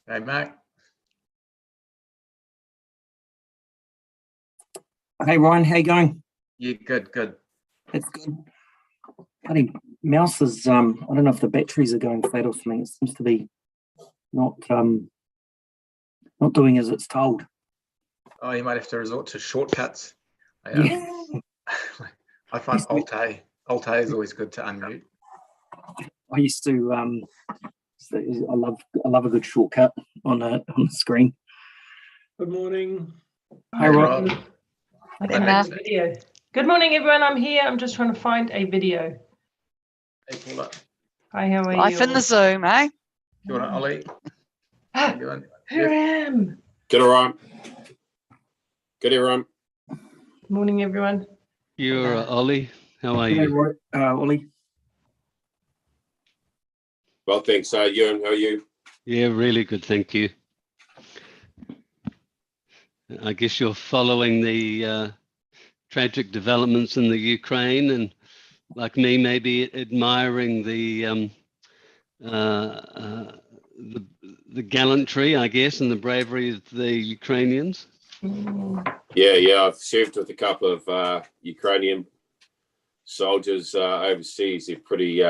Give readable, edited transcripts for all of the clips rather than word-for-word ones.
Hey, Mac. Hey, Ryan, how you going? Yeah, good. That's good. Bloody mouse is, I don't know if the batteries are going flat or something. It seems to be not doing as it's told. Oh, you might have to resort to shortcuts. Yeah. I find Alt-A is always good to unmute. I used to, I love a good shortcut on the screen. Good morning. Hi, Rob. Video. Good morning, everyone. I'm here. I'm just trying to find a video. Hey, Paula. Hi, how are you? Life in the Zoom, eh? You want Ollie? How you doing? Here I am. Good, all right. Good, everyone. Morning, everyone. You're Ollie. How are Hey, you? Ollie. Well, thanks. Ewan, how are you? Yeah, really good, thank you. I guess you're following the tragic developments in the Ukraine, and like me, maybe admiring the gallantry, I guess, and the bravery of the Ukrainians. Yeah. I've served with a couple of Ukrainian soldiers overseas. They're pretty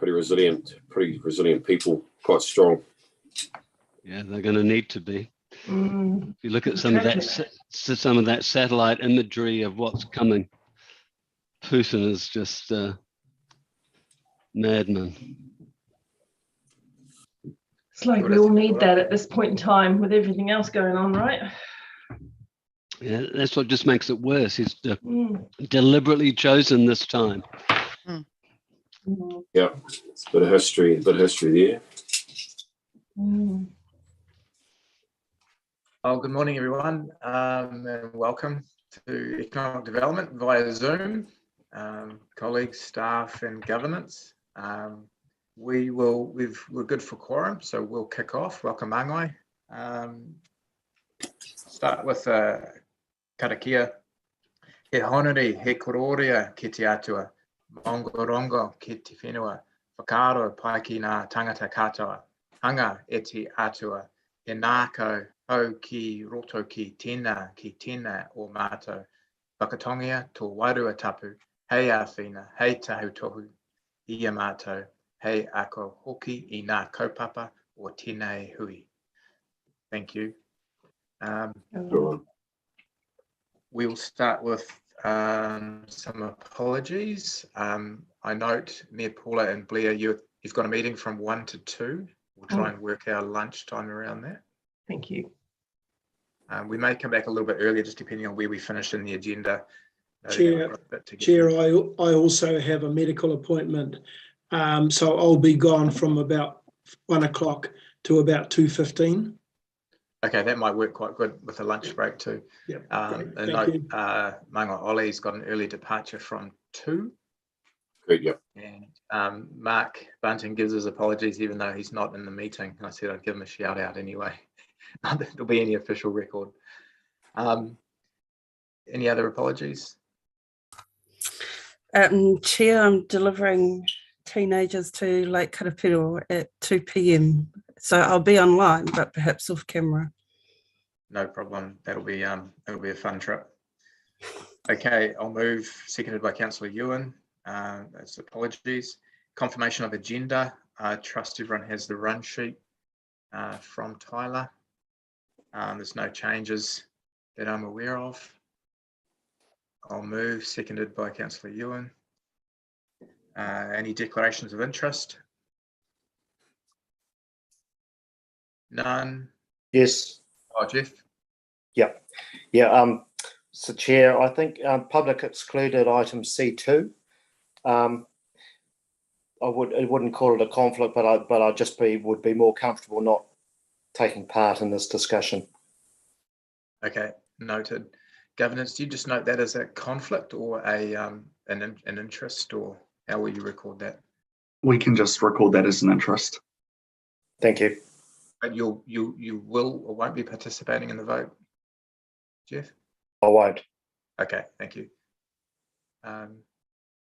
resilient people, quite strong. Yeah, they're going to need to be. Mm. If you look at some of that satellite imagery of what's coming, Putin is just madman. It's like we all need that at this point in time with everything else going on, right? Yeah, that's what just makes it worse. He's deliberately chosen this time. Yeah, it's a bit of history there. Oh, good morning, everyone, and welcome to Economic Development via Zoom. Colleagues, staff, and governance. We're good for quorum, so we'll kick off. Welcome, Mangai. Start with karakia. He honori, he kororia ki te atua, mongorongo ki te whenua, whakaro pai ki ngā tangata katoa, hanga e te atua, he nākau hau ki roto ki tēnā o mātou, whakatongia tō wairua tapu, hei āwhina, hei tahu tohu, ia mātou, hei ako hoki I ngā kaupapa o tēnei hui. Thank you. We will start with some apologies. I note, Mayor Paula and Blair, you've got a meeting from 1 to 2. We'll try and work our lunchtime around that. Thank you. We may come back a little bit earlier, just depending on where we finish in the agenda. Chair, I also have a medical appointment, so I'll be gone from about 1 o'clock to about 2:15. Okay, that might work quite good with a lunch break too. Yeah. Manga Ollie's got an early departure from 2. Great, yep. And Mark Bunting gives his apologies, even though he's not in the meeting. I said I'd give him a shout out anyway. Not that there'll be any official record. Any other apologies? Chair, I'm delivering teenagers to Lake Karapiro at 2 p.m. So I'll be online, but perhaps off camera. No problem. That'll be a fun trip. Okay, I'll move. Seconded by Councillor Ewan. That's apologies. Confirmation of agenda. I trust everyone has the run sheet from Tyler. There's no changes that I'm aware of. I'll move. Seconded by Councillor Ewan. Any declarations of interest? None. Yes. Oh, Jeff. Yeah. So, Chair, I think public excluded item C2. I wouldn't call it a conflict, but I just would be more comfortable not taking part in this discussion. Okay, noted. Governance, do you just note that as a conflict or an interest, or how will you record that? We can just record that as an interest. Thank you. But you will or won't be participating in the vote, Jeff? I won't. Okay, thank you.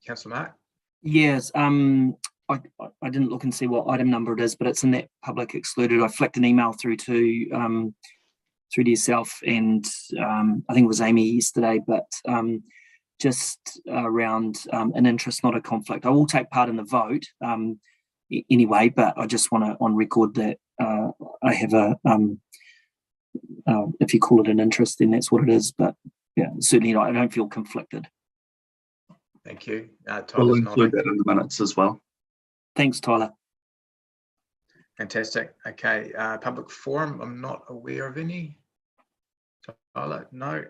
Councillor Mark? Yes. I I didn't look and see what item number it is, but it's in that public excluded. I flicked an email through to yourself and I think it was Amy yesterday, but just around an interest, not a conflict. I will take part in the vote anyway, but I just want to on record that I have a, if you call it an interest, then that's what it is. But yeah, certainly I don't feel conflicted. Thank you. We'll Tyler's include nodding. that in the minutes as well. Thanks, Tyler. Fantastic. Okay, public forum, I'm not aware of any. Tyler, no.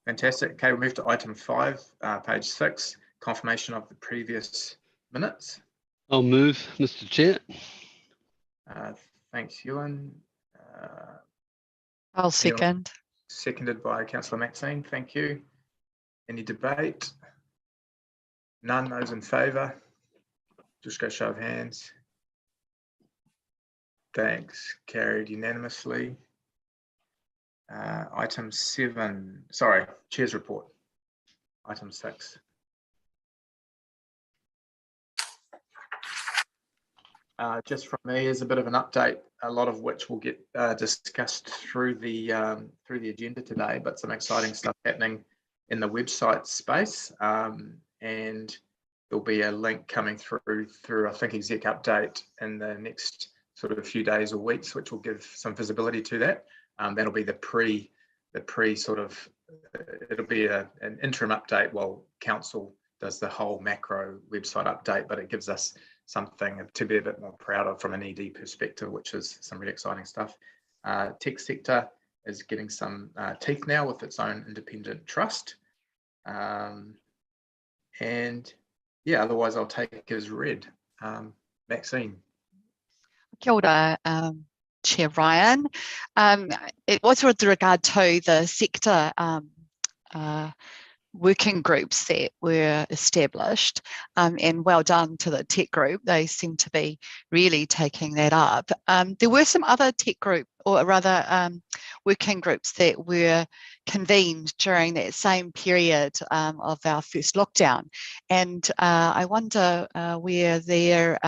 Fantastic. Okay, we'll move to item 5, page 6, confirmation of the previous minutes. I'll move, Mr. Chair. Thanks, Ewan. I'll second. Seconded by Councillor Maxine. Thank you. Any debate? None. Those in favour? Just go show of hands. Thanks. Carried unanimously. Item 7. Sorry, Chair's report. Item 6. Just from me is a bit of an update, a lot of which will get discussed through the agenda today, but some exciting stuff happening in the website space, and there'll be a link coming through I think exec update in the next sort of few days or weeks, which will give some visibility to that. That'll be the pre sort of, it'll be an interim update while council does the whole macro website update, but it gives us something to be a bit more proud of from an ED perspective, which is some really exciting stuff. Tech sector is getting some teeth now with its own independent trust. And yeah, otherwise I'll take as read. Maxine. Kia ora, Chair Ryan. It was with regard to the sector working groups that were established, and well done to the tech group. They seem to be really taking that up. There were some other tech group, or rather working groups that were convened during that same period of our first lockdown. And I wonder where they're,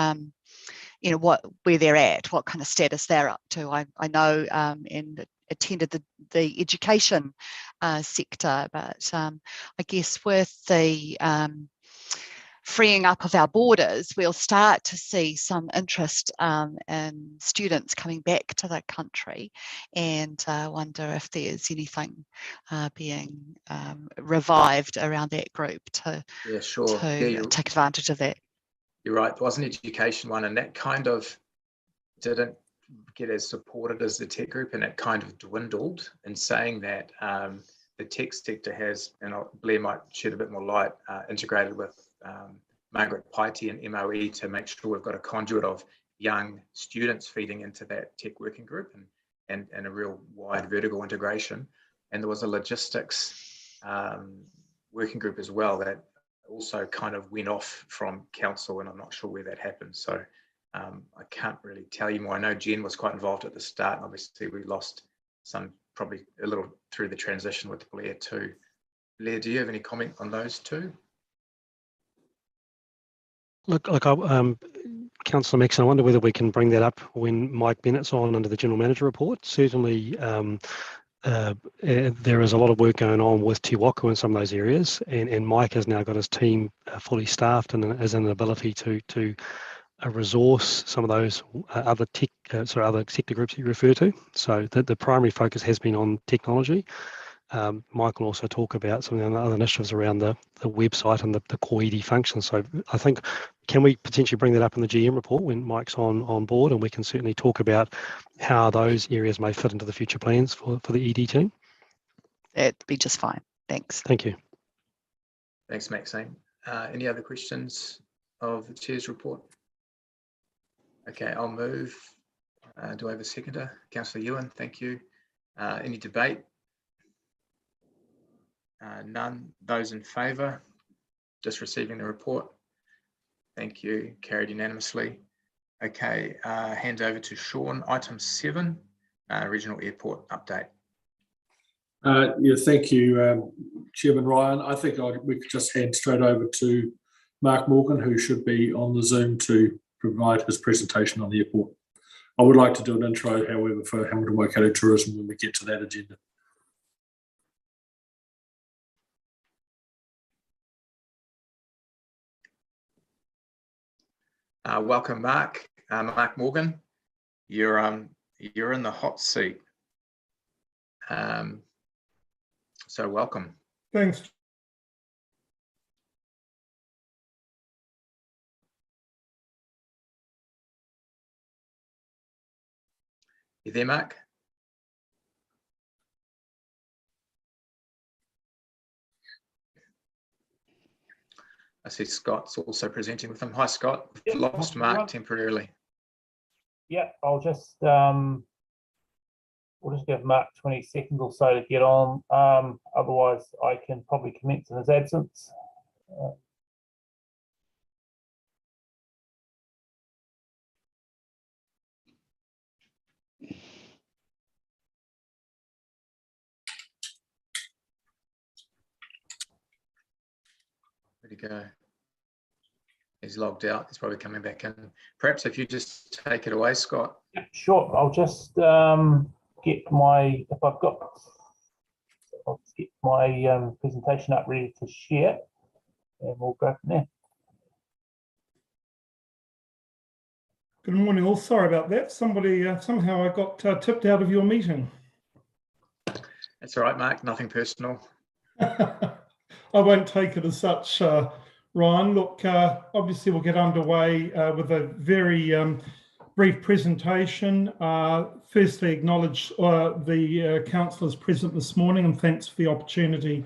where they're at, what kind of status they're up to. I know and attended the education sector, but I guess with the freeing up of our borders, we'll start to see some interest in students coming back to the country, and I wonder if there's anything being revived around that group to, Yeah, sure. take advantage of that. You're right, there was an education one, and that kind of didn't get as supported as the tech group, and it kind of dwindled. In saying that, the tech sector has, and Blair might shed a bit more light, integrated with Margaret Piety and MOE to make sure we've got a conduit of young students feeding into that tech working group, and a real wide vertical integration. And there was a logistics working group as well that also kind of went off from council, and I'm not sure where that happened. So I can't really tell you more. I know Jen was quite involved at the start, and obviously we lost some, probably a little through the transition with Blair too. Blair, do you have any comment on those two? Look, Councillor Maxon, I wonder whether we can bring that up when Mike Bennett's on under the General Manager report. Certainly, there is a lot of work going on with Te Waka in some of those areas, and Mike has now got his team fully staffed and is in an ability to resource some of those other tech, other sector groups that you refer to. So the primary focus has been on technology. Mike will also talk about some of the other initiatives around the website and the core ED functions. So I think, can we potentially bring that up in the GM report when Mike's on board, and we can certainly talk about how those areas may fit into the future plans for the ED team? That'd be just fine. Thanks. Thank you. Thanks, Maxine. Any other questions of the Chair's report? Okay, I'll move. Do I have a seconder? Councillor Ewan, thank you. Any debate? None. Those in favour? Just receiving the report. Thank you. Carried unanimously. Okay, hand over to Sean. Item 7, Regional Airport update. Yeah, thank you, Chairman Ryan. I think we could just hand straight over to Mark Morgan, who should be on the Zoom to provide his presentation on the airport. I would like to do an intro, however, for Hamilton Waikato Tourism when we get to that agenda. Welcome, Mark. Mark Morgan, you're in the hot seat. So welcome. Thanks. You there, Mark? I see Scott's also presenting with him. Hi, Scott. We've lost Mark temporarily. Yeah, I'll just we'll just give Mark 20 seconds or so to get on. Otherwise, I can probably commence in his absence. Where'd he go? He's logged out. He's probably coming back in. Perhaps if you just take it away, Scott. Yeah, sure. I'll just get my I'll just get my presentation up ready to share, and we'll go from there. Good morning, all. Sorry about that. Somebody somehow I got tipped out of your meeting. That's all right, Mark. Nothing personal. I won't take it as such, Ryan. Look, obviously we'll get underway with a very brief presentation. Firstly, acknowledge the councillors present this morning, and thanks for the opportunity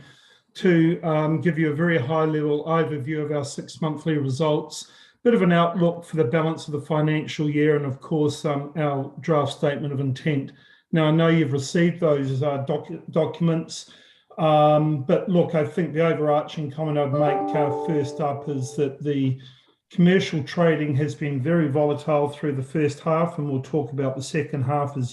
to give you a very high-level overview of our 6 monthly results, bit of an outlook for the balance of the financial year, and of course our draft statement of intent. Now, I know you've received those documents. But look, I think the overarching comment I'd make first up is that the commercial trading has been very volatile through the first half, and we'll talk about the second half as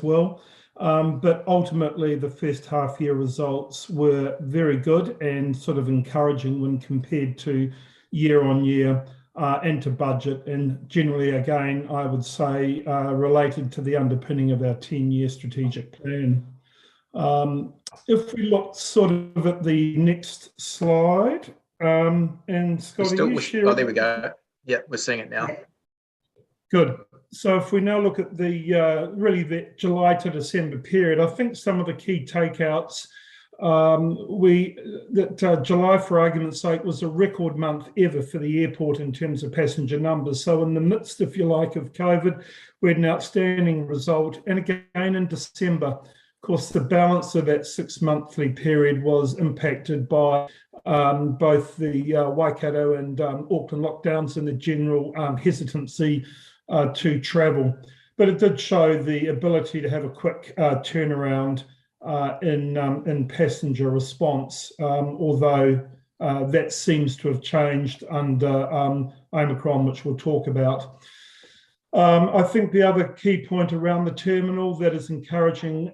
well. But ultimately, the first half year results were very good and sort of encouraging when compared to year on year and to budget, and generally, again, I would say related to the underpinning of our 10-year strategic plan. If we look sort of at the next slide, and Scott, are you sharing? Oh, there we go. Yeah, we're seeing it now. Good. So if we now look at the really the July to December period, I think some of the key takeouts, July, for argument's sake, was a record month ever for the airport in terms of passenger numbers. So in the midst, if you like, of COVID, we had an outstanding result. And again, in December, of course, the balance of that 6 monthly period was impacted by both the Waikato and Auckland lockdowns and the general hesitancy to travel. But it did show the ability to have a quick turnaround in passenger response, although that seems to have changed under Omicron, which we'll talk about. I think the other key point around the terminal that is encouraging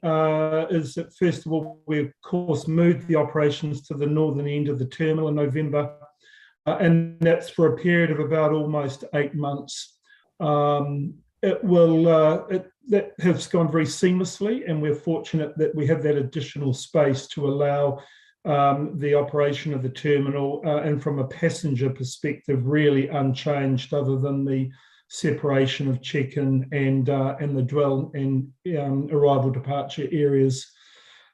is that, first of all, we, of course, moved the operations to the northern end of the terminal in November, and that's for a period of about almost 8 months. That has gone very seamlessly, and we're fortunate that we have that additional space to allow the operation of the terminal, and from a passenger perspective, really unchanged, other than the separation of check-in and the dwell and arrival departure areas.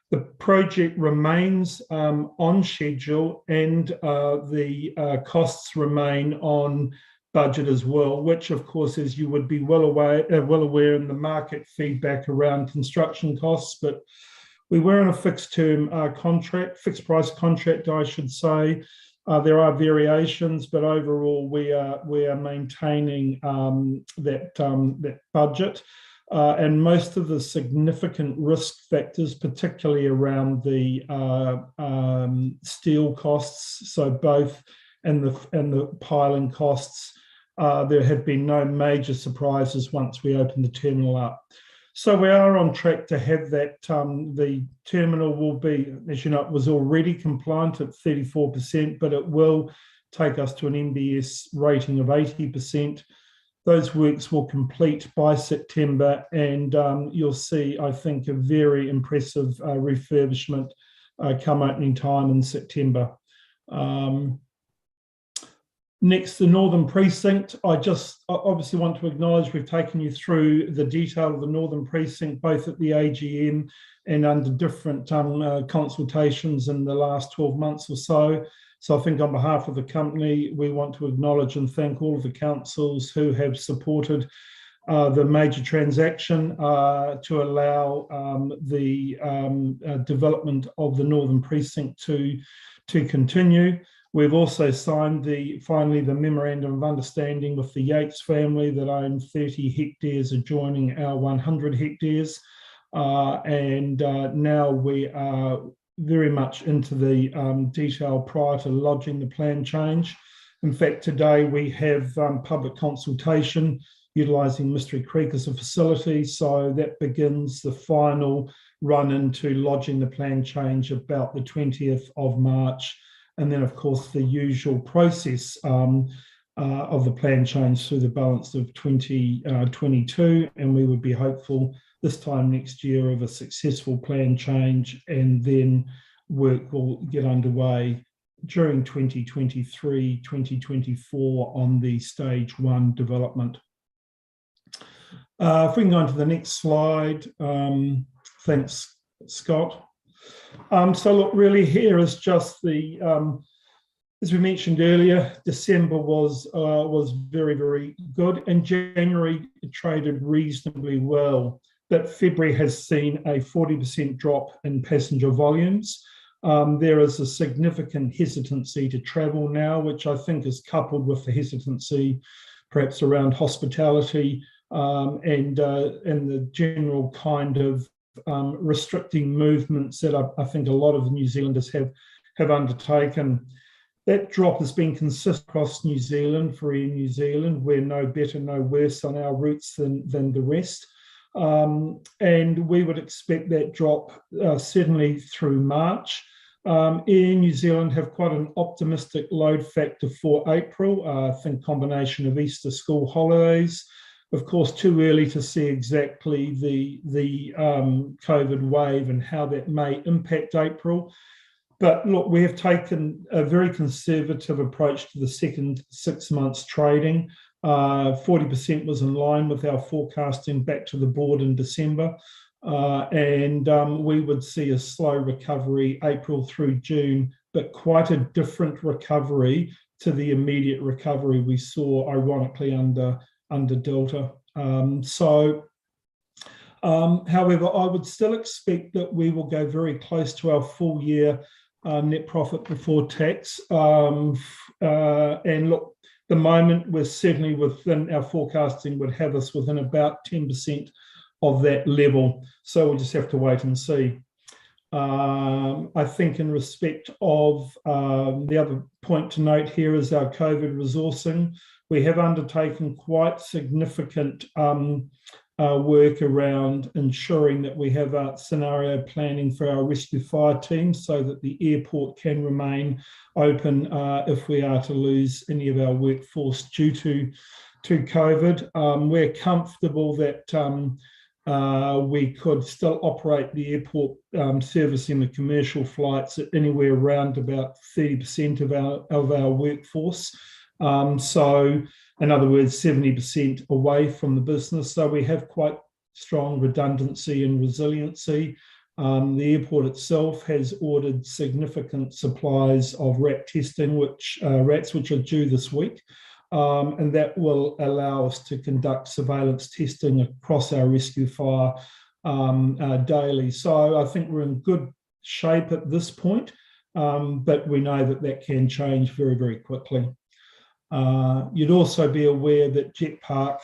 The project remains on schedule, and the costs remain on budget as well, which, of course, as you would be well aware in the market feedback around construction costs. But we were in a fixed price contract, I should say. There are variations, but overall we are maintaining that budget, and most of the significant risk factors, particularly around the steel costs, so both and the piling costs, there have been no major surprises once we open the terminal up. So we are on track to have that. The terminal will be, as you know, it was already compliant at 34%, but it will take us to an MBS rating of 80%. Those works will complete by September, and you'll see, I think, a very impressive refurbishment come opening time in September. Next, the Northern Precinct. I just obviously want to acknowledge we've taken you through the detail of the Northern Precinct, both at the AGM and under different consultations in the last 12 months or so. So I think on behalf of the company, we want to acknowledge and thank all of the councils who have supported the major transaction to allow the development of the Northern Precinct to continue. We've also signed finally the memorandum of understanding with the Yates family that own 30 hectares adjoining our 100 hectares. And now we are very much into the detail prior to lodging the plan change. In fact, today we have public consultation utilising Mystery Creek as a facility. So that begins the final run into lodging the plan change about the 20th of March. And then, of course, the usual process of the plan change through the balance of 2022. And we would be hopeful this time next year of a successful plan change, and then work will get underway during 2023, 2024 on the stage 1 development. If we can go on to the next slide. Thanks, Scott. So look, really here is just the, as we mentioned earlier, December was very, very good, and January traded reasonably well. But February has seen a 40% drop in passenger volumes. There is a significant hesitancy to travel now, which I think is coupled with the hesitancy perhaps around hospitality and the general kind of restricting movements that I think a lot of New Zealanders have undertaken. That drop has been consistent across New Zealand for Air New Zealand. We're no better, no worse on our routes than the rest. And we would expect that drop certainly through March. Air New Zealand have quite an optimistic load factor for April. I think combination of Easter school holidays. Of course, too early to see exactly the COVID wave and how that may impact April. But look, we have taken a very conservative approach to the second 6 months trading. 40% was in line with our forecasting back to the board in December. And we would see a slow recovery April through June, but quite a different recovery to the immediate recovery we saw, ironically, under Delta. However, I would still expect that we will go very close to our full year net profit before tax. And look, the moment we're certainly within our forecasting would have us within about 10% of that level. So we'll just have to wait and see. I think in respect of the other point to note here is our COVID resourcing. We have undertaken quite significant work around ensuring that we have a scenario planning for our rescue fire team so that the airport can remain open if we are to lose any of our workforce due to COVID. We're comfortable that we could still operate the airport servicing the commercial flights at anywhere around about 30% of our workforce. So in other words, 70% away from the business. So we have quite strong redundancy and resiliency. The airport itself has ordered significant supplies of rat testing, rats which are due this week. And that will allow us to conduct surveillance testing across our rescue fire daily. So I think we're in good shape at this point, but we know that can change very, very quickly. You'd also be aware that Jet Park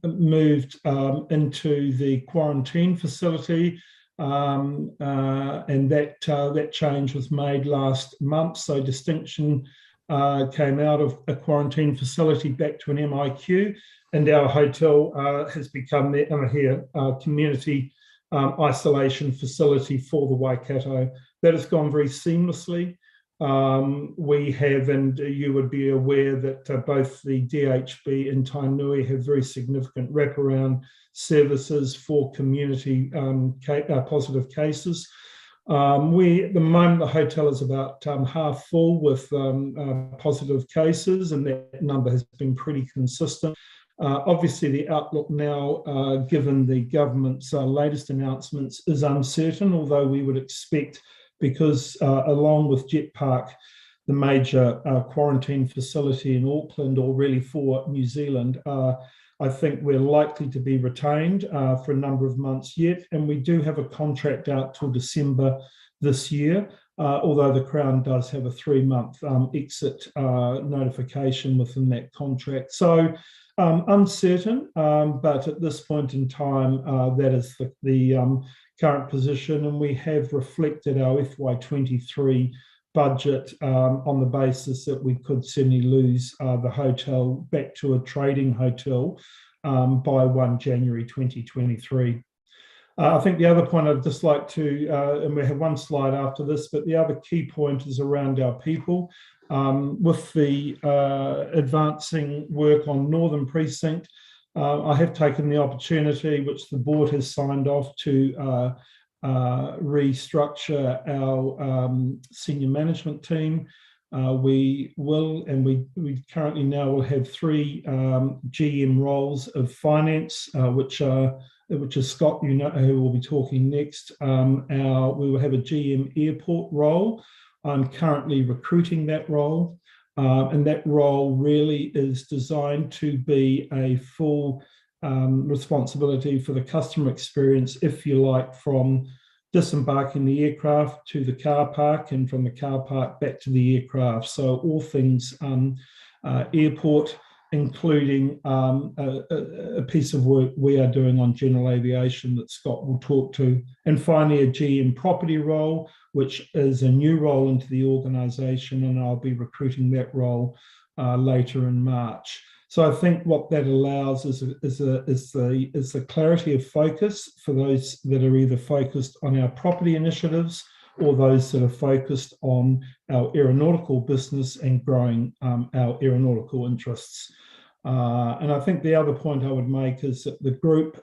moved into the quarantine facility, and that change was made last month. So Distinction came out of a quarantine facility back to an MIQ, and our hotel has become the community isolation facility for the Waikato. That has gone very seamlessly. We have, and you would be aware that both the DHB and Tainui have very significant wraparound services for community positive cases. At the moment, the hotel is about half full with positive cases, and that number has been pretty consistent. Obviously, the outlook now, given the government's latest announcements, is uncertain, although we would expect, because along with Jet Park, the major quarantine facility in Auckland, or really for New Zealand, I think we're likely to be retained for a number of months yet. And we do have a contract out till December this year, although the Crown does have a 3-month exit notification within that contract. So uncertain, but at this point in time, that is the current position, and we have reflected our FY23 budget on the basis that we could certainly lose the hotel back to a trading hotel by 1 January 2023. I think the other point I'd just like to, and we have one slide after this, but the other key point is around our people. With the advancing work on Northern Precinct, I have taken the opportunity, which the board has signed off, to restructure our senior management team. We will, and we currently now will have 3 GM roles of finance, which is Scott, who will be talking next. We will have a GM airport role. I'm currently recruiting that role. And that role really is designed to be a full responsibility for the customer experience, if you like, from disembarking the aircraft to the car park, and from the car park back to the aircraft. So all things airport, including a piece of work we are doing on general aviation that Scott will talk to. And finally, a GM property role, which is a new role into the organisation, and I'll be recruiting that role later in March. So I think what that allows is the clarity of focus for those that are either focused on our property initiatives or those that are focused on our aeronautical business and growing our aeronautical interests. And I think the other point I would make is that the group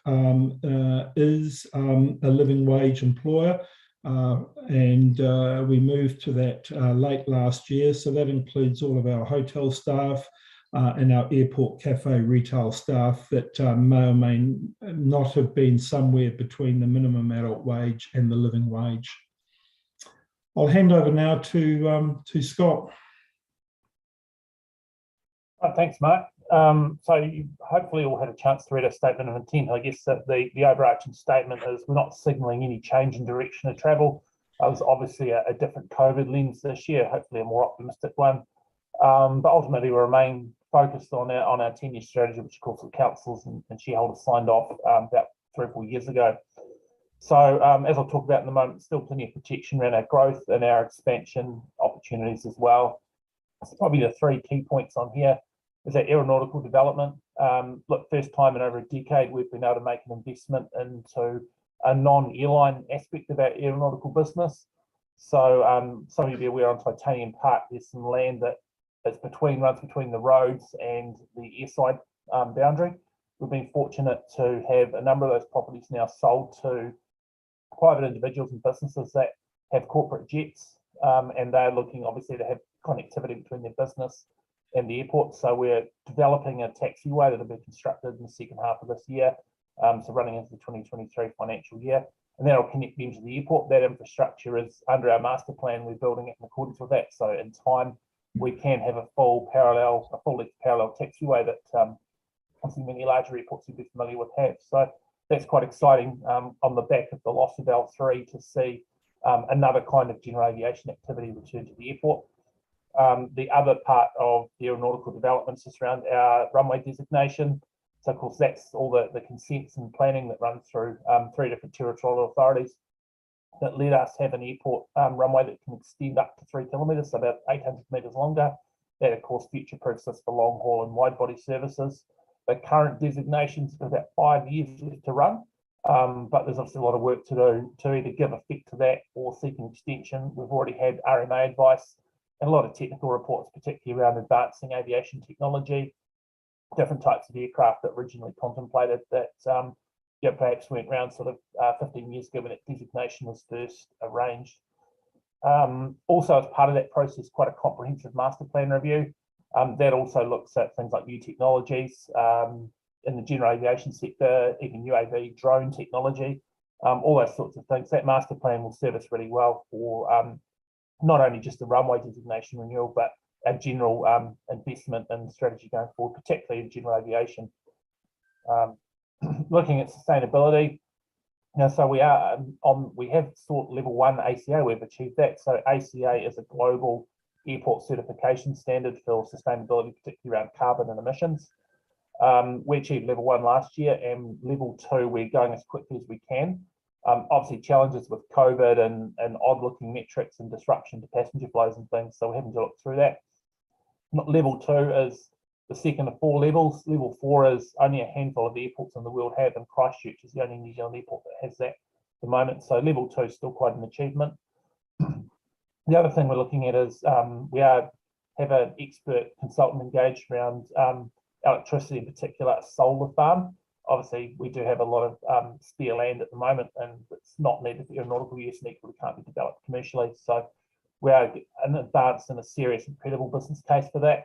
is a living wage employer, and we moved to that late last year. So that includes all of our hotel staff and our airport cafe retail staff that may or may not have been somewhere between the minimum adult wage and the living wage. I'll hand over now to Scott. Thanks, Mark. So you hopefully all had a chance to read a statement of intent. I guess that the overarching statement is we're not signalling any change in direction of travel. It was obviously a different COVID lens this year, hopefully a more optimistic one. But ultimately we remain focused on our 10-year strategy, which of course the councils and shareholders signed off about 3 or 4 years ago. So as I'll talk about in a moment, still plenty of protection around our growth and our expansion opportunities as well. So probably the 3 key points on here is that aeronautical development. Look, first time in over a decade, we've been able to make an investment into a non-airline aspect of our aeronautical business. So some of you will be aware on Titanium Park, there's some land that is runs between the roads and the airside boundary. We've been fortunate to have a number of those properties now sold to private individuals and businesses that have corporate jets, and they're looking obviously to have connectivity between their business and the airport. So we're developing a taxiway that'll be constructed in the second half of this year, so running into the 2023 financial year, and that'll connect them to the airport. That infrastructure is under our master plan. We're building it in accordance with that, so in time we can have a full length parallel taxiway that obviously many larger airports you'll be familiar with have. So that's quite exciting on the back of the loss of L3 to see another kind of general aviation activity return to the airport. The other part of the aeronautical developments is around our runway designation. So of course that's all the consents and planning that runs through 3 different territorial authorities that let us have an airport runway that can extend up to 3 kilometres, so about 800 metres longer. That of course future-proofs us for long haul and wide body services. The current designation's got about 5 years left to run, but there's obviously a lot of work to do to either give effect to that or seek an extension. We've already had RMA advice and a lot of technical reports, particularly around advancing aviation technology, different types of aircraft that originally contemplated that perhaps went around sort of 15 years ago when that designation was first arranged. Also, as part of that process, quite a comprehensive master plan review. That also looks at things like new technologies in the general aviation sector, even UAV, drone technology, all those sorts of things. That master plan will serve us really well for not only just the runway designation renewal, but our general investment and strategy going forward, particularly in general aviation. Looking at sustainability, so we have sought level 1 ACA. We've achieved that. So ACA is a global airport certification standard for sustainability, particularly around carbon and emissions. We achieved level 1 last year, and level 2 we're going as quickly as we can. Obviously challenges with COVID and odd looking metrics and disruption to passenger flows and things, so we're having to look through that. Level 2 is the second of 4 levels. Level 4 is only a handful of airports in the world have, and Christchurch is the only New Zealand airport that has that at the moment. So level 2 is still quite an achievement. The other thing we're looking at is we have an expert consultant engaged around electricity, in particular a solar farm. Obviously, we do have a lot of spare land at the moment, and it's not needed for aeronautical use and equally can't be developed commercially. So we are in advanced and a serious and credible business case for that.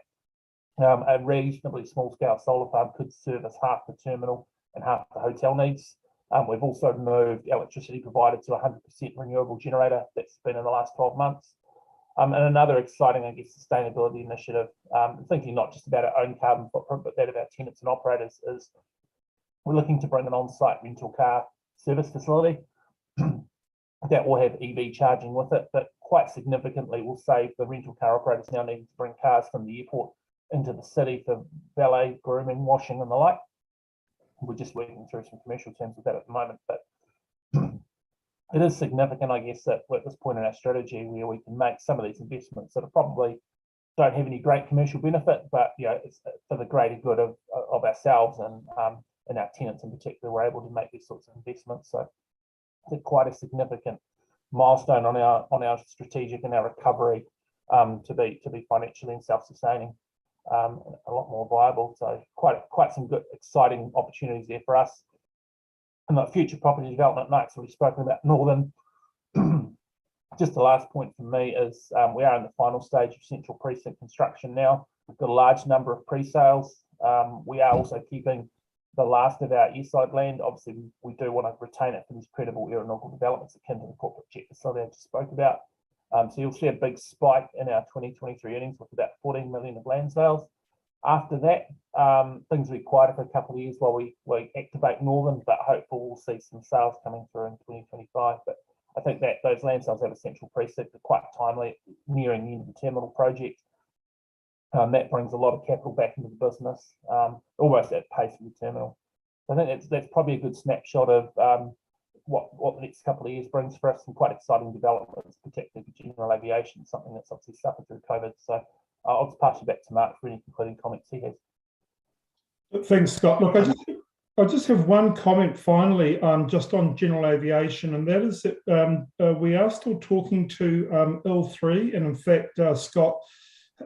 A reasonably small-scale solar farm could service half the terminal and half the hotel needs. We've also moved electricity provider to 100% renewable generator. That's been in the last 12 months. And another exciting, I guess, sustainability initiative, thinking not just about our own carbon footprint, but that of our tenants and operators, is we're looking to bring an on-site rental car service facility that will have EV charging with it, but quite significantly will save the rental car operators now needing to bring cars from the airport into the city for valet, grooming, washing and the like. We're just working through some commercial terms with that at the moment, but it is significant, I guess, that we're at this point in our strategy where we can make some of these investments that are probably don't have any great commercial benefit, but it's for the greater good of ourselves and our tenants in particular. We're able to make these sorts of investments. So I think quite a significant milestone on our strategic and our recovery to be financially and self-sustaining, a lot more viable. So quite some good, exciting opportunities there for us. And the future property development, Mike's already spoken about Northern. Just the last point for me is we are in the final stage of Central Precinct construction now. We've got a large number of pre-sales. We are also keeping the last of our eastside land. Obviously, we do want to retain it for these credible aeronautical developments akin to the corporate jet facility I just spoke about. So you'll see a big spike in our 2023 earnings with about 14 million of land sales. After that, things will be quieter for a couple of years while we activate Northern, but hopefully we'll see some sales coming through in 2025. But I think that those land sales have a Central Precinct, are quite timely, nearing the end of the terminal project. That brings a lot of capital back into the business, almost at pace of the terminal. So I think that's probably a good snapshot of what the next couple of years brings for us. Some quite exciting developments, particularly for general aviation, something that's obviously suffered through COVID. So I'll just pass you back to Mark for any concluding comments he has. Thanks, Scott. Look, I just have one comment finally, just on general aviation, and that is that we are still talking to L3, and in fact, Scott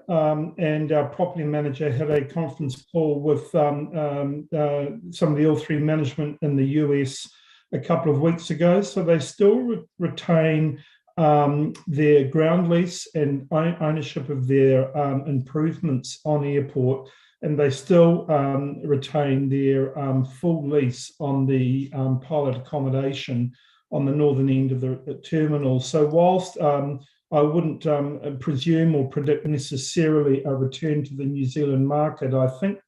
and our property manager had a conference call with some of the L3 management in the US a couple of weeks ago. So they still retain their ground lease and ownership of their improvements on airport, and they still retain their full lease on the pilot accommodation on the northern end of the terminal. So whilst I wouldn't presume or predict necessarily a return to the New Zealand market, I think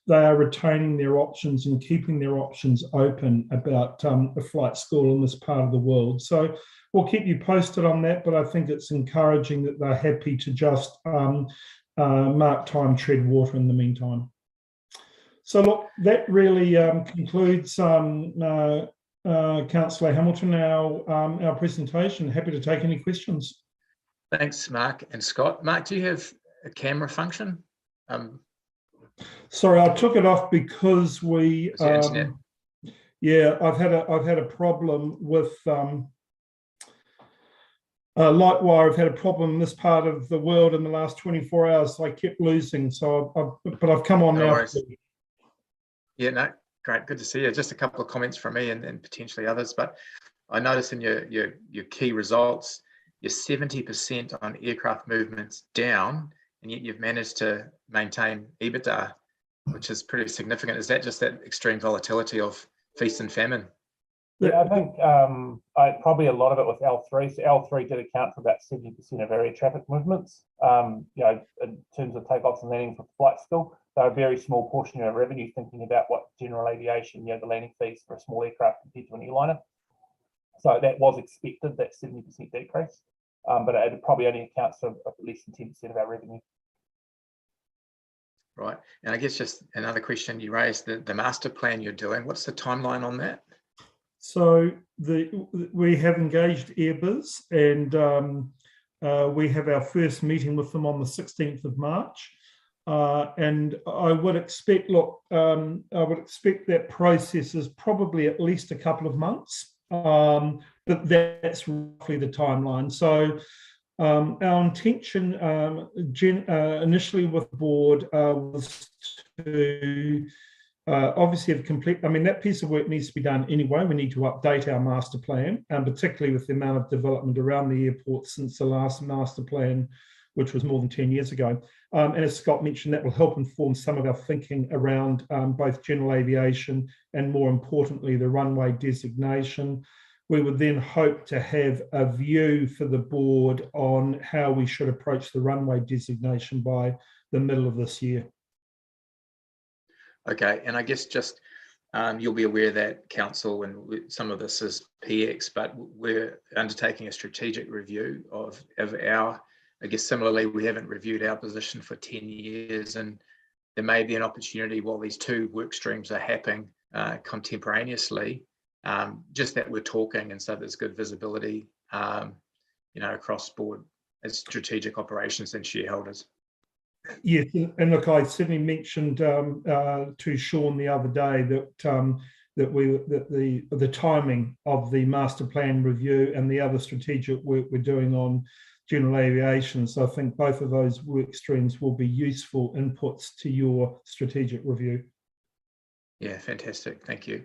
they are retaining their options and keeping their options open about a flight school in this part of the world. So we'll keep you posted on that, but I think it's encouraging that they're happy to just mark time, tread water in the meantime. So look, that really concludes, Councillor Hamilton, our presentation. Happy to take any questions. Thanks, Mark and Scott. Mark, do you have a camera function? Sorry, I took it off because we. Internet. Yeah, I've had a problem with Lightwire have had a problem in this part of the world in the last 24 hours. So I kept losing. So, but I've come on No now. worries. Yeah, no, great. Good to see you. Just a couple of comments from me and potentially others. But I noticed in your key results, you're 70% on aircraft movements down, and yet you've managed to maintain EBITDA, which is pretty significant. Is that just that extreme volatility of feast and famine? Yeah, I think probably a lot of it with L3. So L3 did account for about 70% of our air traffic movements. You know, in terms of takeoffs and landings with flight school, they're a very small portion of our revenue. Thinking about what general aviation, you know, the landing fees for a small aircraft compared to an airliner. So that was expected, that 70% decrease, but it probably only accounts for less than 10% of our revenue. Right, and I guess just another question you raised, the master plan you're doing. What's the timeline on that? So we have engaged Airbus, and we have our first meeting with them on the 16th of March. And I would expect, that process is probably at least a couple of months, but that's roughly the timeline. So our intention initially with the board was to obviously have complete, I mean, that piece of work needs to be done anyway. We need to update our master plan, and particularly with the amount of development around the airport since the last master plan, which was more than 10 years ago. And as Scott mentioned, that will help inform some of our thinking around both general aviation and, more importantly, the runway designation. We would then hope to have a view for the board on how we should approach the runway designation by the middle of this year. Okay, and I guess just you'll be aware that council, and some of this is PX, but we're undertaking a strategic review of our, I guess similarly, we haven't reviewed our position for 10 years, and there may be an opportunity while these two work streams are happening contemporaneously, just that we're talking, and so there's good visibility, you know, across board as strategic operations and shareholders. Yes, and look, I certainly mentioned to Sean the other day that the timing of the master plan review and the other strategic work we're doing on general aviation. So I think both of those work streams will be useful inputs to your strategic review. Yeah, fantastic. Thank you.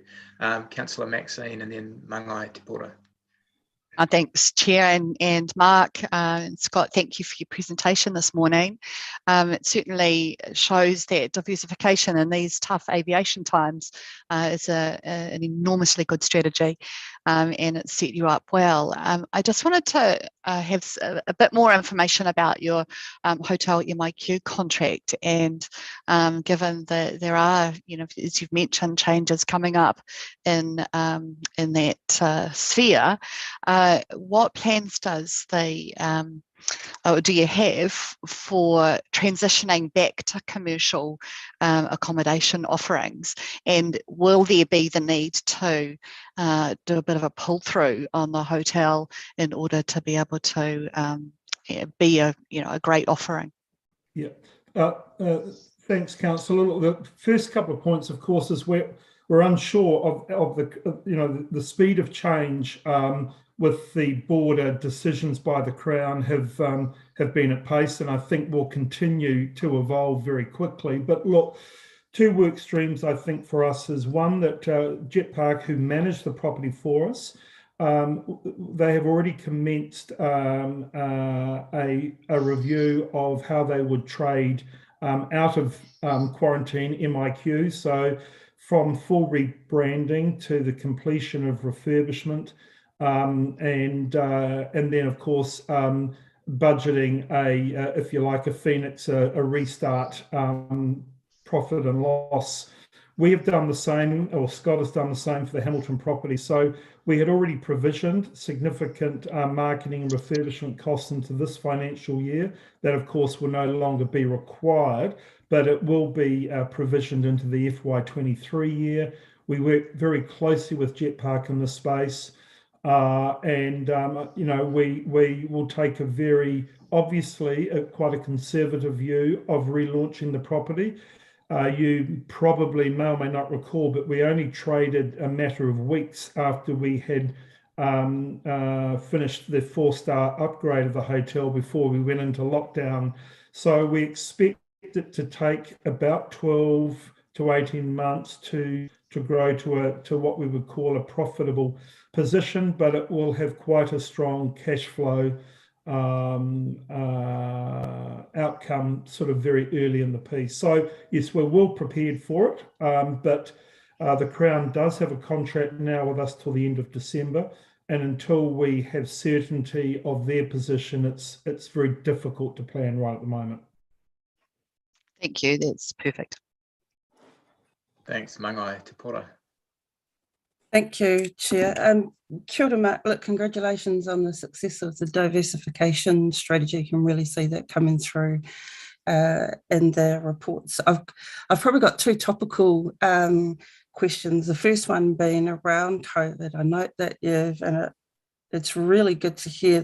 Councillor Maxine, and then Mangai Te Pora. Thanks, Chair, and Mark and Scott, thank you for your presentation this morning. It certainly shows that diversification in these tough aviation times is an enormously good strategy, and it's set you up well. I just wanted to have a bit more information about your hotel MIQ contract, and given that there are, you know, as you've mentioned, changes coming up in that sphere, what plans does do you have for transitioning back to commercial accommodation offerings, and will there be the need to do a bit of a pull through on the hotel in order to be able to be a great offering? Yeah, thanks, Councillor. The first couple of points, of course, is we're unsure of the speed of change with the border decisions by the Crown have been at pace, and I think will continue to evolve very quickly. But look, two work streams I think for us is one that Jet Park, who manage the property for us, they have already commenced a review of how they would trade out of quarantine MIQ. So from full rebranding to the completion of refurbishment, and then of course budgeting if you like, a Phoenix, a restart, profit and loss. We have done the same, or Scott has done the same for the Hamilton property. So we had already provisioned significant marketing and refurbishment costs into this financial year. That of course will no longer be required, but it will be provisioned into the FY23 year. We work very closely with Jet Park in this space. We will take a very, obviously, quite a conservative view of relaunching the property. You probably may or may not recall, but we only traded a matter of weeks after we had finished the 4-star upgrade of the hotel before we went into lockdown. So we expect it to take about 12 to 18 months to grow to what we would call a profitable position, but it will have quite a strong cash flow outcome sort of very early in the piece. So yes, we're well prepared for it, but the Crown does have a contract now with us till the end of December, and until we have certainty of their position, it's very difficult to plan right at the moment. Thank you, that's perfect. Thanks, Mangai Te Pora. Thank you, Chair. Kia ora, Mark. Look, congratulations on the success of the diversification strategy. You can really see that coming through in the reports. I've probably got two topical questions. The first one being around COVID. I note that it's really good to hear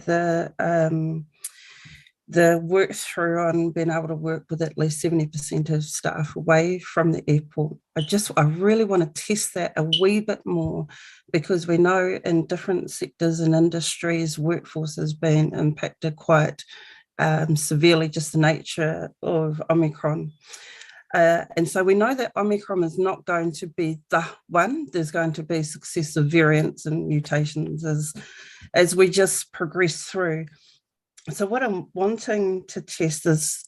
the work through on being able to work with at least 70% of staff away from the airport. I really want to test that a wee bit more, because we know in different sectors and industries, workforce has been impacted quite severely, just the nature of Omicron. And so we know that Omicron is not going to be the one. There's going to be successive variants and mutations as we just progress through. So what I'm wanting to test is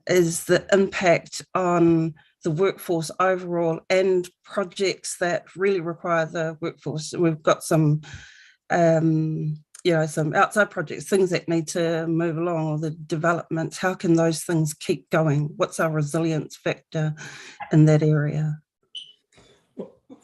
the impact on the workforce overall and projects that really require the workforce. We've got some, some outside projects, things that need to move along, or the developments. How can those things keep going? What's our resilience factor in that area?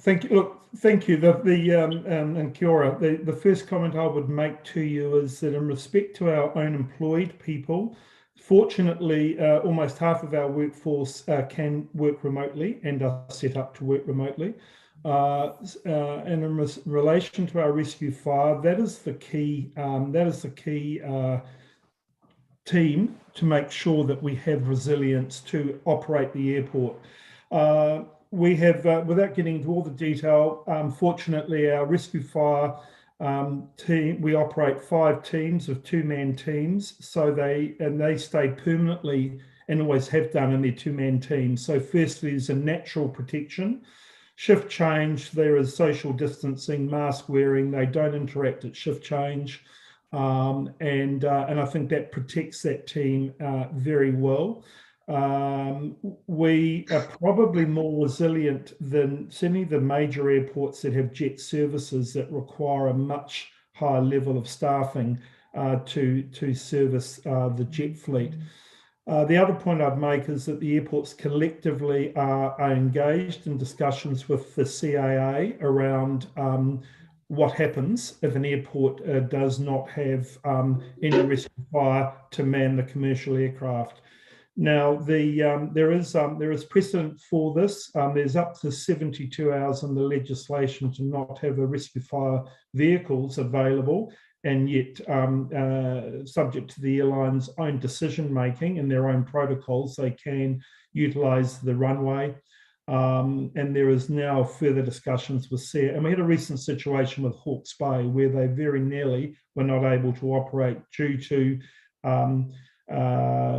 Thank you. Look, thank you. And kia ora. The first comment I would make to you is that in respect to our own employed people, fortunately, almost half of our workforce can work remotely and are set up to work remotely. And in relation to our rescue fire, that is the key. Team to make sure that we have resilience to operate the airport. We have, without getting into all the detail, fortunately, our rescue fire team, we operate 5 teams of 2-man teams. So they stay permanently and always have done in their 2-man teams. So firstly, there's a natural protection. Shift change, there is social distancing, mask wearing, they don't interact at shift change. And I think that protects that team very well. We are probably more resilient than certainly the major airports that have jet services that require a much higher level of staffing to service the jet fleet. The other point I'd make is that the airports collectively are engaged in discussions with the CAA around what happens if an airport does not have any rescue fire to man the commercial aircraft. Now, there is precedent for this. There's up to 72 hours in the legislation to not have a rescue fire vehicles available, and yet subject to the airline's own decision making and their own protocols, they can utilise the runway. And there is now further discussions with SARE. And we had a recent situation with Hawke's Bay where they very nearly were not able to operate due to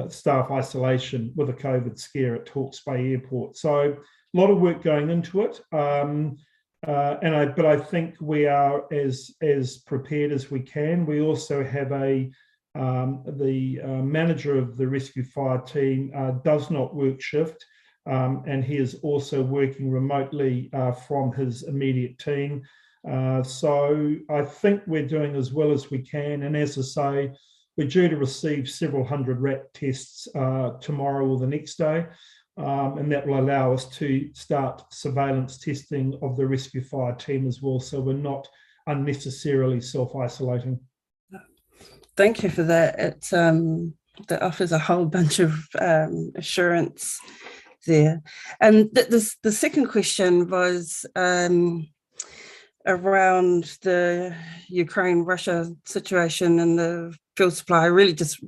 staff isolation with a COVID scare at Hawke's Bay Airport. So a lot of work going into it. But I think we are as prepared as we can. We also have the manager of the rescue fire team does not work shift, and he is also working remotely from his immediate team. So I think we're doing as well as we can. And as I say, we're due to receive several hundred RAT tests tomorrow or the next day. And that will allow us to start surveillance testing of the rescue fire team as well, so we're not unnecessarily self-isolating. Thank you for that. That offers a whole bunch of assurance there. And the second question was around the Ukraine-Russia situation and the fuel supply. I really just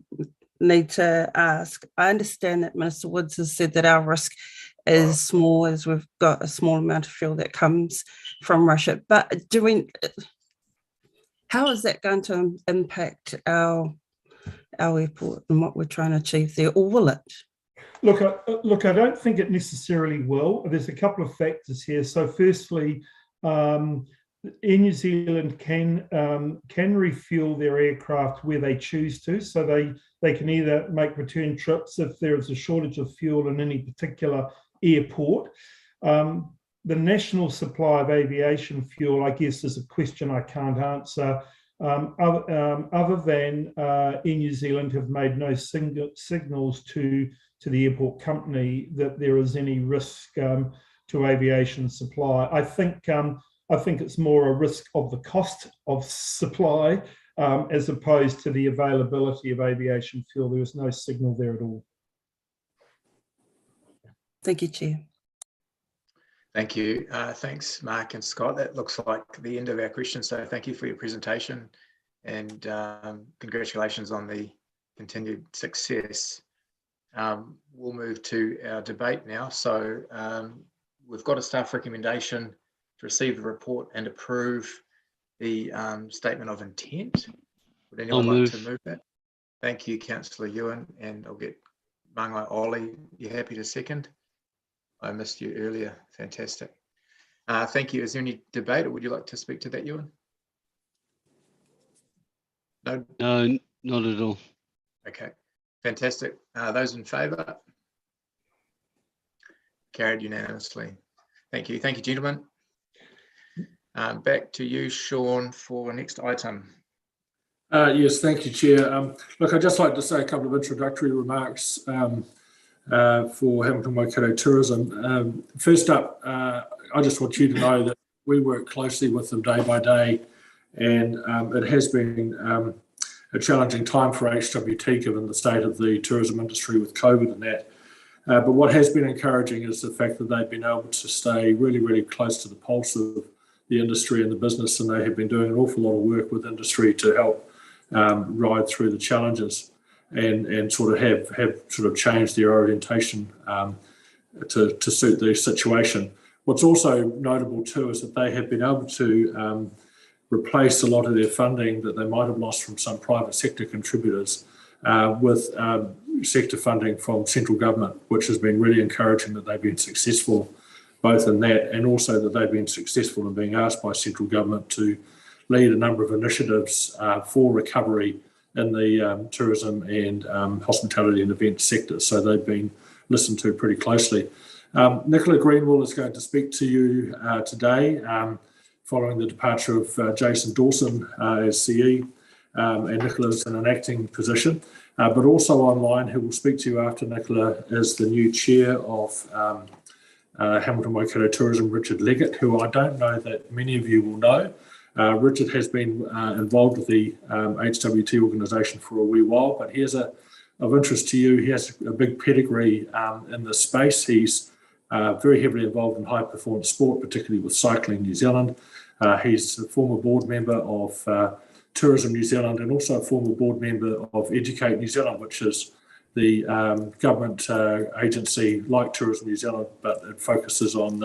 need to ask. I understand that Minister Woods has said that our risk is small, as we've got a small amount of fuel that comes from Russia. But How is that going to impact our airport and what we're trying to achieve there, or will it? Look, I don't think it necessarily will. There's a couple of factors here. So firstly, Air New Zealand can refuel their aircraft where they choose to. So they can either make return trips if there is a shortage of fuel in any particular airport. The national supply of aviation fuel, I guess, is a question I can't answer. Other than Air New Zealand have made no signals to the airport company that there is any risk to aviation supply. I think it's more a risk of the cost of supply as opposed to the availability of aviation fuel. There is no signal there at all. Thank you, Chair. Thank you. Thanks, Mark and Scott. That looks like the end of our questions. So thank you for your presentation, and congratulations on the continued success. We'll move to our debate now. So we've got a staff recommendation to receive the report and approve the statement of intent. Would anyone like to move that? Thank you, Councillor Ewan, and I'll get Mangai Oli. You happy to second? I missed you earlier. Fantastic. Thank you. Is there any debate, or would you like to speak to that, Ewan? No? No, not at all. Okay, fantastic. Those in favour? Carried unanimously. Thank you. Thank you, gentlemen. Back to you, Sean, for next item. Yes, thank you, Chair. Look, I'd just like to say a couple of introductory remarks for Hamilton Waikato Tourism. First up, I just want you to know that we work closely with them day by day, and it has been a challenging time for HWT given the state of the tourism industry with COVID and that. But what has been encouraging is the fact that they've been able to stay really, really close to the pulse of the industry and the business, and they have been doing an awful lot of work with industry to help ride through the challenges and sort of have sort of changed their orientation to suit the situation. What's also notable too is that they have been able to replace a lot of their funding that they might have lost from some private sector contributors with sector funding from central government, which has been really encouraging that they've been successful both in that and also that they've been successful in being asked by central government to lead a number of initiatives for recovery in the tourism and hospitality and event sectors. So they've been listened to pretty closely. Nicola Greenwell is going to speak to you today following the departure of Jason Dawson as CE, and Nicola's in an acting position. But also online, who will speak to you after Nicola is the new chair of Hamilton Waikato Tourism, Richard Leggett, who I don't know that many of you will know. Richard has been involved with the HWT organisation for a wee while, but here's of interest to you. He has a big pedigree in this space. He's very heavily involved in high performance sport, particularly with Cycling New Zealand. He's a former board member of Tourism New Zealand and also a former board member of Educate New Zealand, which is the government agency like Tourism New Zealand, but it focuses on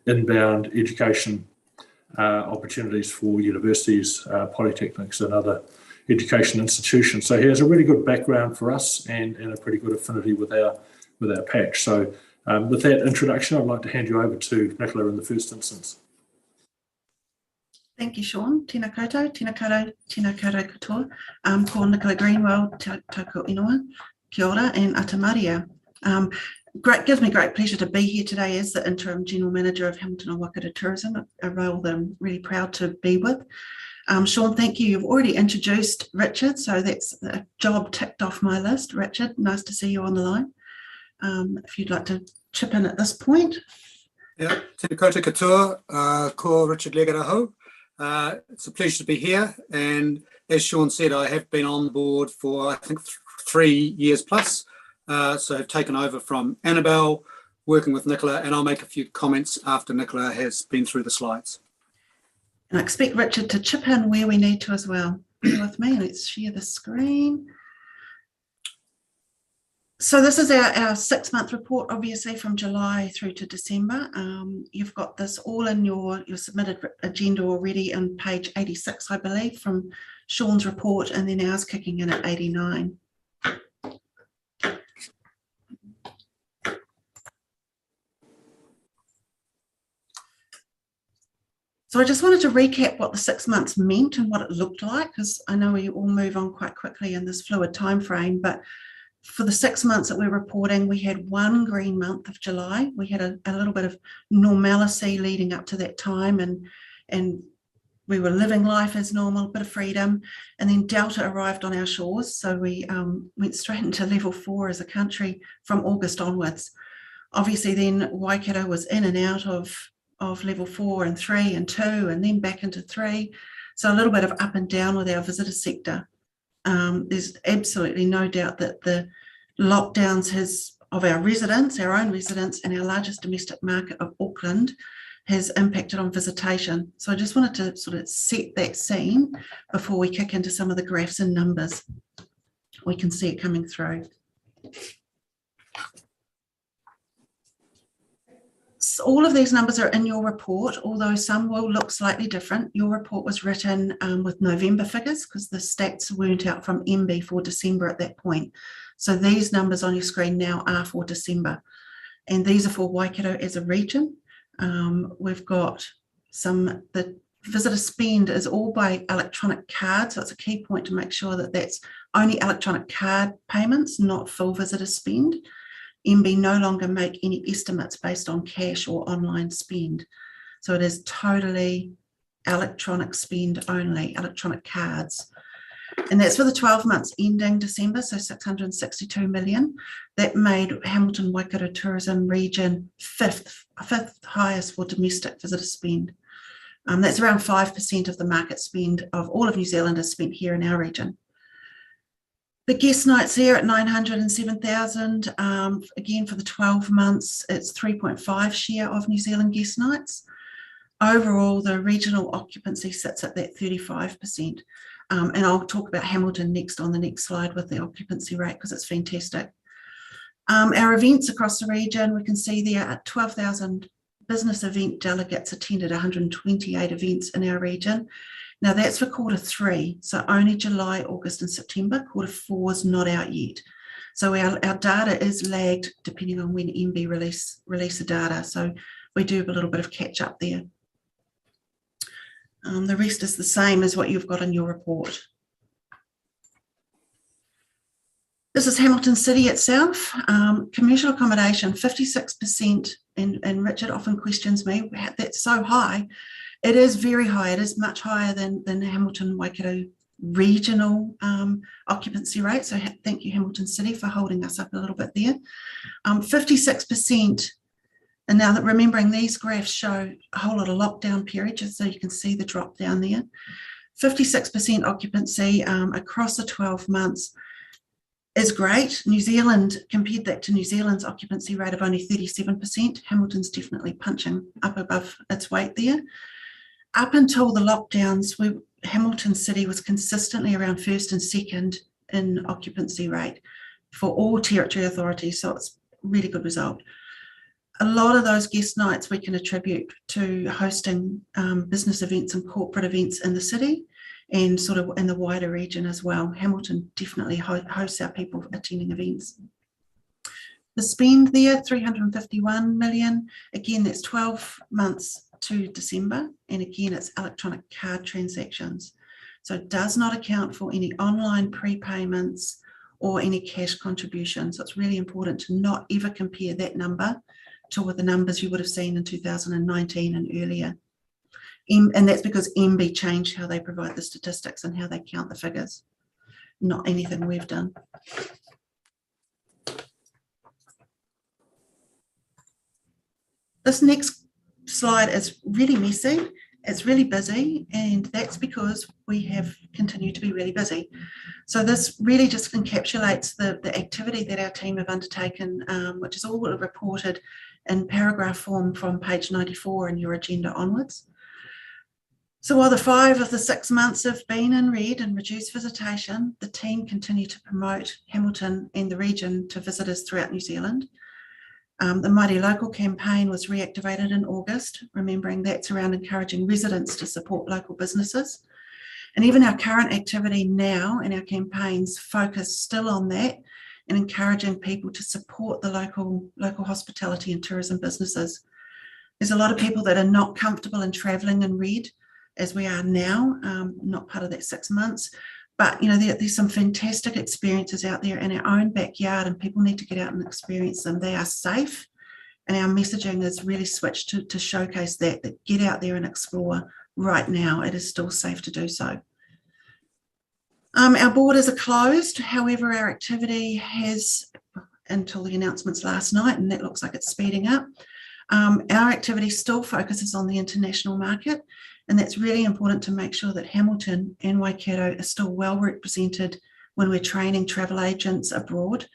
inbound education opportunities for universities, polytechnics and other education institutions. So he has a really good background for us and a pretty good affinity with our patch. So with that introduction, I'd like to hand you over to Nicola in the first instance. Thank you, Sean. Tēnā koutou, tēnā koutou katoa. Ko Nicola Greenwell, tauko ingoa, kia ora, and atamaria. Gives me great pleasure to be here today as the Interim General Manager of Hamilton Waikato Tourism, a role that I'm really proud to be with. Sean, thank you. You've already introduced Richard, so that's a job ticked off my list. Richard, nice to see you on the line. If you'd like to chip in at this point. Yeah, tēnā koutou katoa, ko Richard Leggett aho. It's a pleasure to be here, and as Sean said, I have been on board for I think 3 years plus, so I've taken over from Annabelle, working with Nicola, and I'll make a few comments after Nicola has been through the slides. And I expect Richard to chip in where we need to as well. Bear with me, let's share the screen. So this is our 6-month report, obviously from July through to December. You've got this all in your submitted agenda already on page 86, I believe, from Sean's report, and then ours kicking in at 89. So I just wanted to recap what the 6 months meant and what it looked like, because I know we all move on quite quickly in this fluid time frame, but for the 6 months that we're reporting, we had one green month of July. We had a little bit of normalcy leading up to that time, and we were living life as normal, a bit of freedom. And then Delta arrived on our shores. So we went straight into level 4 as a country from August onwards. Obviously then Waikato was in and out of level 4 and 3 and 2, and then back into 3. So a little bit of up and down with our visitor sector. There's absolutely no doubt that the lockdowns of our residents, our own residents, and our largest domestic market of Auckland has impacted on visitation. So I just wanted to sort of set that scene before we kick into some of the graphs and numbers. We can see it coming through. So all of these numbers are in your report, although some will look slightly different. Your report was written with November figures because the stats weren't out from MB for December at that point. So these numbers on your screen now are for December. And these are for Waikato as a region. We've got the visitor spend is all by electronic card. So it's a key point to make sure that that's only electronic card payments, not full visitor spend. MB no longer make any estimates based on cash or online spend. So it is totally electronic spend only, electronic cards. And that's for the 12 months ending December, so 662 million. That made Hamilton Waikato Tourism Region fifth highest for domestic visitor spend. That's around 5% of the market spend of all of New Zealand is spent here in our region. The guest nights here at 907,000. Again, for the 12 months, it's 3.5 share of New Zealand guest nights. Overall, the regional occupancy sits at that 35%. And I'll talk about Hamilton next on the next slide with the occupancy rate because it's fantastic. Our events across the region, we can see there at 12,000 business event delegates attended 128 events in our region. Now that's for Q3, so only July, August and September. Q4 is not out yet. So our data is lagged depending on when MB release the data. So we do have a little bit of catch up there. The rest is the same as what you've got in your report. This is Hamilton City itself. Commercial accommodation, 56%, and Richard often questions me, that's so high. It is very high. It is much higher than Hamilton Waikato regional occupancy rate. So thank you, Hamilton City, for holding us up a little bit there. 56%. And now that remembering these graphs show a whole lot of lockdown period, just so you can see the drop down there. 56% occupancy across the 12 months is great. New Zealand, compared that to New Zealand's occupancy rate of only 37%, Hamilton's definitely punching up above its weight there. Up until the lockdowns, Hamilton City was consistently around first and second in occupancy rate for all territory authorities, so it's a really good result. A lot of those guest nights we can attribute to hosting business events and corporate events in the city and sort of in the wider region as well. Hamilton definitely hosts our people attending events. The spend there, 351 million. Again, that's 12 months to December. And again, it's electronic card transactions. So it does not account for any online prepayments or any cash contributions. So it's really important to not ever compare that number to the numbers you would have seen in 2019 and earlier. And that's because MB changed how they provide the statistics and how they count the figures, not anything we've done. This next slide is really messy. It's really busy, and that's because we have continued to be really busy. So this really just encapsulates the activity that our team have undertaken, which is all reported in paragraph form from page 94 in your agenda onwards. So while the 5 of the 6 months have been in red and reduced visitation, the team continue to promote Hamilton and the region to visitors throughout New Zealand. The Mighty Local campaign was reactivated in August, remembering that's around encouraging residents to support local businesses. And even our current activity now and our campaigns focus still on that and encouraging people to support the local hospitality and tourism businesses. There's a lot of people that are not comfortable in travelling in red, as we are now, not part of that 6 months. But, you know, there's some fantastic experiences out there in our own backyard, and people need to get out and experience them. They are safe, and our messaging is really switched to showcase that get out there and explore right now. It is still safe to do so. Our borders are closed. However, our activity has, until the announcements last night, and that looks like it's speeding up, our activity still focuses on the international market. And that's really important to make sure that Hamilton and Waikato are still well represented when we're training travel agents abroad,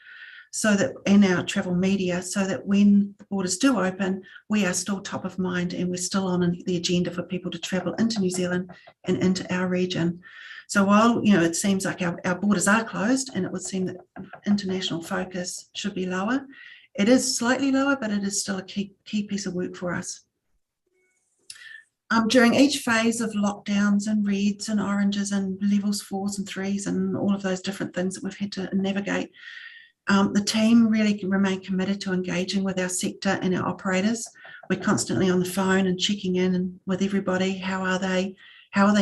so that in our travel media, so that when the borders do open, we are still top of mind and we're still on the agenda for people to travel into New Zealand and into our region. So while, you know, it seems like our borders are closed and it would seem that international focus should be lower, it is slightly lower, but it is still a key piece of work for us. During each phase of lockdowns and reds and oranges and levels 4s and 3s and all of those different things that we've had to navigate, the team really remain committed to engaging with our sector and our operators. We're constantly on the phone and checking in with everybody. How are they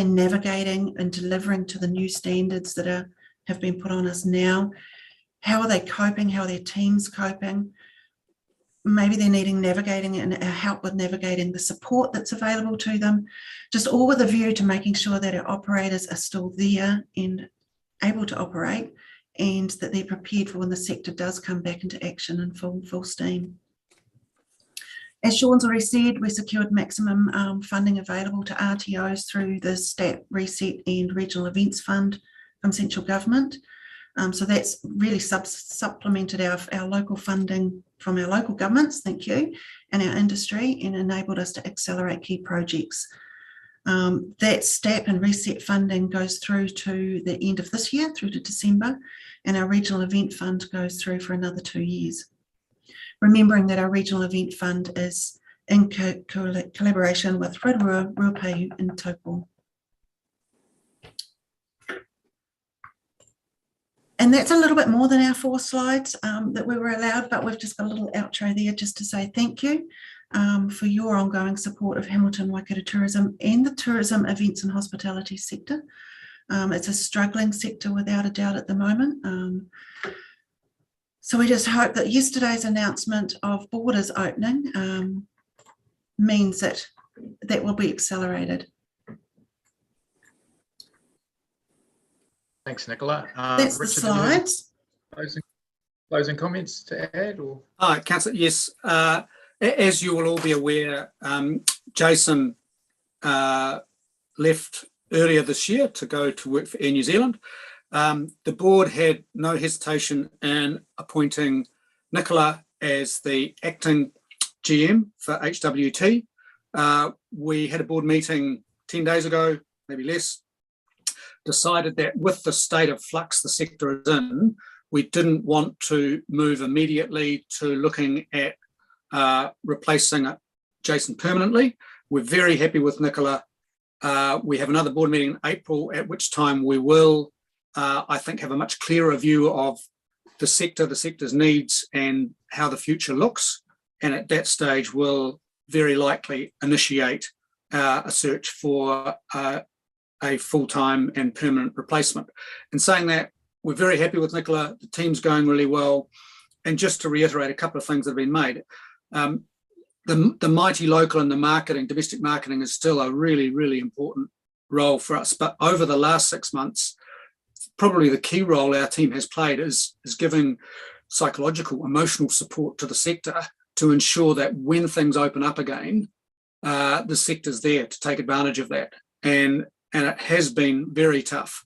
navigating and delivering to the new standards that have been put on us now? How are they coping? How are their teams coping? Maybe they're needing navigating and help with navigating the support that's available to them, just all with a view to making sure that our operators are still there and able to operate, and that they're prepared for when the sector does come back into action in full steam. As Sean's already said, we secured maximum funding available to RTOs through the STAT, Reset and Regional Events Fund from central government. So that's really supplemented our local funding from our local governments, thank you, and our industry, and enabled us to accelerate key projects. That STAP and Reset funding goes through to the end of this year, through to December, and our Regional Event Fund goes through for another 2 years. Remembering that our Regional Event Fund is in collaboration with Rotorua, Ruapehu and Taupo. And that's a little bit more than our 4 slides that we were allowed, but we've just got a little outro there just to say thank you for your ongoing support of Hamilton Waikato tourism and the tourism, events and hospitality sector. It's a struggling sector without a doubt at the moment. So we just hope that yesterday's announcement of borders opening means that that will be accelerated. Thanks, Nicola. That's Richard, the slides. Closing comments to add? Or? Hi, Councillor. Yes. As you will all be aware, Jason left earlier this year to go to work for Air New Zealand. The board had no hesitation in appointing Nicola as the acting GM for HWT. We had a board meeting 10 days ago, maybe less, decided that with the state of flux the sector is in, we didn't want to move immediately to looking at replacing Jason permanently. We're very happy with Nicola. We have another board meeting in April, at which time we will, I think, have a much clearer view of the sector's needs and how the future looks. And at that stage, we'll very likely initiate a search for a full-time and permanent replacement. In saying that, we're very happy with Nicola. The team's going really well. And just to reiterate a couple of things that have been made, the mighty local and the marketing, domestic marketing, is still a really, really important role for us. But over the last 6 months, probably the key role our team has played is giving psychological, emotional support to the sector to ensure that when things open up again, the sector's there to take advantage of that. And it has been very tough.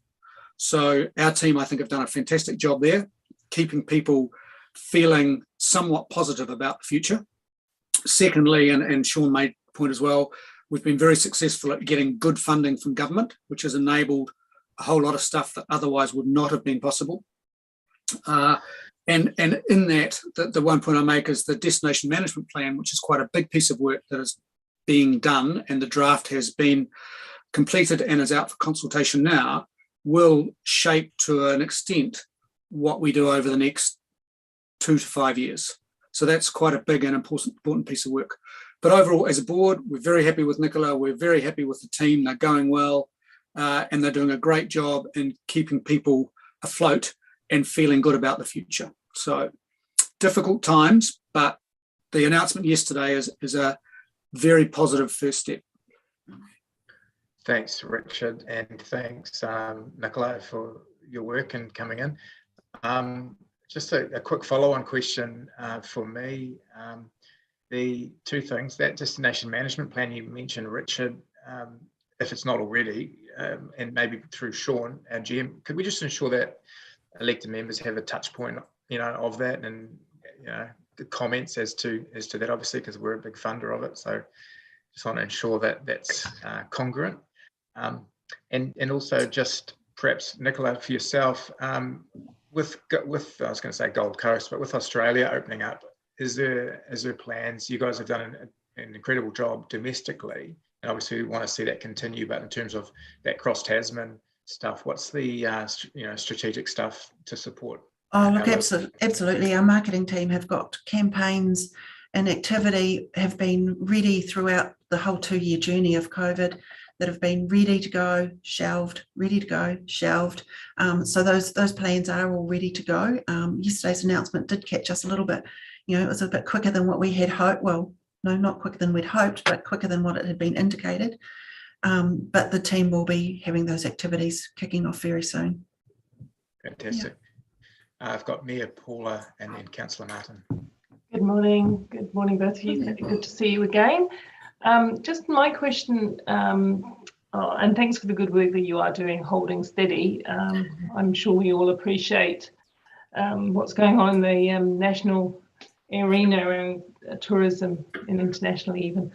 So our team, I think, have done a fantastic job there, keeping people feeling somewhat positive about the future. Secondly, and Sean made the point as well, We've been very successful at getting good funding from government, which has enabled a whole lot of stuff that otherwise would not have been possible. And in that, the one point I make is the destination management plan, which is quite a big piece of work that is being done, and the draft has been completed and is out for consultation now, will shape to an extent what we do over the next 2 to 5 years. So that's quite a big and important piece of work. But overall, as a board, we're very happy with Nicola. We're very happy with the team. They're going well, and they're doing a great job in keeping people afloat and feeling good about the future. So difficult times, but the announcement yesterday is a very positive first step. Thanks, Richard, and thanks, Nicola, for your work and coming in. Just a quick follow-on question for me. The two things, that destination management plan you mentioned, Richard, if it's not already, and maybe through Sean, our GM, could we just ensure that elected members have a touch point, of that, and the comments as to that, obviously, because we're a big funder of it. So just want to ensure that that's congruent. And also just perhaps, Nicola, for yourself, with I was going to say Gold Coast, but with Australia opening up, is there plans? You guys have done an incredible job domestically, and obviously we want to see that continue. But in terms of that cross Tasman stuff, what's the strategic stuff to support? Oh, look, absolutely. Our marketing team have got campaigns and activity have been ready throughout the whole 2-year journey of COVID, that have been ready to go, shelved, ready to go, shelved. So those plans are all ready to go. Yesterday's announcement did catch us a little bit. It was a bit quicker than what we had hoped. Well, no, not quicker than we'd hoped, but quicker than what it had been indicated. But the team will be having those activities kicking off very soon. Fantastic. Yeah. I've got Mayor Paula and then Councillor Martin. Good morning. Good morning, both of you. Good to see you again. Just my question, and thanks for the good work that you are doing, holding steady. I'm sure we all appreciate what's going on in the national arena around tourism and internationally even.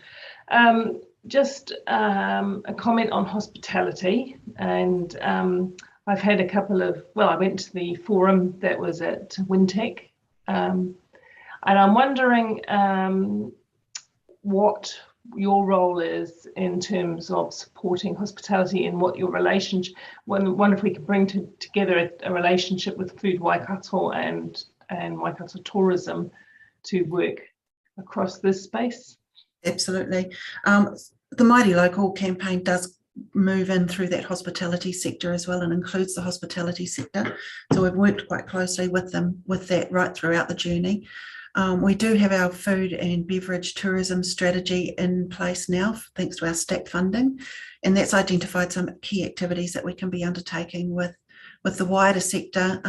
Just a comment on hospitality, and I've had a couple of, I went to the forum that was at Wintec, and I'm wondering what your role is in terms of supporting hospitality and what your relationship, wonder if we can bring together a relationship with Food Waikato and Waikato Tourism to work across this space. Absolutely. The Mighty Local campaign does move in through that hospitality sector as well, and includes the hospitality sector. So we've worked quite closely with them with that right throughout the journey. We do have our food and beverage tourism strategy in place now, thanks to our STAC funding, and that's identified some key activities that we can be undertaking with the wider sector,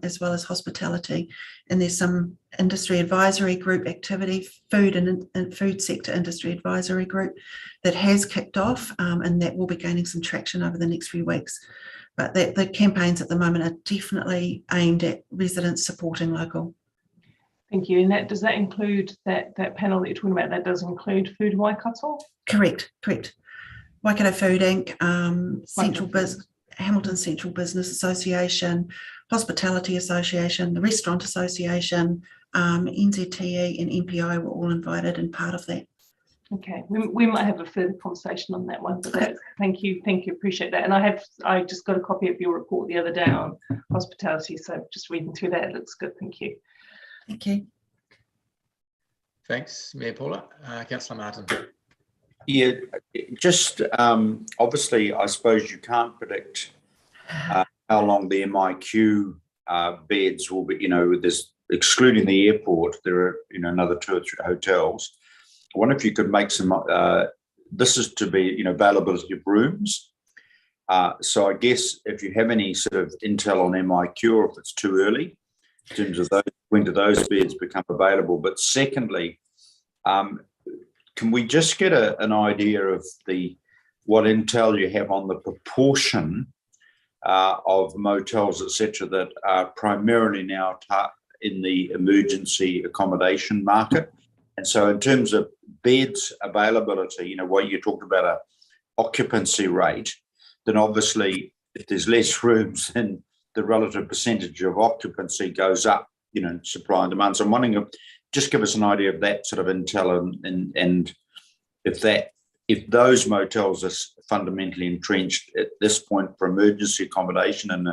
as well as hospitality. And there's some industry advisory group activity, food and food sector industry advisory group that has kicked off, and that will be gaining some traction over the next few weeks. But the campaigns at the moment are definitely aimed at residents supporting local. Thank you. And does that include that panel that you're talking about? That does include Food Waikato? Correct. Waikato Food Inc., Hamilton Central Business Association, Hospitality Association, the Restaurant Association, NZTE and MPI were all invited and part of that. Okay, we might have a further conversation on that one, but thank you, appreciate that. And I just got a copy of your report the other day on hospitality, so just reading through that, it looks good. Thank you. Thank you. Thanks, Mayor Paula. Councillor Martin. Yeah, just obviously, I suppose you can't predict how long the MIQ beds will be. There's, excluding the airport, there are another 2 or 3 hotels. I wonder if you could make some. This is to be availability of rooms. So I guess if you have any sort of intel on MIQ, or if it's too early in terms of when do those beds become available. But secondly, can we just get an idea of what intel you have on the proportion of motels, etc., that are primarily now in the emergency accommodation market, And so in terms of beds availability, you know, what you talked about a occupancy rate, then obviously if there's less rooms, then the relative percentage of occupancy goes up, you know, supply and demand. So I'm wondering if, just give us an idea of that sort of intel and if those motels are fundamentally entrenched at this point for emergency accommodation and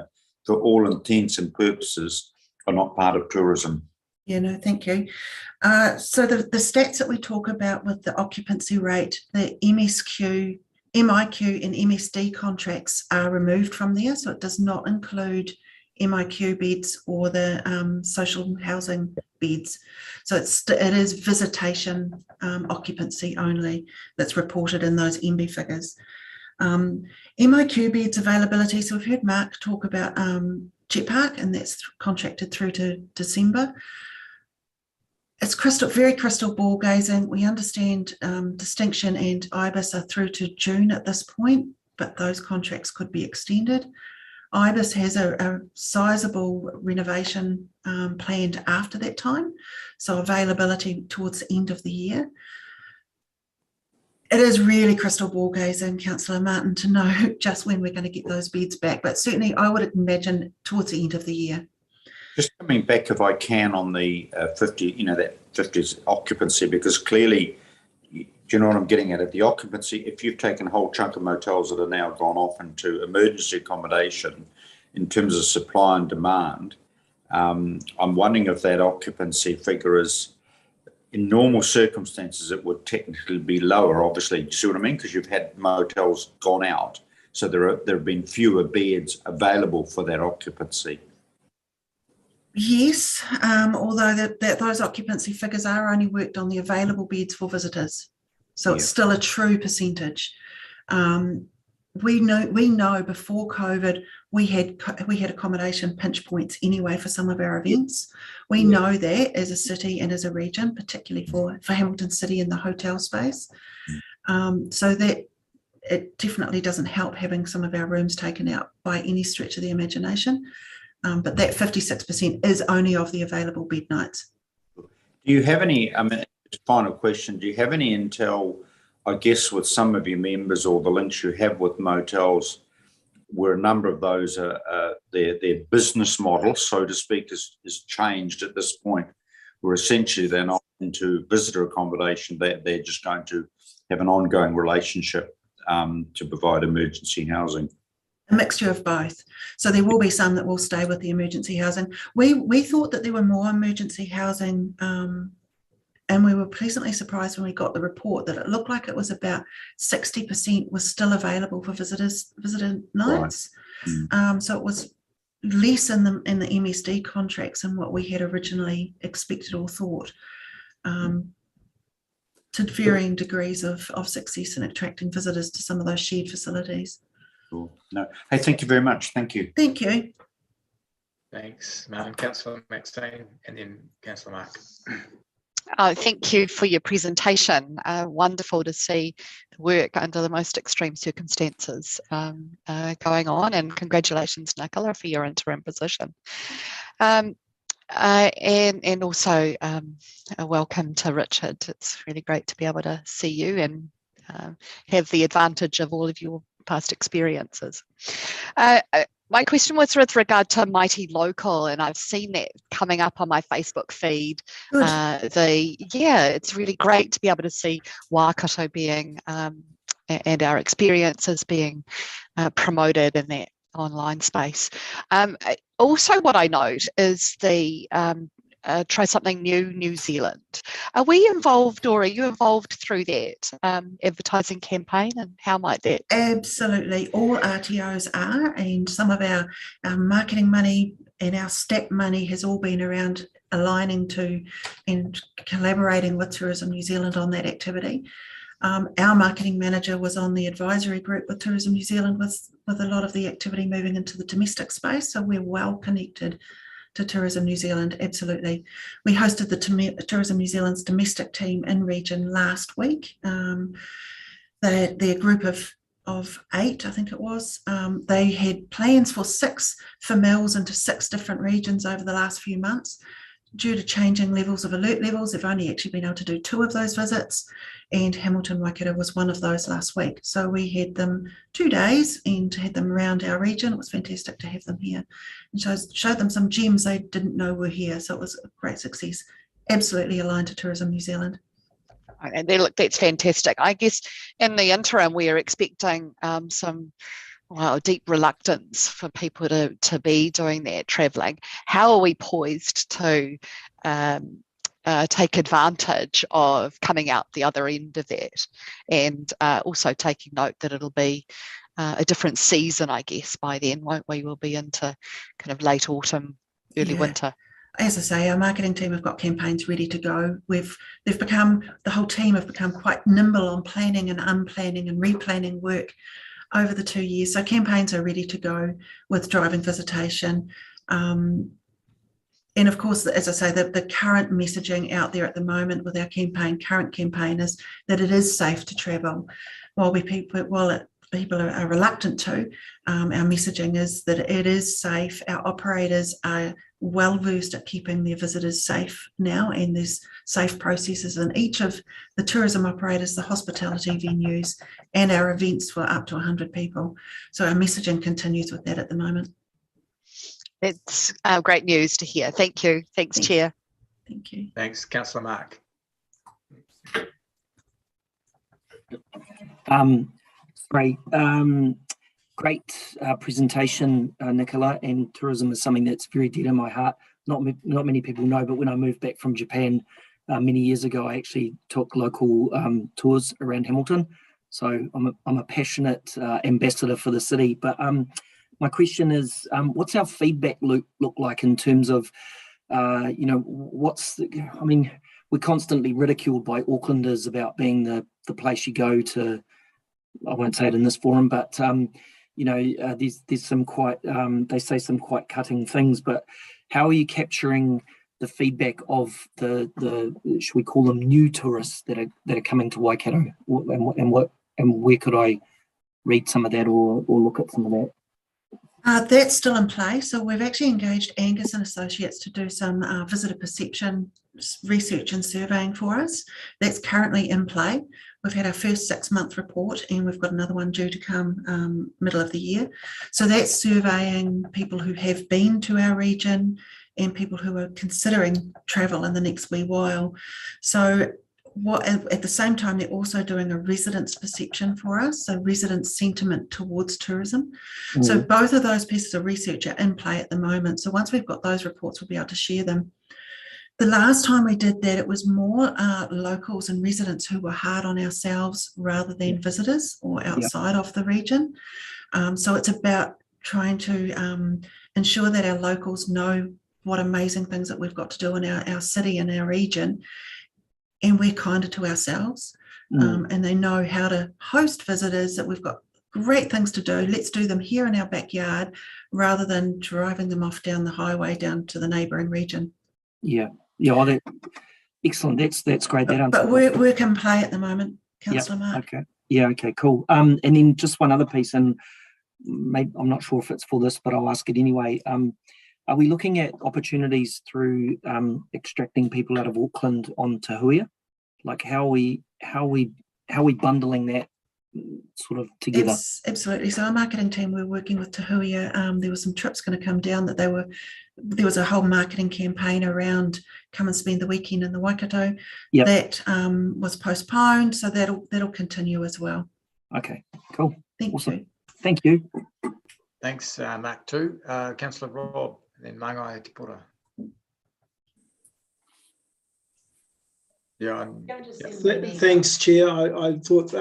for all intents and purposes are not part of tourism. Yeah, no, thank you. So the stats that we talk about with the occupancy rate, the MSQ, MIQ and MSD contracts are removed from there. So it does not include MIQ beds or the social housing beds. So it is visitation occupancy only that's reported in those MB figures. MIQ beds availability. So we've heard Mark talk about Jet Park, and that's contracted through to December. It's very crystal ball gazing. We understand Distinction and IBIS are through to June at this point, but those contracts could be extended. IBIS has a sizable renovation planned after that time, so availability towards the end of the year. It is really crystal ball gazing, Councillor Martin, to know just when we're going to get those beds back, but certainly I would imagine towards the end of the year. Just coming back, if I can, on the 50, you know, that 50's occupancy, because clearly, do you know what I'm getting at? The occupancy, if you've taken a whole chunk of motels that are now gone off into emergency accommodation in terms of supply and demand, I'm wondering if that occupancy figure is, in normal circumstances, it would technically be lower, obviously. Do you see what I mean? Because you've had motels gone out, so there have been fewer beds available for that occupancy. Yes, although those occupancy figures are only worked on the available beds for visitors. So it's still a true percentage. We know before COVID, we had accommodation pinch points anyway for some of our events. We know that as a city and as a region, particularly for Hamilton City in the hotel space. So that it definitely doesn't help having some of our rooms taken out by any stretch of the imagination. But that 56% is only of the available bed nights. Do you have any, I mean, final question, do you have any intel, I guess, with some of your members or the links you have with motels, where a number of those are, their business model, so to speak, is changed at this point, where essentially they're not into visitor accommodation, they're just going to have an ongoing relationship to provide emergency housing? A mixture of both. So there will be some that will stay with the emergency housing. We thought that there were more emergency housing, and we were pleasantly surprised when we got the report that it looked like it was about 60% was still available for visitor nights. Right. So it was less in the MSD contracts than what we had originally expected or thought, to varying degrees of success in attracting visitors to some of those shared facilities. Cool. No. Hey, thank you very much. Thank you. Thank you. Thanks, Martin. Councillor Maxine and then Councillor Mark. Thank you for your presentation. Wonderful to see work under the most extreme circumstances going on, and congratulations, Nicola, for your interim position. And also a welcome to Richard. It's really great to be able to see you and have the advantage of all of your past experiences. My question was with regard to Mighty Local, and I've seen that coming up on my Facebook feed. It's really great to be able to see Waikato being and our experiences being promoted in that online space. Also, what I note is the Try Something New New Zealand. Are we involved, or are you involved through that advertising campaign, and how might that? Absolutely, all RTOs are, and some of our marketing money and our STAP money has all been around aligning to and collaborating with Tourism New Zealand on that activity. Our marketing manager was on the advisory group with Tourism New Zealand with a lot of the activity moving into the domestic space, so we're well connected to Tourism New Zealand, absolutely. We hosted the Tourism New Zealand's domestic team in region last week. Their group of 8, I think it was, they had plans for 6 mills into 6 different regions over the last few months. due to changing levels of alert levels, they've only actually been able to do 2 of those visits, and Hamilton Waikato was one of those last week. So we had them 2 days and had them around our region. It was fantastic to have them here and showed them some gems they didn't know were here. So it was a great success. Absolutely aligned to Tourism New Zealand. And look, that's fantastic. I guess in the interim, we are expecting some deep reluctance for people to be doing that travelling. How are we poised to take advantage of coming out the other end of that, and also taking note that it'll be a different season, I guess, by then, won't we? We'll be into kind of late autumn, early winter. As I say, our marketing team have got campaigns ready to go. The whole team have become quite nimble on planning and unplanning and replanning work over the 2 years. So campaigns are ready to go with driving visitation. And of course, as I say, the current messaging out there at the moment with our current campaign is that it is safe to travel. While people are reluctant to, our messaging is that it is safe. Our operators are well versed at keeping their visitors safe now, and there's safe processes in each of the tourism operators, the hospitality venues, and our events for up to 100 people. So our messaging continues with that at the moment. It's great news to hear. Thank you. Thanks, Chair. Thank you. Thanks, Councillor Mark. Great presentation, Nicola, and tourism is something that's very dear to my heart. Not many people know, but when I moved back from Japan many years ago, I actually took local tours around Hamilton. So I'm a passionate ambassador for the city. But my question is, what's our feedback loop look like in terms of, we're constantly ridiculed by Aucklanders about being the place you go to. I won't say it in this forum, but there's some quite they say some quite cutting things. But how are you capturing the feedback of the should we call them new tourists that are coming to Waikato, and where could I read some of that or look at some of that? That's still in play. So we've actually engaged Angus and Associates to do some visitor perception research and surveying for us. That's currently in play. We've had our first 6-month report, and we've got another one due to come middle of the year. So that's surveying people who have been to our region and people who are considering travel in the next wee while. So at the same time, they're also doing a residents perception for us, so residents sentiment towards tourism. Mm. So both of those pieces of research are in play at the moment. So once we've got those reports, we'll be able to share them. The last time we did that, it was more locals and residents who were hard on ourselves rather than visitors or outside of the region. So it's about trying to ensure that our locals know what amazing things that we've got to do in our city and our region, and we're kinder to ourselves, and they know how to host visitors, that we've got great things to do. Let's do them here in our backyard rather than driving them off down the highway down to the neighbouring region. Excellent. That's great. But we're in play at the moment, Councillor Mark. Okay. Yeah. Okay. Cool. And then just one other piece, and maybe I'm not sure if it's for this, but I'll ask it anyway. Are we looking at opportunities through extracting people out of Auckland on Te Huia? Like how are we bundling that sort of together? Absolutely. So our marketing team, we're working with Te Huia. There were some trips going to come down that there was a whole marketing campaign around come and spend the weekend in the Waikato. Yep. That was postponed, so that'll continue as well. Okay, cool. Thank you. Thank you. Thanks, Mark too. Councillor Rob, and then Mangai Tipura. Thanks, Chair. I thought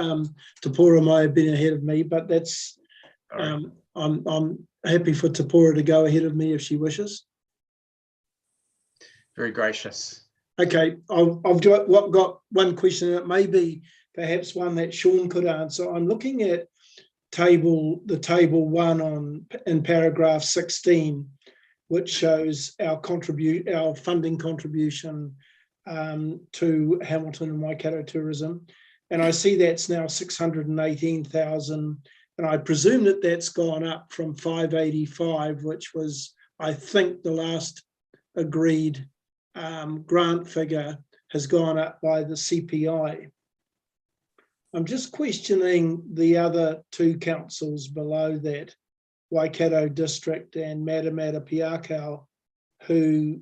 Tipura might have been ahead of me, but that's I'm happy for Tipura to go ahead of me if she wishes. Very gracious. Okay, I've got one question, and it may be perhaps one that Sean could answer. I'm looking at table 1 in paragraph 16, which shows our funding contribution to Hamilton and Waikato tourism, and I see that's now 618,000, and I presume that that's gone up from 585, which was, I think, the last agreed grant figure has gone up by the CPI. I'm just questioning the other two councils below that, Waikato District and Matamata Piakau, who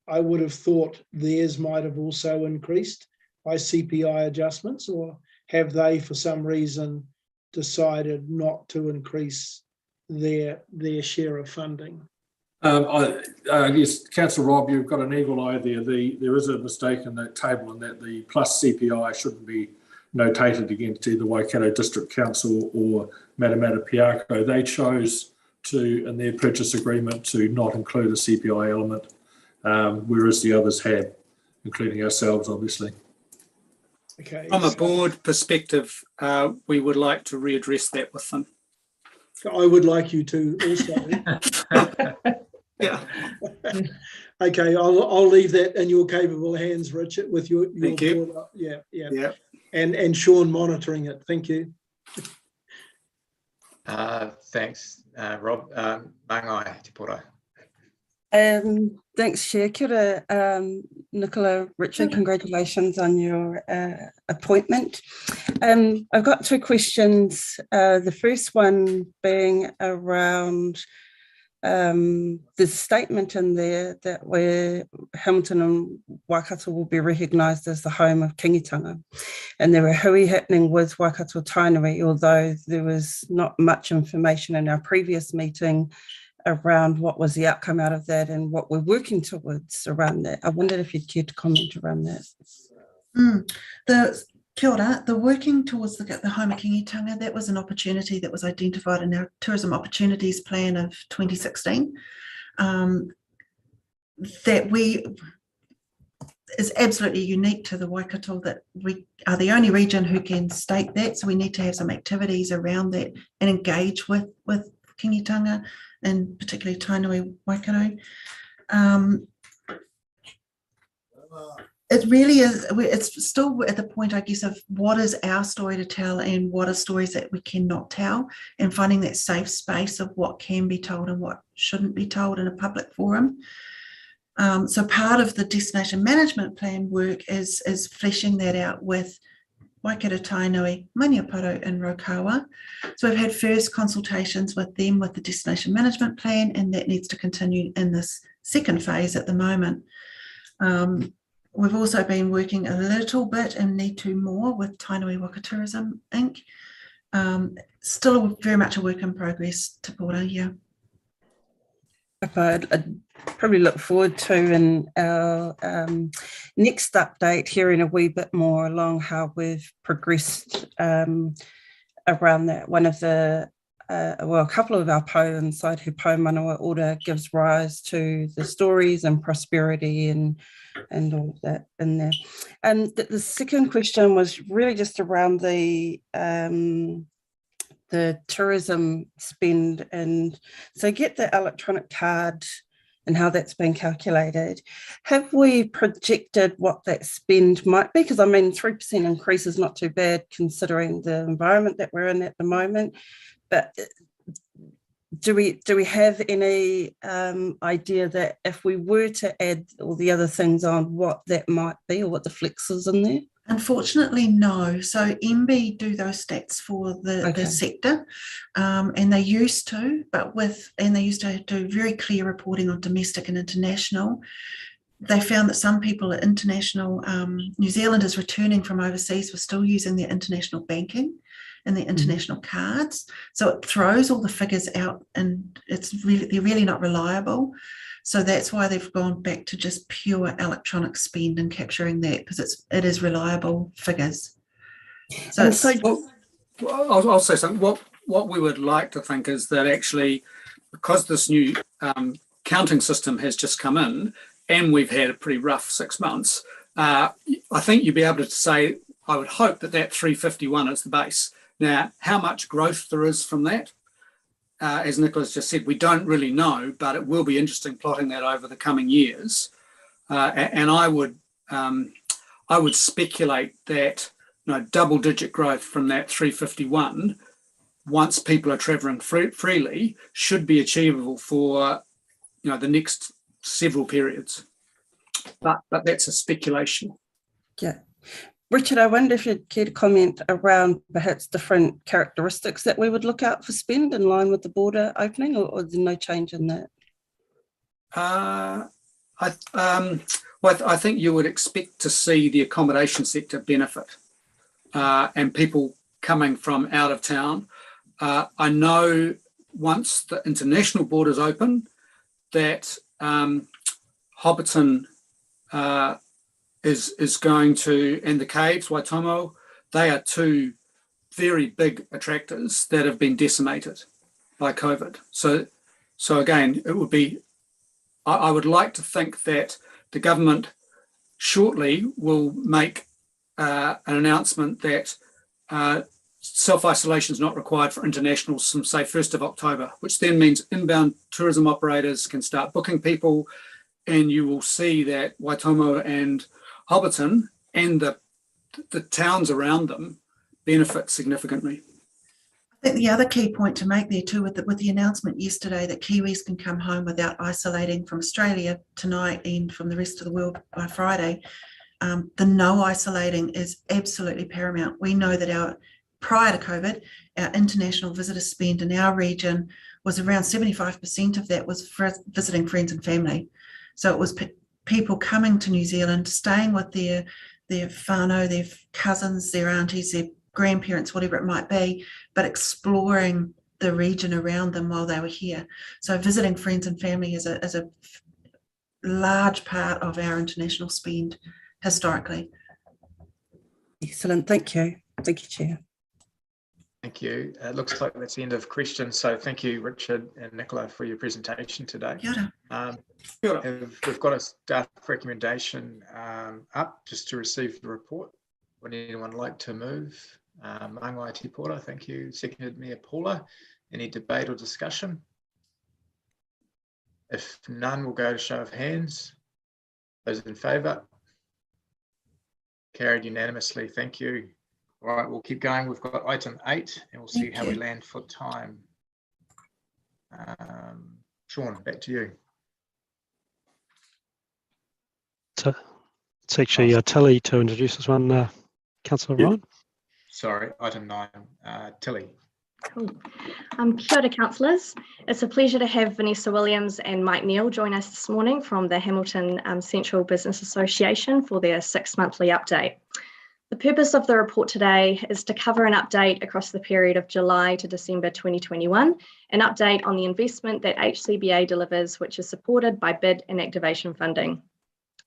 I would have thought theirs might have also increased by CPI adjustments, or have they for some reason decided not to increase their share of funding? Yes, Councillor Rob, you've got an eagle eye there. There is a mistake in that table, in that the plus CPI shouldn't be notated against either Waikato District Council or Matamata Piakau. They chose to, in their purchase agreement, to not include a CPI element, whereas the others have, including ourselves, obviously. Okay. From a board perspective, we would like to readdress that with them. I would like you to also. Yeah. Okay, I'll leave that in your capable hands, Richard, with your Thank you. board. Yeah. Yeah. And Sean monitoring it. Thank you. Thanks, Rob. Mangai te pora. Thanks, Chair. Kia ora, Nicola, Richard, congratulations on your appointment. I've got two questions. The first one being around the statement in there that Hamilton and Waikato will be recognised as the home of kingitanga. And there were hui happening with Waikato Tainui, although there was not much information in our previous meeting around what was the outcome out of that and what we're working towards around that. I wondered if you'd care to comment around that. Kia ora, the working towards the home of kingitanga, that was an opportunity that was identified in our Tourism Opportunities Plan of 2016. That is absolutely unique to the Waikato, that we are the only region who can state that. So we need to have some activities around that and engage with kingitanga, and particularly Tainui Waikato. It really is, it's still at the point, I guess, of what is our story to tell and what are stories that we cannot tell, and finding that safe space of what can be told and what shouldn't be told in a public forum. So part of the Destination Management Plan work is fleshing that out with Waikato Tainui, Maniapoto and Rokawa. So we've had first consultations with them with the Destination Management Plan, and that needs to continue in this second phase at the moment. We've also been working a little bit and need to more with Tainui Waka Tourism Inc. Still very much a work in progress, Te Pora, yeah. I'd probably look forward to in our next update hearing a wee bit more along how we've progressed around that. One of the a couple of our po inside He Po Manawa Order gives rise to the stories and prosperity and all of that in there. And the second question was really just around the tourism spend, and so get the electronic card and how that's been calculated. Have we projected what that spend might be? Because I mean, 3% increase is not too bad considering the environment that we're in at the moment. But do we have any idea that if we were to add all the other things on, what that might be, or what the flex is in there? Unfortunately, no. So MB do those stats for the sector, and they used to, and they used to do very clear reporting on domestic and international. They found that some people at international, New Zealanders returning from overseas were still using their international banking and their international cards. So it throws all the figures out, and they're really not reliable. So that's why they've gone back to just pure electronic spend and capturing that, because it is reliable figures. So I'll say something. What we would like to think is that actually, because this new counting system has just come in, and we've had a pretty rough 6 months, I think you'd be able to say, I would hope that 351 is the base. Now, how much growth there is from that, as Nicholas just said, we don't really know, but it will be interesting plotting that over the coming years. And I would speculate that double-digit growth from that 351, once people are travelling freely, should be achievable for the next several periods. but that's a speculation. Yeah. Richard, I wonder if you'd care to comment around perhaps different characteristics that we would look out for spend in line with the border opening, or is there no change in that? I think you would expect to see the accommodation sector benefit and people coming from out of town. I know once the international borders open that Hobbiton is going to, and the caves, Waitomo, they are two very big attractors that have been decimated by COVID. So again, it would be, I would like to think that the government shortly will make an announcement that self-isolation is not required for internationals from, say, 1st of October, which then means inbound tourism operators can start booking people, and you will see that Waitomo and Hobbiton and the towns around them benefit significantly. I think the other key point to make there too, with the announcement yesterday that Kiwis can come home without isolating from Australia tonight and from the rest of the world by Friday, the no isolating is absolutely paramount. We know that prior to COVID, our international visitor spend in our region was around 75% of that was for visiting friends and family. So it was people coming to New Zealand, staying with their whānau, their cousins, their aunties, their grandparents, whatever it might be, but exploring the region around them while they were here. So visiting friends and family is a large part of our international spend historically. Excellent, thank you. Thank you, Chair. Thank you. It looks like that's the end of questions. So thank you, Richard and Nicola, for your presentation today. We've got a staff recommendation up just to receive the report. Would anyone like to move? Mangai Tipora, thank you. Seconded, Mia Paula. Any debate or discussion? If none, we'll go to show of hands. Those in favour? Carried unanimously, thank you. All right, we'll keep going. We've got item 8 and we'll see how we land for time. Sean, back to you. So it's actually Tilly to introduce this one, Councillor Ryan. Sorry, item 9, Tilly. Cool. Kia ora, councillors. It's a pleasure to have Vanessa Williams and Mike Neal join us this morning from the Hamilton Central Business Association for their 6-monthly update. The purpose of the report today is to cover an update across the period of July to December 2021, an update on the investment that HCBA delivers, which is supported by bid and activation funding.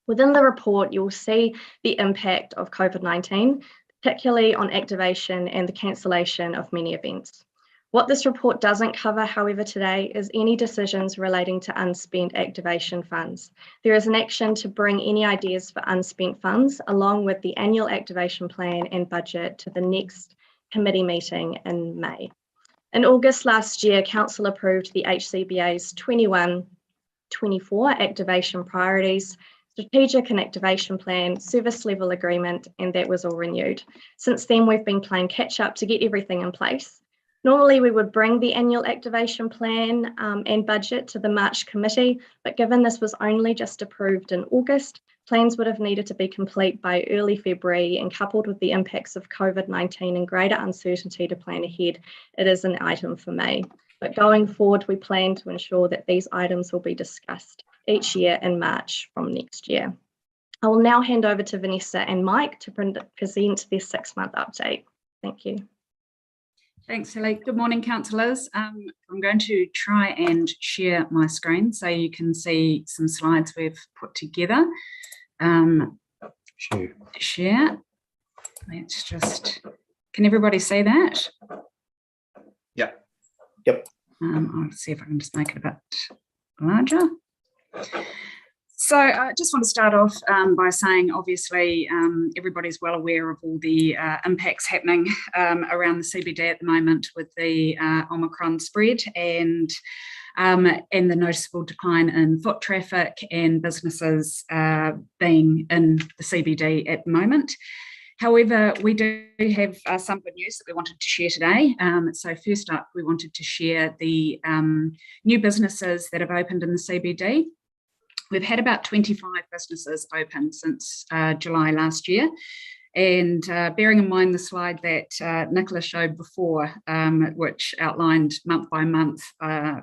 Within the report, you'll see the impact of COVID-19, particularly on activation and the cancellation of many events. What this report doesn't cover, however, today is any decisions relating to unspent activation funds. There is an action to bring any ideas for unspent funds along with the annual activation plan and budget to the next committee meeting in May. In August last year, Council approved the HCBA's 21-24 activation priorities, strategic and activation plan, service level agreement, and that was all renewed. Since then, we've been playing catch up to get everything in place. Normally, we would bring the annual activation plan and budget to the March committee, but given this was only just approved in August, plans would have needed to be complete by early February, and coupled with the impacts of COVID-19 and greater uncertainty to plan ahead, it is an item for May. But going forward, we plan to ensure that these items will be discussed each year in March from next year. I will now hand over to Vanessa and Mike to present their 6-month update. Thank you. Thanks, Tilly. Good morning, councillors. I'm going to try and share my screen so you can see some slides we've put together. Share. Let's just, can everybody see that? Yeah. Yep. I'll see if I can just make it a bit larger. So I just want to start off by saying, obviously, everybody's well aware of all the impacts happening around the CBD at the moment with the Omicron spread and the noticeable decline in foot traffic and businesses being in the CBD at the moment. However, we do have some good news that we wanted to share today. So first up, we wanted to share the new businesses that have opened in the CBD. We've had about 25 businesses open since July last year. And bearing in mind the slide that Nicola showed before, which outlined month by month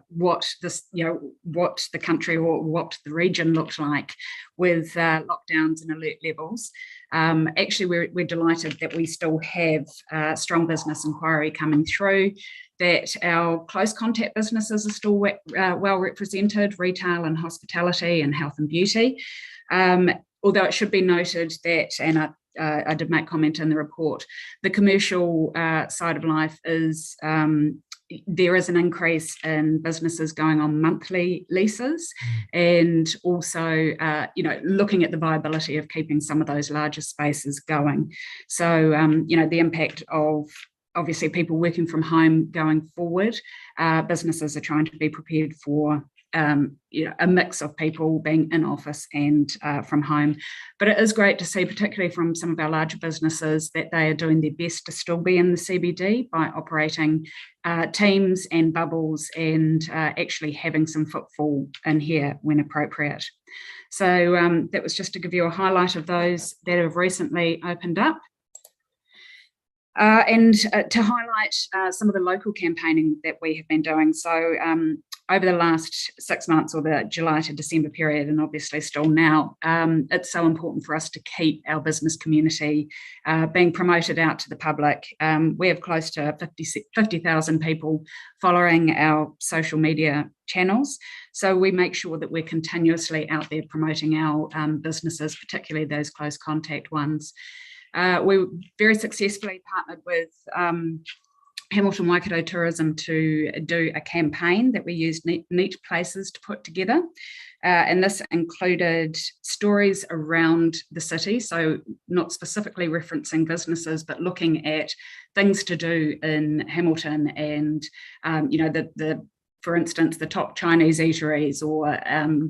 what the country or what the region looked like with lockdowns and alert levels, actually we're delighted that we still have strong business inquiry coming through, that our close contact businesses are still well represented, retail and hospitality and health and beauty. Although it should be noted that, and I did make comment in the report, the commercial side of life is, there is an increase in businesses going on monthly leases, and also, looking at the viability of keeping some of those larger spaces going. So, the impact of obviously people working from home going forward, businesses are trying to be prepared for a mix of people being in office and from home. But it is great to see, particularly from some of our larger businesses, that they are doing their best to still be in the CBD by operating teams and bubbles and actually having some footfall in here when appropriate. So that was just to give you a highlight of those that have recently opened up. And to highlight some of the local campaigning that we have been doing. So over the last 6 months, or the July to December period, and obviously still now, it's so important for us to keep our business community being promoted out to the public. We have close to 50,000 people following our social media channels. So we make sure that we're continuously out there promoting our businesses, particularly those close contact ones. We very successfully partnered with Hamilton Waikato Tourism to do a campaign that we used Neat Places to put together. And this included stories around the city, so not specifically referencing businesses, but looking at things to do in Hamilton and, for instance, the top Chinese eateries or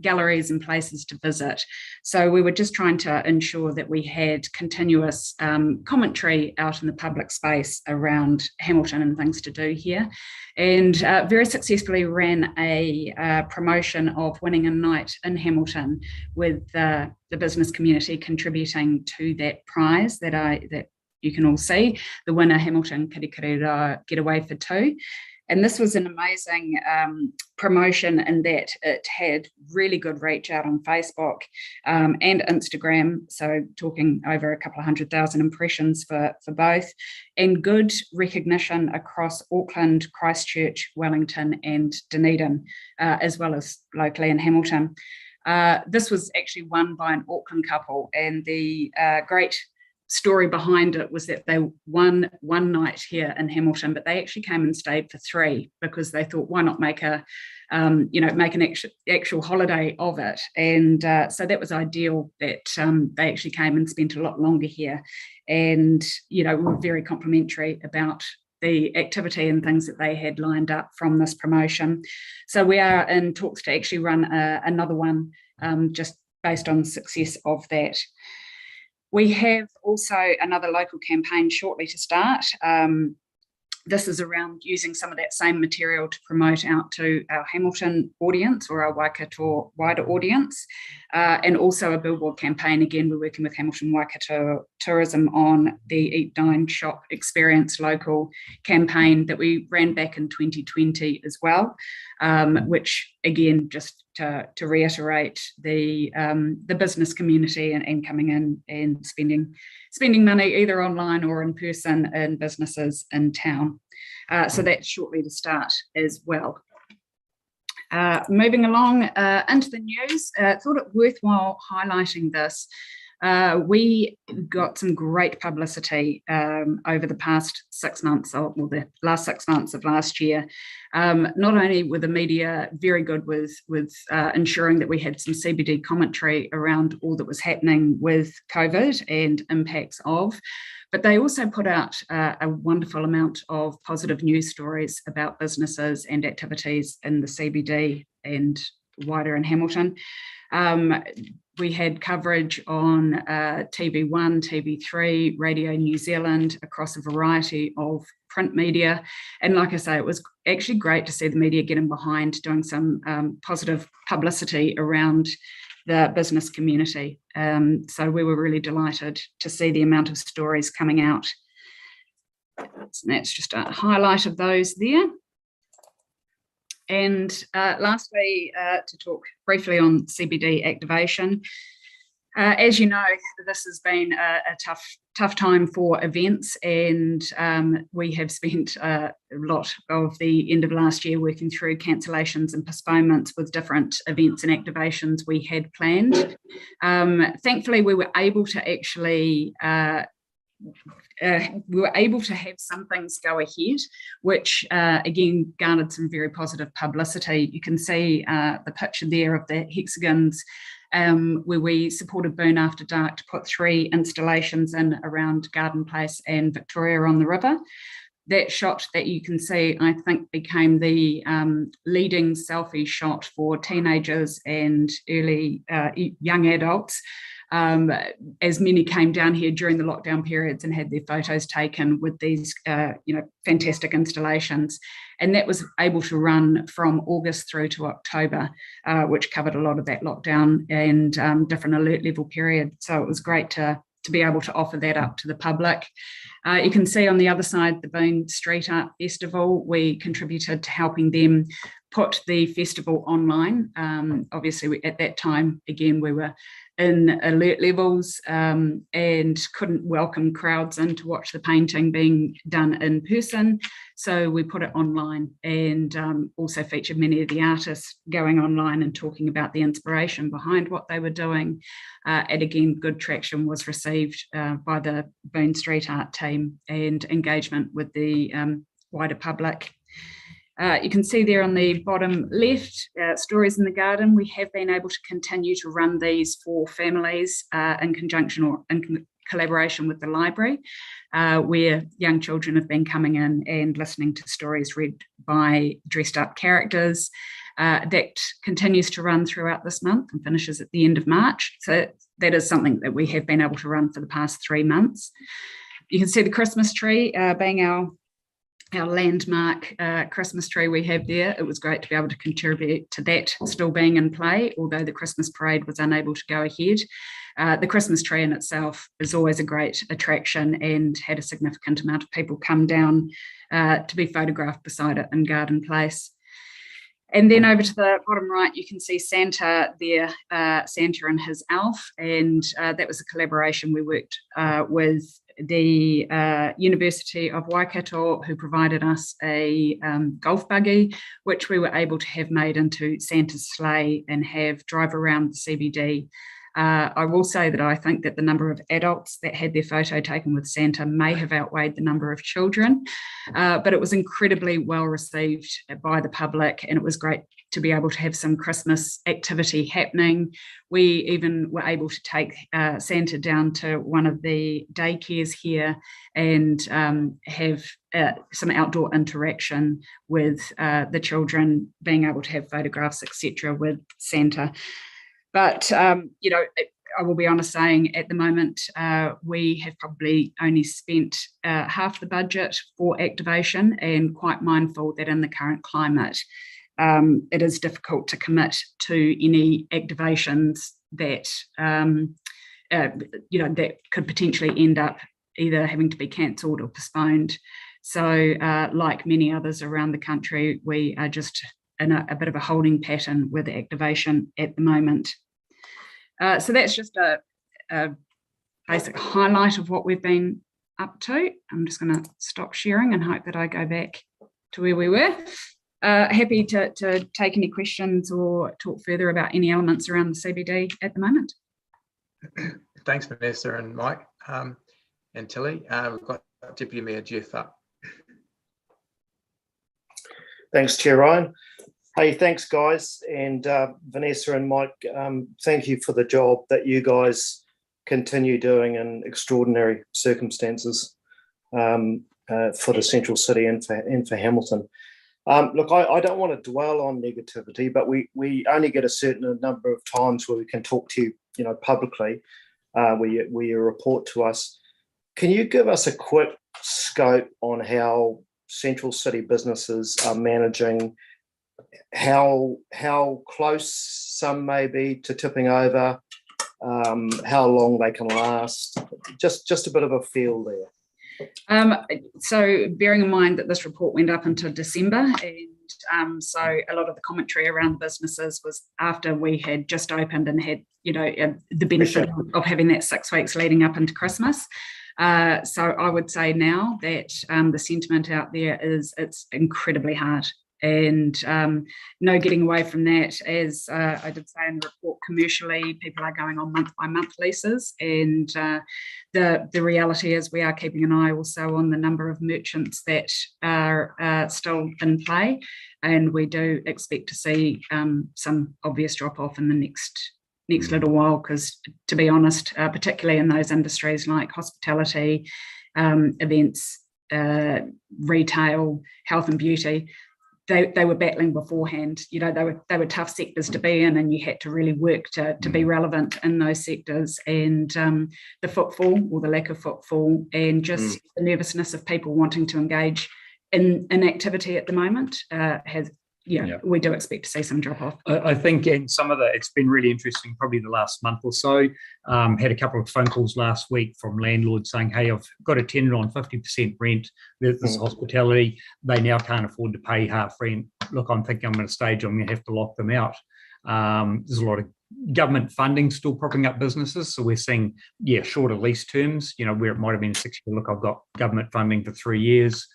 galleries and places to visit. So we were just trying to ensure that we had continuous commentary out in the public space around Hamilton and things to do here. And very successfully ran a promotion of winning a night in Hamilton with the business community contributing to that prize that you can all see, the winner Hamilton Kirikiri Getaway for Two. And this was an amazing promotion in that it had really good reach out on Facebook and Instagram, so talking over a couple of 100,000 impressions for both, and good recognition across Auckland, Christchurch, Wellington and Dunedin, as well as locally in Hamilton. This was actually won by an Auckland couple, and the great story behind it was that they won one night here in Hamilton, but they actually came and stayed for 3 because they thought, why not make an actual holiday of it? And so that was ideal that they actually came and spent a lot longer here. And, we were very complimentary about the activity and things that they had lined up from this promotion. So we are in talks to actually run another one just based on the success of that. We have also another local campaign shortly to start. This is around using some of that same material to promote out to our Hamilton audience or our Waikato wider audience, and also a billboard campaign. Again, we're working with Hamilton Waikato Tourism on the Eat, Dine, Shop Experience local campaign that we ran back in 2020 as well, which again, just to reiterate the business community and coming in and spending money either online or in person in businesses in town. So that's shortly to start as well. Moving along into the news, thought it worthwhile highlighting this. We got some great publicity over the past 6 months, or the last 6 months of last year. Not only were the media very good with ensuring that we had some CBD commentary around all that was happening with COVID and impacts of, but they also put out a wonderful amount of positive news stories about businesses and activities in the CBD and wider in Hamilton. We had coverage on TV1, TV3, Radio New Zealand, across a variety of print media. And like I say, it was actually great to see the media getting behind doing some positive publicity around the business community. So we were really delighted to see the amount of stories coming out. So that's just a highlight of those there. And lastly, to talk briefly on CBD activation. As you know, this has been a tough time for events, and we have spent a lot of the end of last year working through cancellations and postponements with different events and activations we had planned. Thankfully, we were able to actually have some things go ahead, which again garnered some very positive publicity. You can see the picture there of the hexagons where we supported Burn After Dark to put 3 installations in around Garden Place and Victoria on the River. That shot that you can see, I think, became the leading selfie shot for teenagers and early young adults, as many came down here during the lockdown periods and had their photos taken with these fantastic installations. And that was able to run from August through to October, which covered a lot of that lockdown and different alert level period. So it was great to be able to offer that up to the public. You can see on the other side, the Boone Street Art Festival, we contributed to helping them put the festival online. Obviously, at that time, again, we were in alert levels and couldn't welcome crowds in to watch the painting being done in person. So we put it online and also featured many of the artists going online and talking about the inspiration behind what they were doing. And again, good traction was received by the Boone Street Art team and engagement with the wider public. You can see there on the bottom left, Stories in the Garden. We have been able to continue to run these for families in conjunction or in collaboration with the library, where young children have been coming in and listening to stories read by dressed up characters. That continues to run throughout this month and finishes at the end of March. So that is something that we have been able to run for the past 3 months. You can see the Christmas tree being our landmark Christmas tree we have there. It was great to be able to contribute to that still being in play, although the Christmas parade was unable to go ahead. The Christmas tree in itself is always a great attraction and had a significant amount of people come down to be photographed beside it in Garden Place. And then over to the bottom right, you can see Santa there, Santa and his elf, and that was a collaboration we worked with the University of Waikato, who provided us a golf buggy, which we were able to have made into Santa's sleigh and have drive around the CBD. I will say that I think that the number of adults that had their photo taken with Santa may have outweighed the number of children, but it was incredibly well received by the public, and it was great to be able to have some Christmas activity happening. We even were able to take Santa down to one of the daycares here and have some outdoor interaction with the children, being able to have photographs, etc., with Santa. But, I will be honest saying at the moment, we have probably only spent half the budget for activation, and quite mindful that in the current climate, it is difficult to commit to any activations that, that could potentially end up either having to be cancelled or postponed. So like many others around the country, we are just in a bit of a holding pattern with activation at the moment. So that's just a basic highlight of what we've been up to. I'm just going to stop sharing and hope that I go back to where we were. Happy to take any questions or talk further about any elements around the CBD at the moment. Thanks, Vanessa and Mike and Tilly. We've got Deputy Mayor Jeff up. Thanks, Chair Ryan. Hey, thanks, guys. And Vanessa and Mike, thank you for the job that you guys continue doing in extraordinary circumstances for the Central City and for Hamilton. Look, I don't want to dwell on negativity, but we only get a certain number of times where we can talk to you, publicly, where you report to us. Can you give us a quick scope on how Central City businesses are managing how close some may be to tipping over, how long they can last, just a bit of a feel there. So bearing in mind that this report went up until December, and so a lot of the commentary around the businesses was after we had just opened and had, the benefit of having that 6 weeks leading up into Christmas. So I would say now that the sentiment out there is it's incredibly hard. And no getting away from that. As I did say in the report, commercially, people are going on month-by-month leases, and the reality is we are keeping an eye also on the number of merchants that are still in play, and we do expect to see some obvious drop-off in the next little while, because to be honest, particularly in those industries like hospitality, events, retail, health and beauty, they were battling beforehand. They were tough sectors to be in, and you had to really work to be relevant in those sectors. And the footfall, or the lack of footfall, and just the nervousness of people wanting to engage in activity at the moment we do expect to see some drop off. I think in some of it's been really interesting, probably the last month or so. Had a couple of phone calls last week from landlords saying, hey, I've got a tenant on 50% rent. There's this hospitality. They now can't afford to pay half rent. Look, I'm thinking I'm at a stage I'm going to have to lock them out. There's a lot of government funding still propping up businesses. So we're seeing, shorter lease terms, where it might have been 6 years. Look, I've got government funding for 3 years.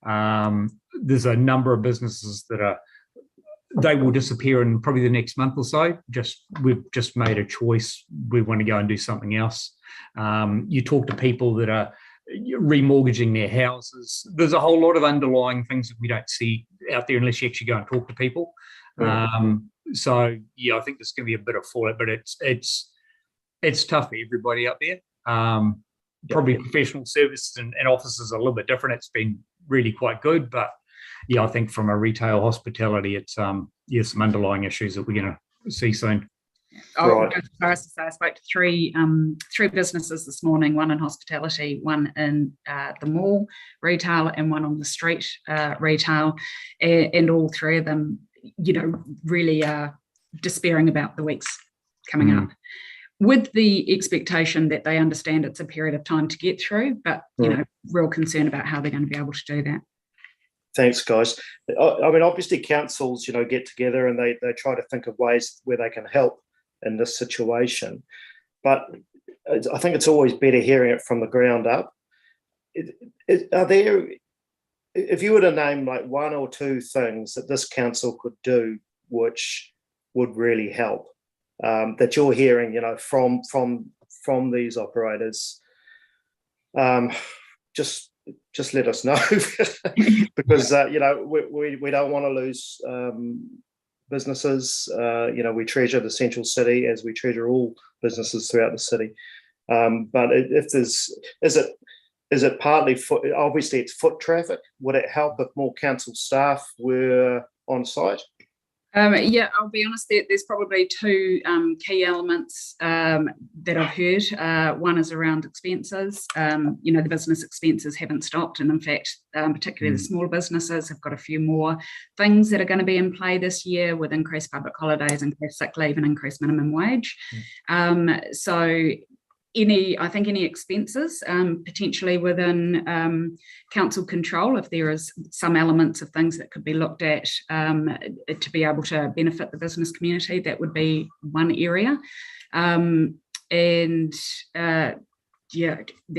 There's a number of businesses that they will disappear in probably the next month or so. We've just made a choice. We want to go and do something else. You talk to people that are remortgaging their houses. There's a whole lot of underlying things that we don't see out there unless you actually go and talk to people. So I think there's going to be a bit of fallout, but it's tough for everybody out there. Probably professional services and offices are a little bit different. It's been really quite good, but I think from a retail hospitality, it's some underlying issues that we're going to see soon. I spoke to three businesses this morning, one in hospitality, one in the mall retail, and one on the street retail, and all three of them, really are despairing about the weeks coming up, with the expectation that they understand it's a period of time to get through, but real concern about how they're going to be able to do that. Thanks, guys. I mean, obviously councils, get together and they try to think of ways where they can help in this situation. But I think it's always better hearing it from the ground up. Are there, if you were to name like one or two things that this council could do which would really help, that you're hearing, from these operators, just let us know, because we don't want to lose businesses. We treasure the central city as we treasure all businesses throughout the city. But if there's, is it partly obviously it's foot traffic? Would it help if more council staff were on site? I'll be honest, there's probably two key elements that I've heard. One is around expenses. The business expenses haven't stopped, and in fact, particularly the smaller businesses have got a few more things that are going to be in play this year, with increased public holidays, increased sick leave, and increased minimum wage. So any expenses potentially within council control, if there is some elements of things that could be looked at to be able to benefit the business community, that would be one area. The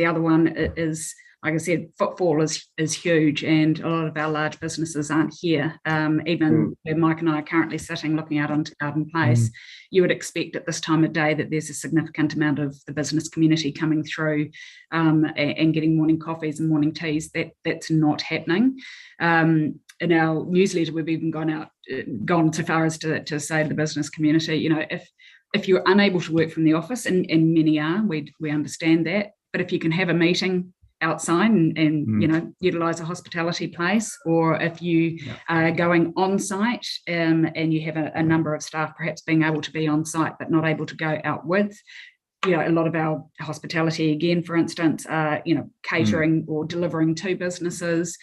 other one is, like I said, footfall is huge, and a lot of our large businesses aren't here. Even where Mike and I are currently sitting looking out onto Garden Place, you would expect at this time of day that there's a significant amount of the business community coming through and getting morning coffees and morning teas. That's not happening. In our newsletter, we've even gone so far as to say to the business community, if you're unable to work from the office, and many are, we understand that, but if you can have a meeting outside and utilize a hospitality place, or if you are going on site and you have a number of staff perhaps being able to be on site but not able to go out with, a lot of our hospitality, again, for instance, catering or delivering to businesses.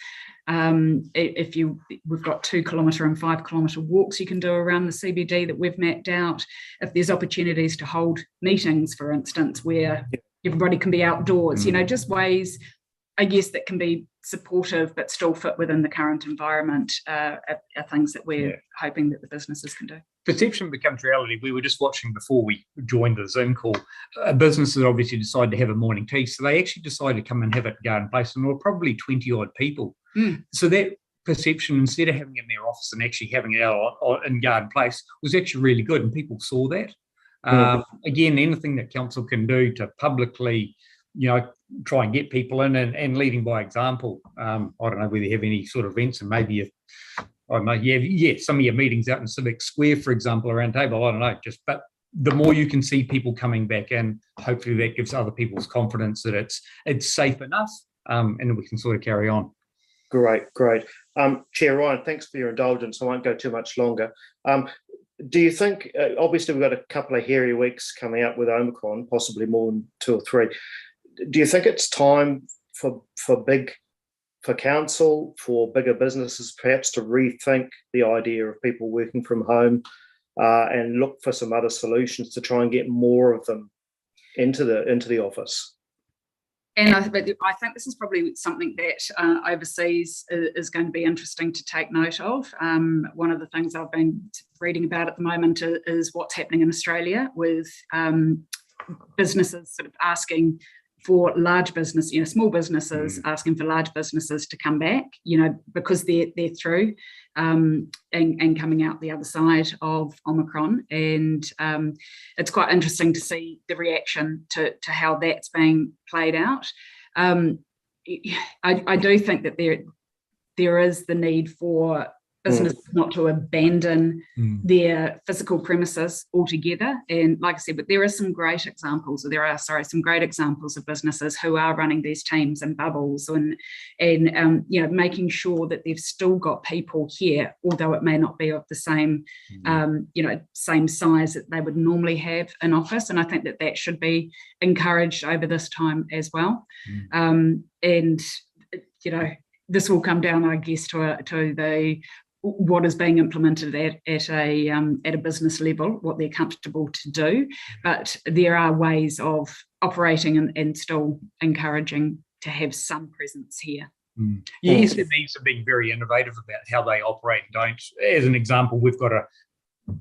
We've got 2 kilometre and 5 kilometre walks you can do around the CBD that we've mapped out. If there's opportunities to hold meetings, for instance, where everybody can be outdoors, just ways, I guess, that can be supportive but still fit within the current environment are things that we're hoping that the businesses can do. Perception becomes reality. We were just watching before we joined the Zoom call. Businesses obviously decided to have a morning tea, so they actually decided to come and have it at Garden Place, and there were probably 20 odd people. So that perception, instead of having it in their office and actually having it out in Garden Place, was actually really good, and people saw that. Again, anything that council can do to publicly, try and get people in and leading by example. I don't know whether you have any sort of events, and maybe I don't know, some of your meetings out in Civic Square, for example, around table, I don't know, but the more you can see people coming back in, hopefully that gives other people's confidence that it's safe enough, and we can sort of carry on. Great. Chair Ryan, thanks for your indulgence. I won't go too much longer. Do you think, obviously we've got a couple of hairy weeks coming up with Omicron, possibly more than 2 or 3. Do you think it's time for council, for bigger businesses, perhaps to rethink the idea of people working from home and look for some other solutions to try and get more of them into the office? And I think this is probably something that overseas is going to be interesting to take note of. One of the things I've been reading about at the moment is what's happening in Australia with businesses sort of asking for large business, small businesses asking for large businesses to come back, because they're through and coming out the other side of Omicron. And it's quite interesting to see the reaction to how that's being played out. I do think that there is the need for businesses not to abandon their physical premises altogether. And like I said, but there are some great examples, some great examples of businesses who are running these teams and bubbles and making sure that they've still got people here, although it may not be of the same, same size that they would normally have in office. And I think that should be encouraged over this time as well. This will come down, I guess, to what is being implemented at a business level, what they're comfortable to do. But there are ways of operating and still encouraging to have some presence here. Yes, it needs to be very innovative about how they operate and don't. As an example, we've got a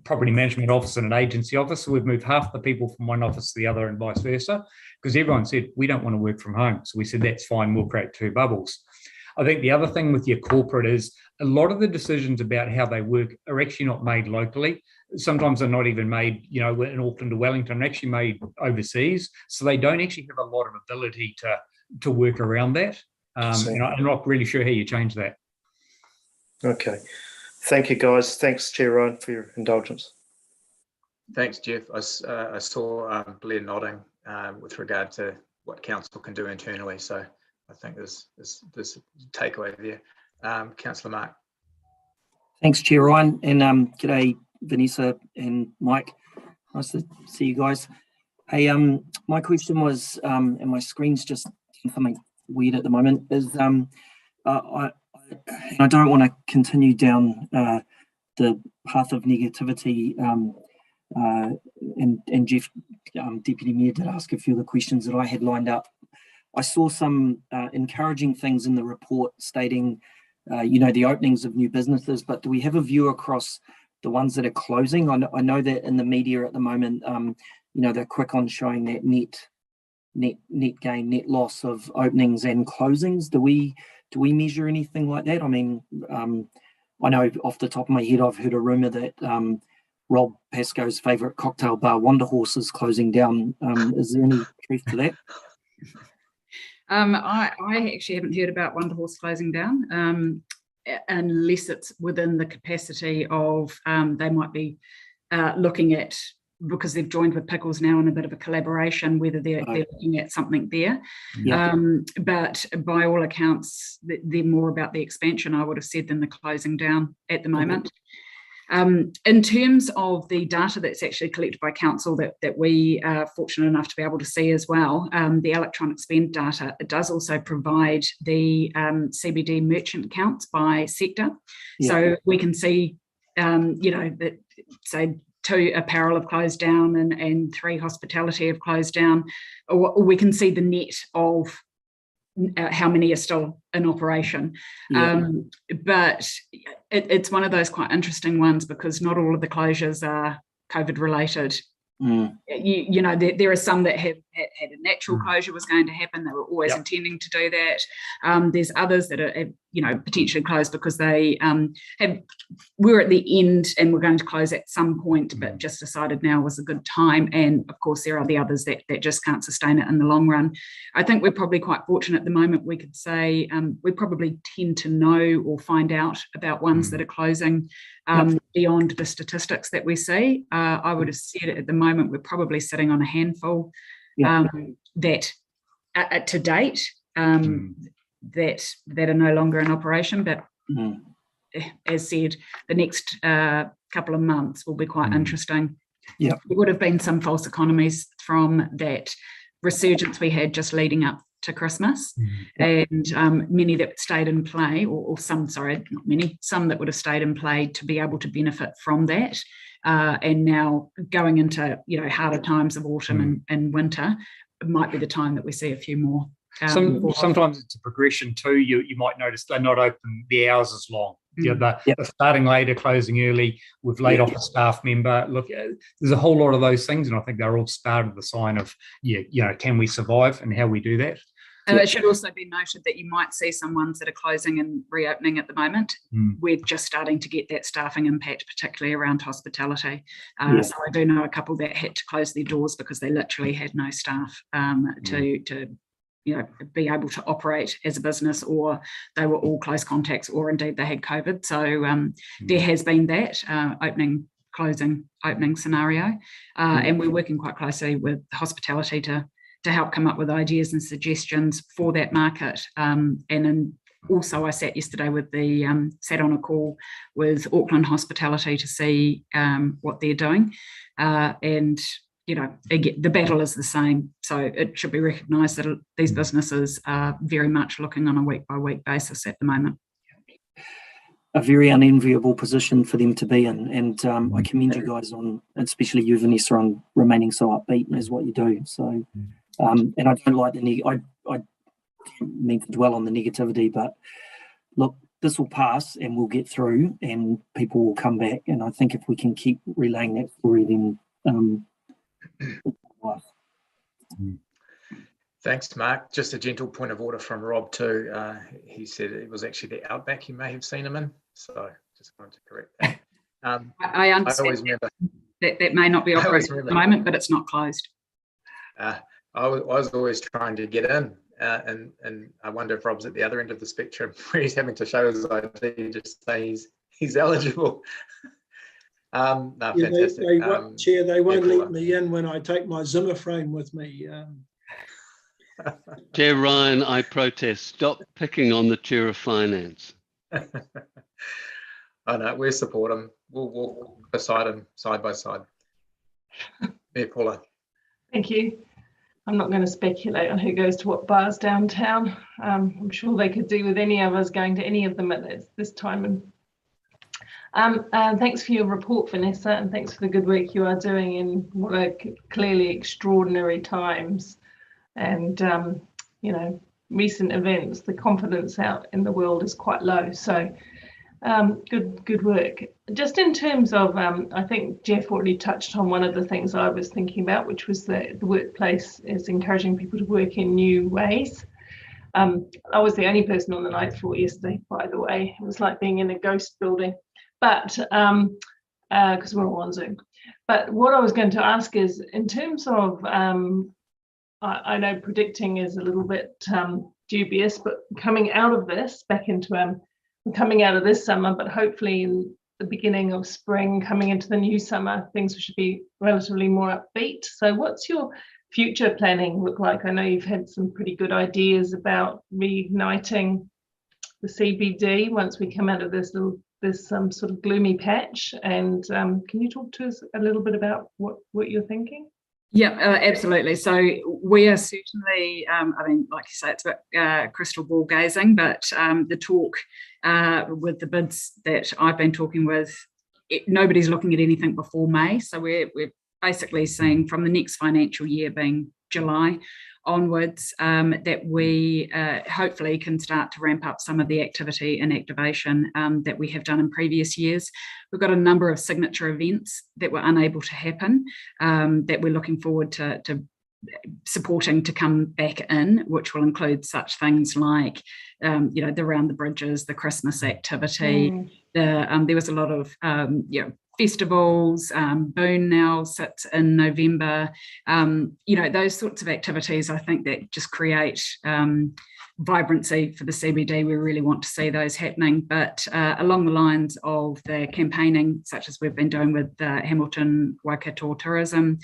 property management office and an agency office, so we've moved half the people from one office to the other and vice versa, because everyone said, we don't want to work from home. So we said, that's fine, we'll create 2 bubbles. I think the other thing with your corporate is a lot of the decisions about how they work are actually not made locally. Sometimes they're not even made, in Auckland or Wellington, they're actually made overseas. So they don't actually have a lot of ability to work around that. And I'm not really sure how you change that. Okay. Thank you, guys. Thanks, Chair Ryan, for your indulgence. Thanks, Jeff. I saw Blair nodding with regard to what council can do internally. So I think there's takeaway there. Councillor Mark. Thanks, Chair Ryan, and g'day Vanessa and Mike. Nice to see you guys. Hey, my question was, and my screen's just something weird at the moment, is I don't want to continue down the path of negativity. And Jeff, Deputy Mayor, did ask a few of the questions that I had lined up. I saw some encouraging things in the report stating, the openings of new businesses, but do we have a view across the ones that are closing? I know that in the media at the moment, they're quick on showing that net gain, net loss of openings and closings. Do we measure anything like that? I mean, I know off the top of my head, I've heard a rumour that Rob Pascoe's favourite cocktail bar, Wonder Horse, is closing down. Is there any truth to that? I actually haven't heard about Wonder Horse closing down, unless it's within the capacity of they might be looking at, because they've joined with Pickles now in a bit of a collaboration, whether they're looking at something there. Yeah. But by all accounts, they're more about the expansion, I would have said, than the closing down at the moment. In terms of the data that's actually collected by council that we are fortunate enough to be able to see as well, the electronic spend data, it does also provide the CBD merchant counts by sector. Yeah. So we can see, that say 2 apparel have closed down and 3 hospitality have closed down, or we can see the net of how many are still in operation. Yeah. But it's one of those quite interesting ones because not all of the closures are COVID related. There are some that have had a natural closure was going to happen. They were always intending to do that. There's others that are, potentially closed because they were at the end and were going to close at some point, but just decided now was a good time. And of course, there are the others that just can't sustain it in the long run. I think we're probably quite fortunate at the moment. We could say we probably tend to know or find out about ones that are closing beyond the statistics that we see. I would have said at the moment we're probably sitting on a handful that to date that are no longer in operation. But as said, the next couple of months will be quite interesting. Yeah, there would have been some false economies from that resurgence we had just leading up to Christmas, and many that stayed in play, or some, sorry, not many, some that would have stayed in play to be able to benefit from that. And now going into harder times of autumn and winter, it might be the time that we see a few more. Sometimes it's a progression too. You might notice they're not open the hours as long. They're starting later, closing early. We've laid off a staff member. Look, there's a whole lot of those things, and I think they're all started the sign of can we survive and how we do that. And it should also be noted that you might see some ones that are closing and reopening at the moment. We're just starting to get that staffing impact, particularly around hospitality. So I do know a couple that had to close their doors because they literally had no staff to be able to operate as a business, or they were all close contacts, or indeed they had COVID. So there has been that opening, closing, opening scenario. And we're working quite closely with hospitality to help come up with ideas and suggestions for that market. And also I sat yesterday with sat on a call with Auckland Hospitality to see what they're doing. And again, the battle is the same. So it should be recognised that these businesses are very much looking on a week-by-week basis at the moment. A very unenviable position for them to be in, and I commend you guys on, especially you, Vanessa, on remaining so upbeat as what you do. So, and I don't like I don't mean to dwell on the negativity, but look, this will pass and we'll get through, and people will come back. And I think if we can keep relaying that story, then Thanks, Mark. Just a gentle point of order from Rob too. He said it was actually the Outback you may have seen him in, so just wanted to correct that. I understand. I always remember that may not be operating at the moment, but it's not closed. I was always trying to get in, and I wonder if Rob's at the other end of the spectrum where he's having to show his ID to say he's eligible. Fantastic. Chair, they won't let me in when I take my Zimmer frame with me. Chair Ryan, I protest. Stop picking on the Chair of Finance. I know, we support him. We'll walk beside him, side by side. Yeah, Paula. Thank you. I'm not going to speculate on who goes to what bars downtown. I'm sure they could do with any of us going to any of them at this time. Thanks for your report, Vanessa, and thanks for the good work you are doing in what are clearly extraordinary times. And, recent events, the confidence out in the world is quite low. So good work. Just in terms of, I think Jeff already touched on one of the things I was thinking about, which was the workplace is encouraging people to work in new ways. I was the only person on the ninth floor yesterday, by the way. It was like being in a ghost building, but because we're all on Zoom. But what I was going to ask is, in terms of, I know predicting is a little bit dubious, but coming out of this, coming out of this summer, but hopefully in the beginning of spring, coming into the new summer, things should be relatively more upbeat. So what's your future planning look like? I know you've had some pretty good ideas about reigniting the CBD once we come out of this sort of gloomy patch. And can you talk to us a little bit about what you're thinking? Yeah, absolutely. So we are certainly, I mean, like you say, it's a bit crystal ball gazing, but the talk with the bids that I've been talking with, nobody's looking at anything before May. So we're basically seeing from the next financial year being July onwards that we hopefully can start to ramp up some of the activity and activation that we have done in previous years. We've got a number of signature events that were unable to happen that we're looking forward to supporting to come back in, which will include such things like the Round the Bridges, the Christmas activity. There was a lot of festivals. Boone now sits in November. Those sorts of activities, I think, that just create vibrancy for the CBD. We really want to see those happening, but along the lines of the campaigning, such as we've been doing with Hamilton Waikato Tourism,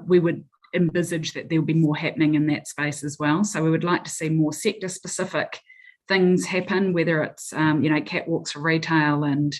we would envisage that there'll be more happening in that space as well. So we would like to see more sector specific things happen, whether it's catwalks for retail and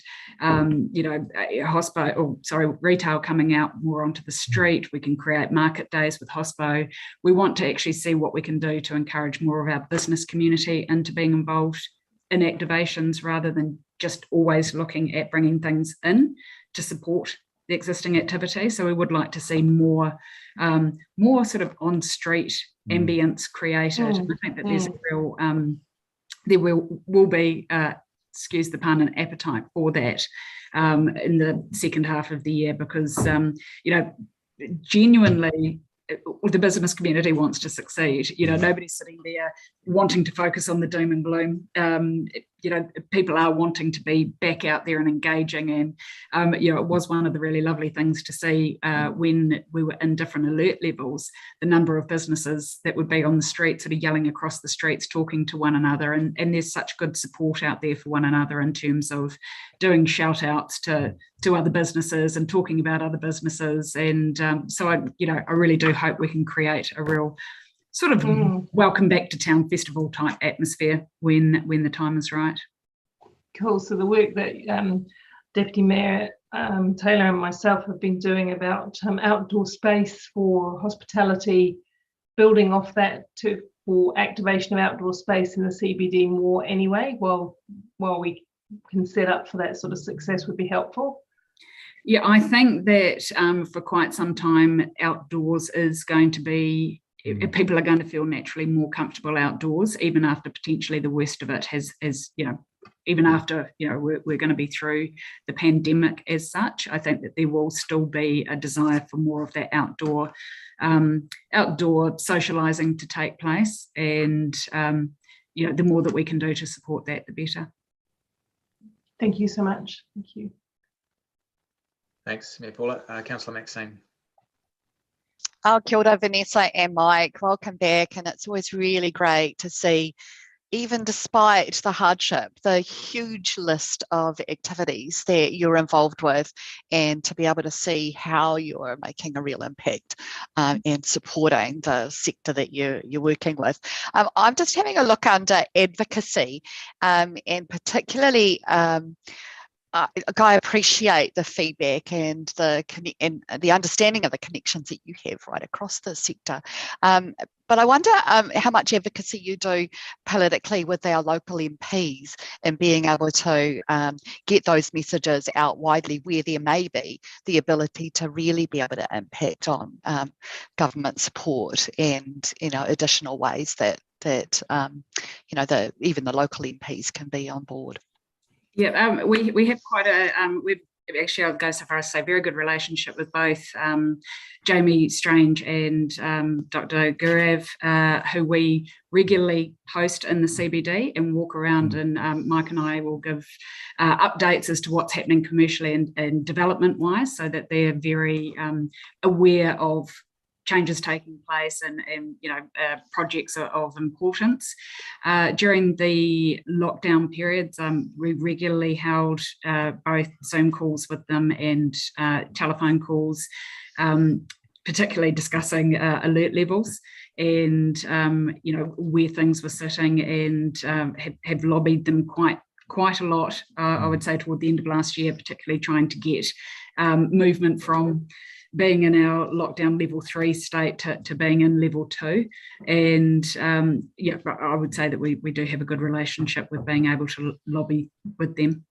retail coming out more onto the street. We can create market days with hospo. We want to actually see what we can do to encourage more of our business community into being involved in activations, rather than just always looking at bringing things in to support the existing activity. So we would like to see more sort of on street ambience created. I think that there's a real there will be, excuse the pun, an appetite for that in the second half of the year, because genuinely the business community wants to succeed. Nobody's sitting there wanting to focus on the doom and gloom. People are wanting to be back out there and engaging, and it was one of the really lovely things to see when we were in different alert levels, the number of businesses that would be on the street sort of yelling across the streets, talking to one another, and there's such good support out there for one another in terms of doing shout outs to other businesses and talking about other businesses. And so I really do hope we can create a real sort of welcome back to town festival type atmosphere when the time is right. Cool. So the work that Deputy Mayor Taylor and myself have been doing about outdoor space for hospitality, building off that for activation of outdoor space in the CBD more anyway, while we can set up for that sort of success, would be helpful. Yeah, I think that for quite some time, outdoors is going to be, people are going to feel naturally more comfortable outdoors, even after potentially the worst of it has even after we're going to be through the pandemic as such. I think that there will still be a desire for more of that outdoor socialising to take place, and the more that we can do to support that, the better. Thank you so much. Thank you. Thanks, Mayor Paula. Councillor Maxine. Kia ora, Vanessa and Mike. Welcome back. And it's always really great to see, even despite the hardship, the huge list of activities that you're involved with, and to be able to see how you're making a real impact and supporting the sector that you're working with. I'm just having a look under advocacy, and particularly I appreciate the feedback and the understanding of the connections that you have right across the sector. But I wonder how much advocacy you do politically with our local MPs and being able to get those messages out widely where there may be the ability to really be able to impact on government support and additional ways that even the local MPs can be on board. Yeah, we have quite we've actually, I'll go so far as to say, very good relationship with both Jamie Strange and Dr. Gurav, who we regularly host in the CBD and walk around, and Mike and I will give updates as to what's happening commercially and development-wise, so that they're very aware of changes taking place and projects of importance. During the lockdown periods, we regularly held both Zoom calls with them and telephone calls, particularly discussing alert levels and where things were sitting, and have lobbied them quite a lot, I would say, toward the end of last year, particularly trying to get movement from being in our lockdown level 3 state to being in level 2. And I would say that we do have a good relationship with being able to lobby with them.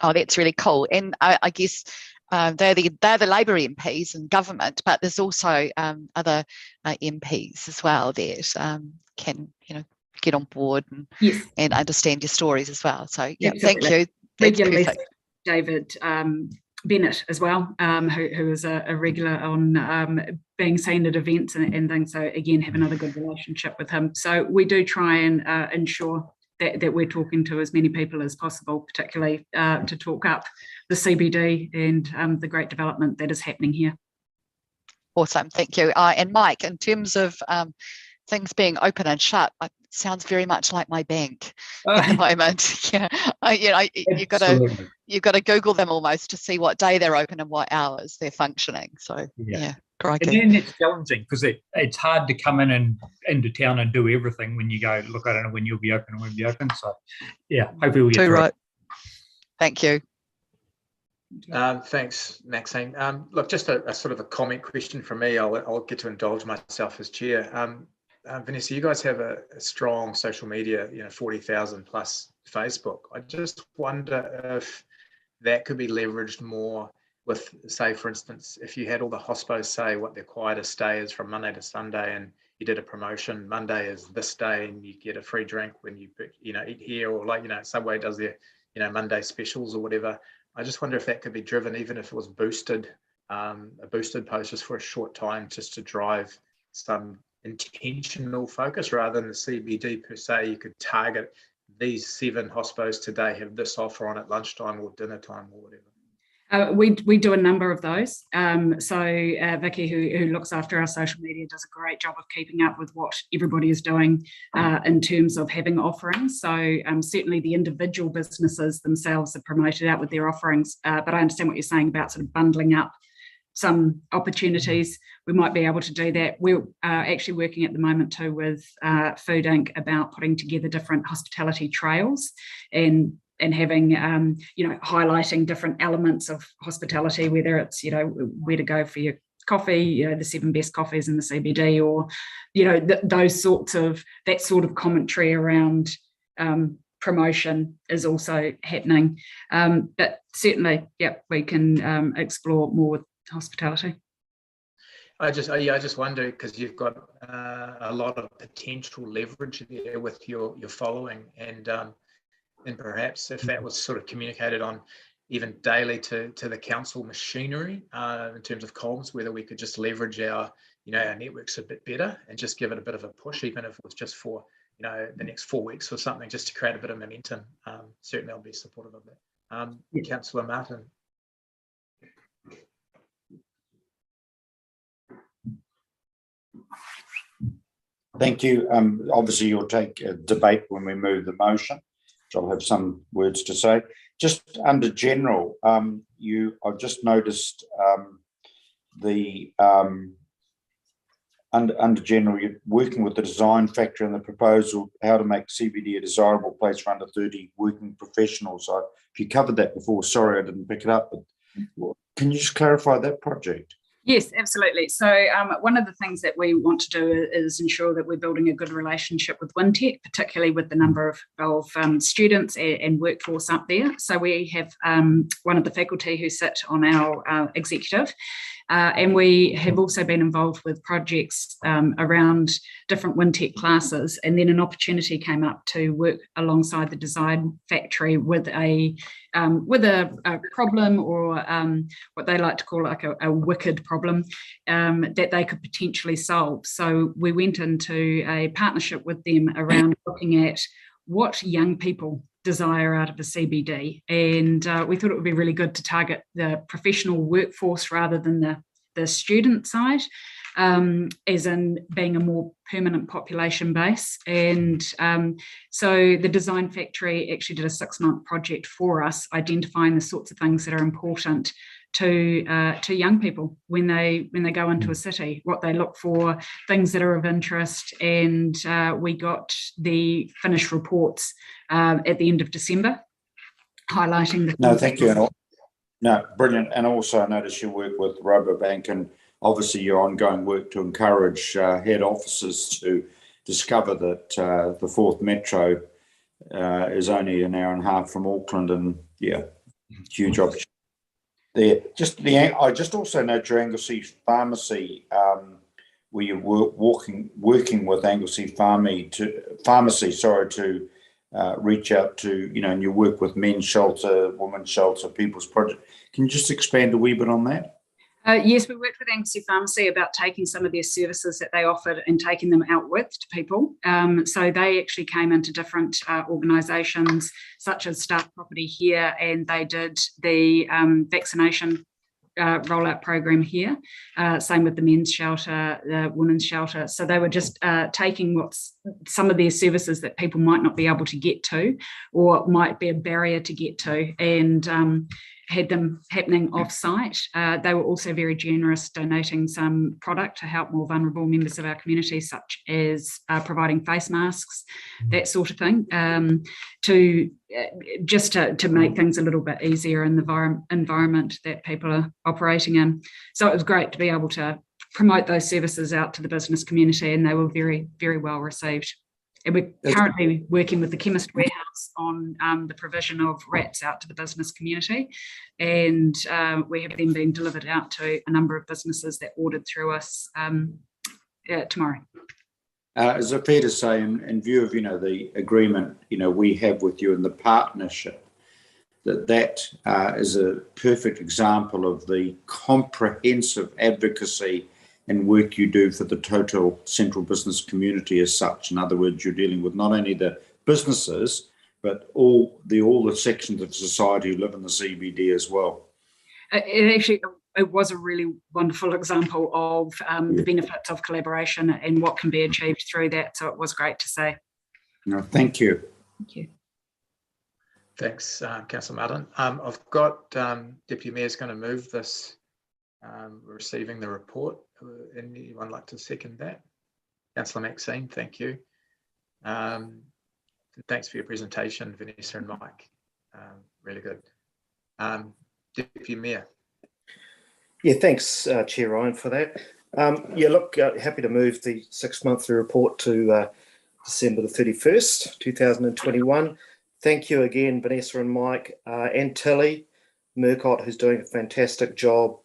Oh, that's really cool. And I guess they're the Labour MPs in government, but there's also other MPs as well that can get on board and understand your stories as well. So yeah, thank you. That's perfect. David Bennett as well, who is a regular on being seen at events and things. So again, have another good relationship with him. So we do try and ensure that we're talking to as many people as possible, particularly to talk up the CBD and the great development that is happening here. Awesome, thank you. And Mike, in terms of things being open and shut, it sounds very much like my bank at the moment. You've got to Google them almost to see what day they're open and what hours they're functioning. So yeah, crikey. And then it's challenging because it's hard to come in into town and do everything when you go, look, I don't know when you'll be open and when you'll be open. So yeah, hopefully we'll get through it. Thank you. Thanks, Maxine. Look, just a sort of a comment question from me. I'll get to indulge myself as chair. Vanessa, you guys have a strong social media, 40,000 plus Facebook. I just wonder if that could be leveraged more with, say, for instance, if you had all the hospos say what their quietest day is from Monday to Sunday, and you did a promotion, Monday is this day, and you get a free drink when you eat here, or Subway does their Monday specials or whatever. I just wonder if that could be driven, even if it was boosted, a boosted post just for a short time, just to drive some intentional focus rather than the CBD per se. You could target these 7 hospos today have this offer on at lunchtime or dinner time or whatever. We do a number of those. So Vicky, who looks after our social media, does a great job of keeping up with what everybody is doing in terms of having offerings. So certainly the individual businesses themselves are promoted out with their offerings. But I understand what you're saying about sort of bundling up some opportunities. We might be able to do that. We're actually working at the moment too with Food Inc. about putting together different hospitality trails and having, highlighting different elements of hospitality, whether it's, where to go for your coffee, the 7 best coffees in the CBD, or, that sort of commentary around promotion is also happening. But certainly, we can explore more with hospitality. I just wonder, because you've got a lot of potential leverage there with your following, and perhaps if that was sort of communicated on even daily to the council machinery in terms of comms, whether we could just leverage our networks a bit better and just give it a bit of a push, even if it was just for the next 4 weeks or something, just to create a bit of momentum. Certainly I'll be supportive of that. Councillor Martin. Thank you. Obviously, you'll take a debate when we move the motion, which I'll have some words to say. Just under general, I've just noticed under general, you're working with the design factor and the proposal how to make CBD a desirable place for under 30 working professionals. If you covered that before, sorry I didn't pick it up, but can you just clarify that project? Yes, absolutely. So one of the things that we want to do is ensure that we're building a good relationship with WinTech, particularly with the number of students and workforce up there. So we have one of the faculty who sit on our executive, and we have also been involved with projects around different WinTech classes, and then an opportunity came up to work alongside the design factory with a problem, or what they like to call like a wicked problem that they could potentially solve. So we went into a partnership with them around looking at what young people desire out of a CBD, and we thought it would be really good to target the professional workforce rather than the student side, as in being a more permanent population base. And so the Design Factory actually did a 6-month project for us, identifying the sorts of things that are important to young people when they go into a city, what they look for, things that are of interest. And we got the finished reports at the end of December, highlighting the. No, thank you. No, brilliant. And also I notice you work with Rabobank and obviously your ongoing work to encourage head offices to discover that the 4th Metro is only an hour and a half from Auckland, and yeah, huge opportunity there. I just also note your Anglesey Pharmacy, where you're working with Anglesey Pharmacy to reach out to, and you work with Men's Shelter, Women's Shelter, People's Project. Can you just expand a wee bit on that? Yes, we worked with Anglesey Pharmacy about taking some of their services that they offered and taking them out with to people. So they actually came into different organisations such as Start Property here, and they did the vaccination rollout program here. Same with the Men's Shelter, the Women's Shelter. So they were just taking some of their services that people might not be able to get to, or might be a barrier to get to, and had them happening off-site. They were also very generous, donating some product to help more vulnerable members of our community, such as providing face masks, that sort of thing, to make things a little bit easier in the environment that people are operating in. So it was great to be able to promote those services out to the business community, and they were very, very well received. And we're currently working with the Chemist Warehouse on the provision of wraps out to the business community, and we have them being delivered out to a number of businesses that ordered through us tomorrow. Is it fair to say, in view of the agreement we have with you and the partnership, that is a perfect example of the comprehensive advocacy and work you do for the total central business community as such? In other words, you're dealing with not only the businesses, but all the sections of society who live in the CBD as well. It was a really wonderful example of the benefits of collaboration and what can be achieved through that. So it was great to see. No, thank you. Thank you. Thanks, Councillor Martin. I've got Deputy Mayor's going to move this, receiving the report. Anyone like to second that? Councillor Maxine, thank you. Thanks for your presentation, Vanessa and Mike. Really good. Deputy Mayor. Yeah, thanks, Chair Ryan, for that. Happy to move the 6-monthly report to December the 31st, 2021. Thank you again, Vanessa and Mike, and Tilly Murcott, who's doing a fantastic job.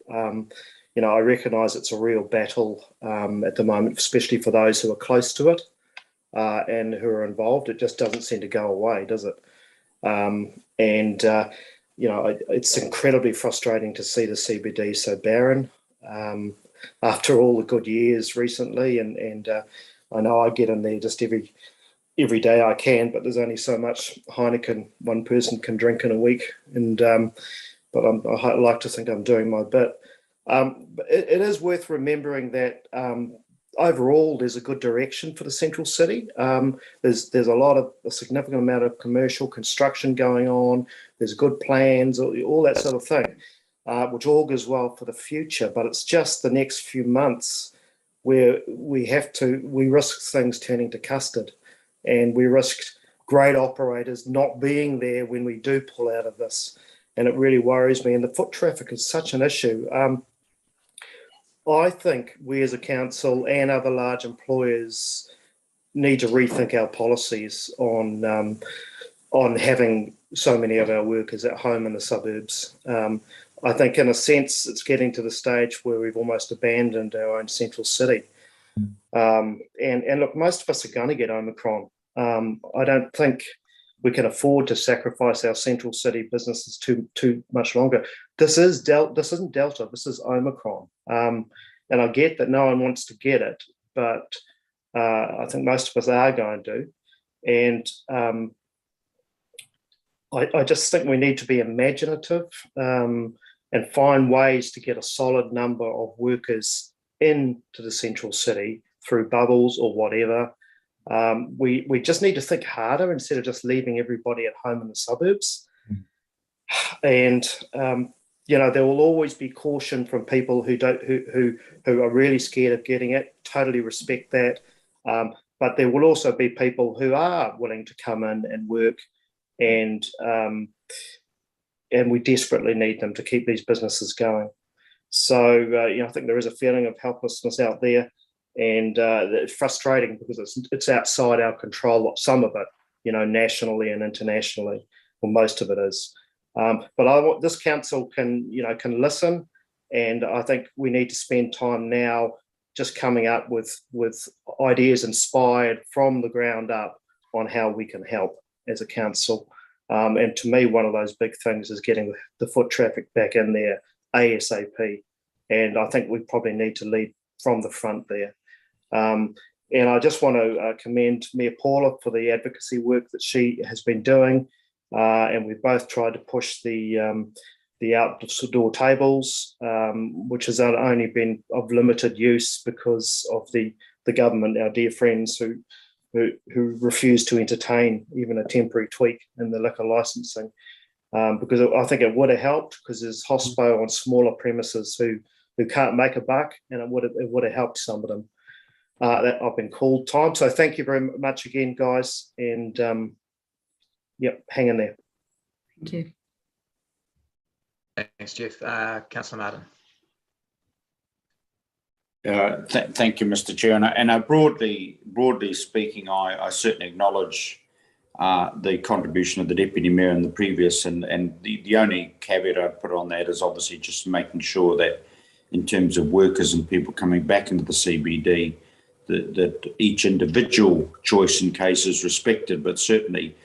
I recognise it's a real battle at the moment, especially for those who are close to it and who are involved. It just doesn't seem to go away, does it? It's incredibly frustrating to see the CBD so barren after all the good years recently. And I know I get in there just every day I can, but there's only so much Heineken one person can drink in a week. But I like to think I'm doing my bit. But it is worth remembering that overall there's a good direction for the central city. There's a significant amount of commercial construction going on. There's good plans, all that sort of thing, which augurs well for the future. But it's just the next few months where we risk things turning to custard, and we risk great operators not being there when we do pull out of this. And it really worries me. And the foot traffic is such an issue. I think we as a council and other large employers need to rethink our policies on having so many of our workers at home in the suburbs. I think in a sense it's getting to the stage where we've almost abandoned our own central city. And look, most of us are going to get Omicron. I don't think we can afford to sacrifice our central city businesses too much longer. This isn't Delta. This is Omicron. And I get that no one wants to get it, but I think most of us are going to. And I just think we need to be imaginative and find ways to get a solid number of workers into the central city through bubbles or whatever. We just need to think harder instead of just leaving everybody at home in the suburbs. And there will always be caution from people who are really scared of getting it. Totally respect that. But there will also be people who are willing to come in and work, and we desperately need them to keep these businesses going. So I think there is a feeling of helplessness out there, and it's frustrating because it's outside our control. Some of it, nationally and internationally, or most of it is. But this council can listen, and I think we need to spend time now just coming up with ideas inspired from the ground up on how we can help as a council. And to me, one of those big things is getting the foot traffic back in there ASAP. And I think we probably need to lead from the front there. And I just want to commend Mayor Paula for the advocacy work that she has been doing. And we've both tried to push the outdoor tables, which has only been of limited use because of the government, our dear friends who refuse to entertain even a temporary tweak in the liquor licensing. Because I think it would have helped, because there's hospo on smaller premises who can't make a buck, and it would have helped some of them. That I've been called time. So thank you very much again, guys, and hang in there. Thank you. Thanks, Jeff. Councillor Martin. Thank you, Mr. Chair. And broadly speaking, I certainly acknowledge the contribution of the Deputy Mayor in the previous, and the only caveat I'd put on that is obviously just making sure that in terms of workers and people coming back into the CBD, that each individual choice and case is respected, but certainly,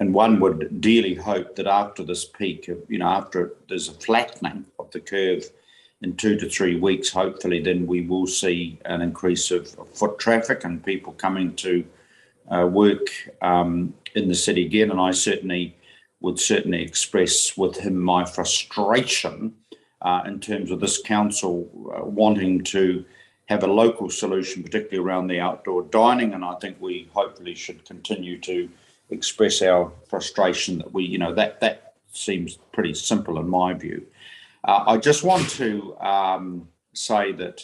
and one would dearly hope that after this peak, after there's a flattening of the curve in 2 to 3 weeks, hopefully then we will see an increase of foot traffic and people coming to work in the city again. And I would express with him my frustration in terms of this council wanting to have a local solution, particularly around the outdoor dining. And I think we hopefully should continue to express our frustration that that seems pretty simple in my view. I just want to say that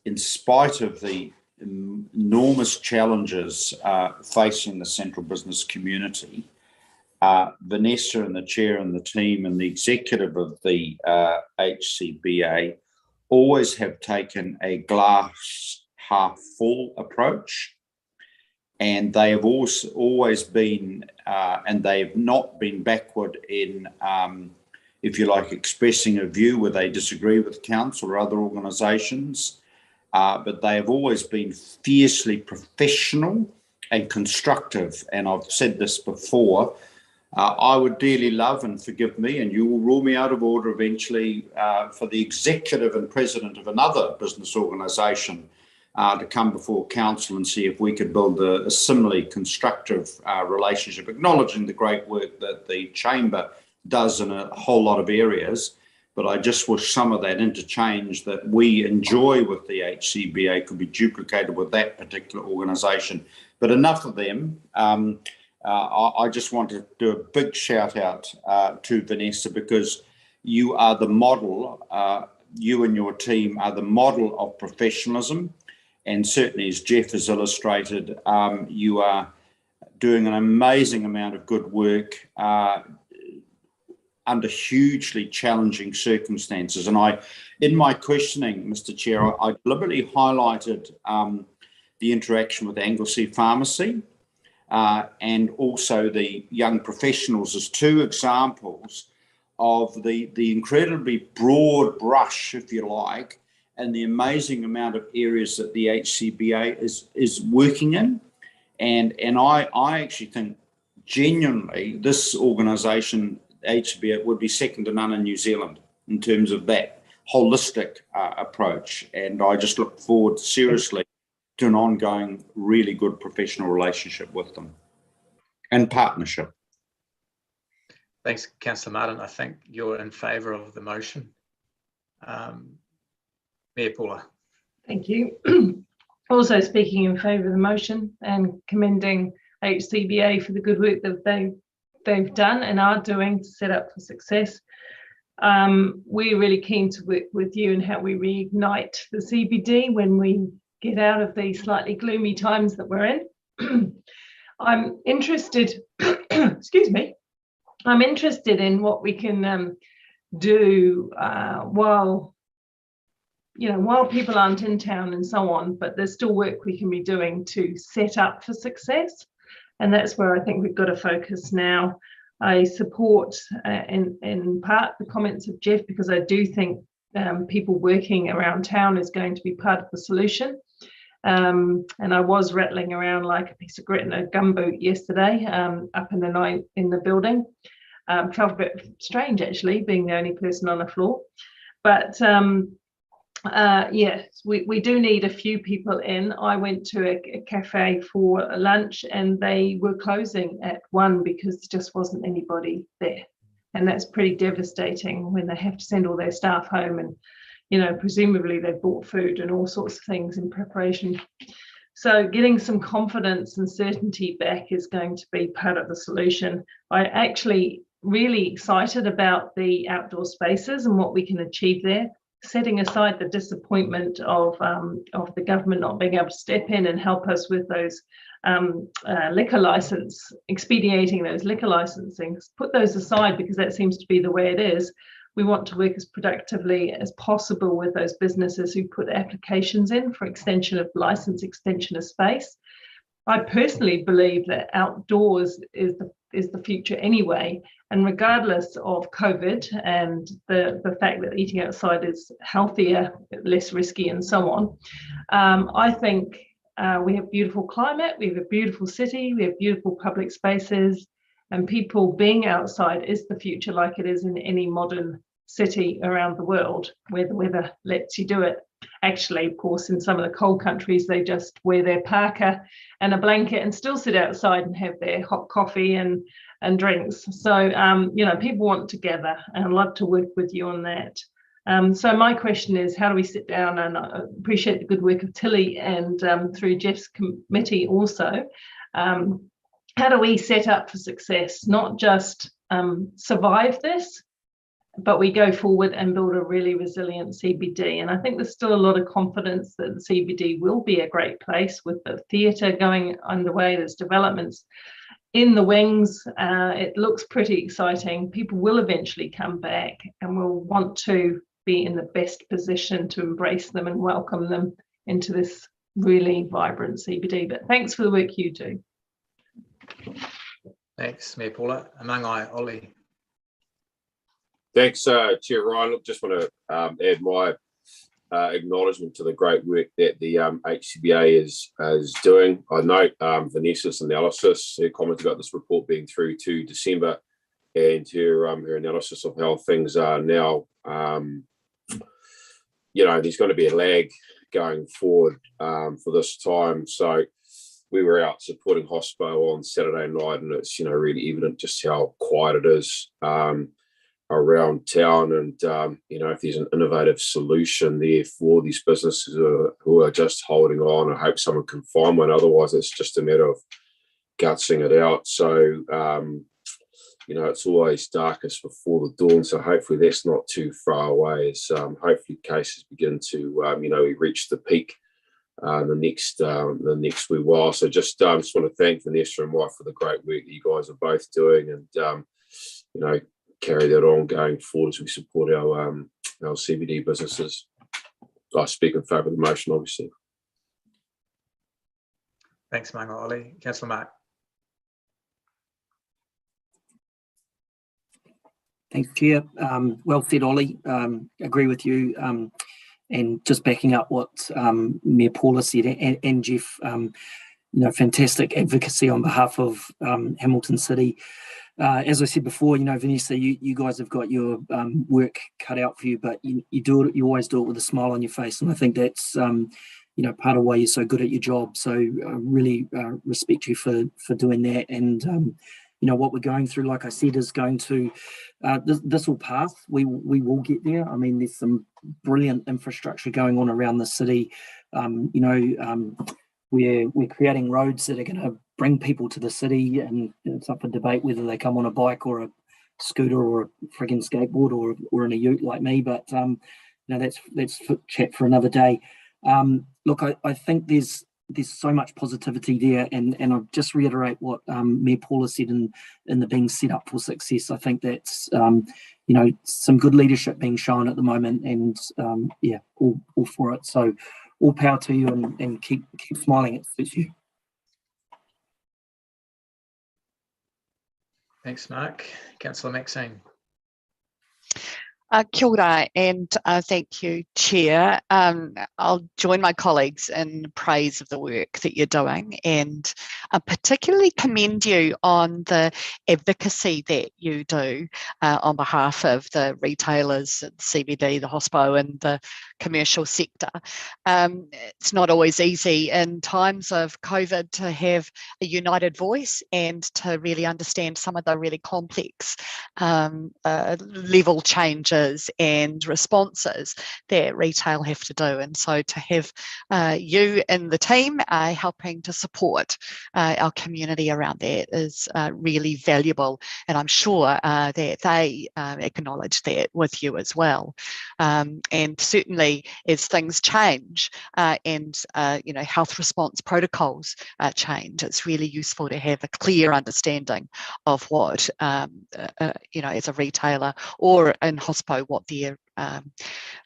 in spite of the enormous challenges facing the central business community, Vanessa and the chair and the team and the executive of the HCBA always have taken a glass half full approach, and they have also always been, and they have not been backward in, if you like, expressing a view where they disagree with council or other organisations, but they have always been fiercely professional and constructive. And I've said this before, I would dearly love, and forgive me, and you will rule me out of order eventually, for the executive and president of another business organisation to come before council and see if we could build a similarly constructive relationship, acknowledging the great work that the chamber does in a whole lot of areas. But I just wish some of that interchange that we enjoy with the HCBA could be duplicated with that particular organisation. But enough of them. I just want to do a big shout out to Vanessa, because you are the model, you and your team are the model of professionalism. And certainly, as Jeff has illustrated, you are doing an amazing amount of good work under hugely challenging circumstances. And in my questioning, Mr. Chair, I deliberately highlighted the interaction with Anglesey Pharmacy and also the young professionals as two examples of the incredibly broad brush, if you like, and the amazing amount of areas that the HCBA is working in. And I actually think genuinely this organisation, HCBA, would be second to none in New Zealand in terms of that holistic approach. And I just look forward seriously to an ongoing, really good professional relationship with them and partnership. Thanks, Councillor Martin. I think you're in favour of the motion. Mayor Paula. Thank you. Also speaking in favour of the motion and commending HCBA for the good work that they've done and are doing to set up for success. we're really keen to work with you in how we reignite the CBD when we get out of these slightly gloomy times that we're in. I'm interested, excuse me, I'm interested in what we can do while people aren't in town and so on, but there's still work we can be doing to set up for success. And that's where I think we've got to focus now. I support in part the comments of Jeff, because I do think people working around town is going to be part of the solution. And I was rattling around like a piece of grit in a gumboot yesterday up in the night in the building. Felt a bit strange actually, being the only person on the floor. But yes, we do need a few people in. I went to a cafe for lunch and they were closing at 1 because there just wasn't anybody there. And that's pretty devastating when they have to send all their staff home, and presumably they've bought food and all sorts of things in preparation. So getting some confidence and certainty back is going to be part of the solution. I actually really excited about the outdoor spaces and what we can achieve there, setting aside the disappointment of the government not being able to step in and help us with those liquor license, expediting those liquor licensing. Put those aside, because that seems to be the way it is. We want to work as productively as possible with those businesses who put applications in for extension of license, extension of space. I personally believe that outdoors is the future anyway, and regardless of COVID and the fact that eating outside is healthier, less risky and so on, I think we have beautiful climate, we have a beautiful city, we have beautiful public spaces, and people being outside is the future, like it is in any modern city around the world where the weather lets you do it. Actually, of course, in some of the cold countries, they just wear their parka and a blanket and still sit outside and have their hot coffee and drinks. So, people want to gather, and I'd love to work with you on that. So my question is, how do we sit down, and I appreciate the good work of Tilly and through Jeff's committee also, how do we set up for success, not just survive this, but we go forward and build a really resilient CBD. And I think there's still a lot of confidence that the CBD will be a great place with the theatre going underway. There's developments in the wings. It looks pretty exciting. People will eventually come back and will want to be in the best position to embrace them and welcome them into this really vibrant CBD. But thanks for the work you do. Thanks, Mayor Paula. Amangai, Ollie. Thanks, Chair Ryan. Look, just want to add my acknowledgement to the great work that the HCBA is doing. I note Vanessa's analysis, her comment about this report being through to December, and her analysis of how things are now. There's going to be a lag going forward for this time. So we were out supporting Hospo on Saturday night, and it's really evident just how quiet it is around town, and if there's an innovative solution there for these businesses who are just holding on, I hope someone can find one. Otherwise, it's just a matter of gutsing it out. So it's always darkest before the dawn. So hopefully that's not too far away. As hopefully cases begin to we reach the peak the next wee while. So just want to thank Vanessa and Mike for the great work that you guys are both doing, and carry that on going forward as we support our CBD businesses. I speak in favour of the motion, obviously. Thanks, Manga Ollie. Councillor Mark. Thanks, Chair. Well said, Ollie. Agree with you. And just backing up what Mayor Paula said, and Jeff, fantastic advocacy on behalf of Hamilton City. As I said before, Vanessa, you guys have got your work cut out for you, but you always do it with a smile on your face, and I think that's part of why you're so good at your job. So I really respect you for doing that. And what we're going through, like I said, is going to this will pass. We will get there. I mean, there's some brilliant infrastructure going on around the city. We're creating roads that are going to bring people to the city, and it's up for debate whether they come on a bike or scooter or a friggin' skateboard or in a ute like me, but that's chat for another day. Look, I think there's so much positivity there, and I'll just reiterate what Mayor Paula said in the being set up for success. I think that's some good leadership being shown at the moment, and all for it. So all power to you, and keep smiling. It suits you. Thanks, Mark. Councillor Maxine. Kia ora, and thank you, Chair. I'll join my colleagues in praise of the work that you're doing, and particularly commend you on the advocacy that you do on behalf of the retailers, the CBD, the hospo, and the commercial sector. It's not always easy in times of COVID to have a united voice and to really understand some of the really complex level changes and responses that retail have to do. And so to have you and the team helping to support our community around that is really valuable. And I'm sure that they acknowledge that with you as well. And certainly as things change and health response protocols change, it's really useful to have a clear understanding of what, as a retailer or in hospo, what their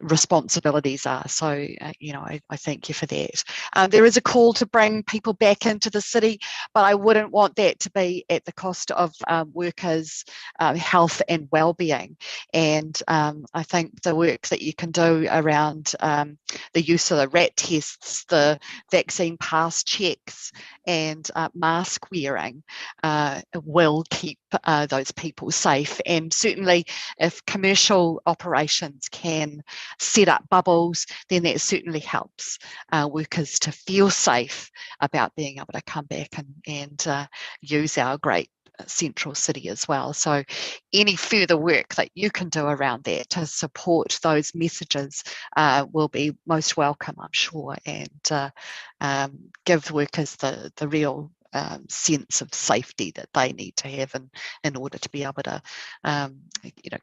responsibilities are. So, I thank you for that. There is a call to bring people back into the city, but I wouldn't want that to be at the cost of workers' health and well-being. And I think the work that you can do around the use of the RAT tests, the vaccine pass checks, and mask wearing will keep those people safe. And certainly if commercial operations can set up bubbles, then that certainly helps workers to feel safe about being able to come back and use our great central city as well. So any further work that you can do around that to support those messages will be most welcome, I'm sure, and give workers the real sense of safety that they need to have in order to be able to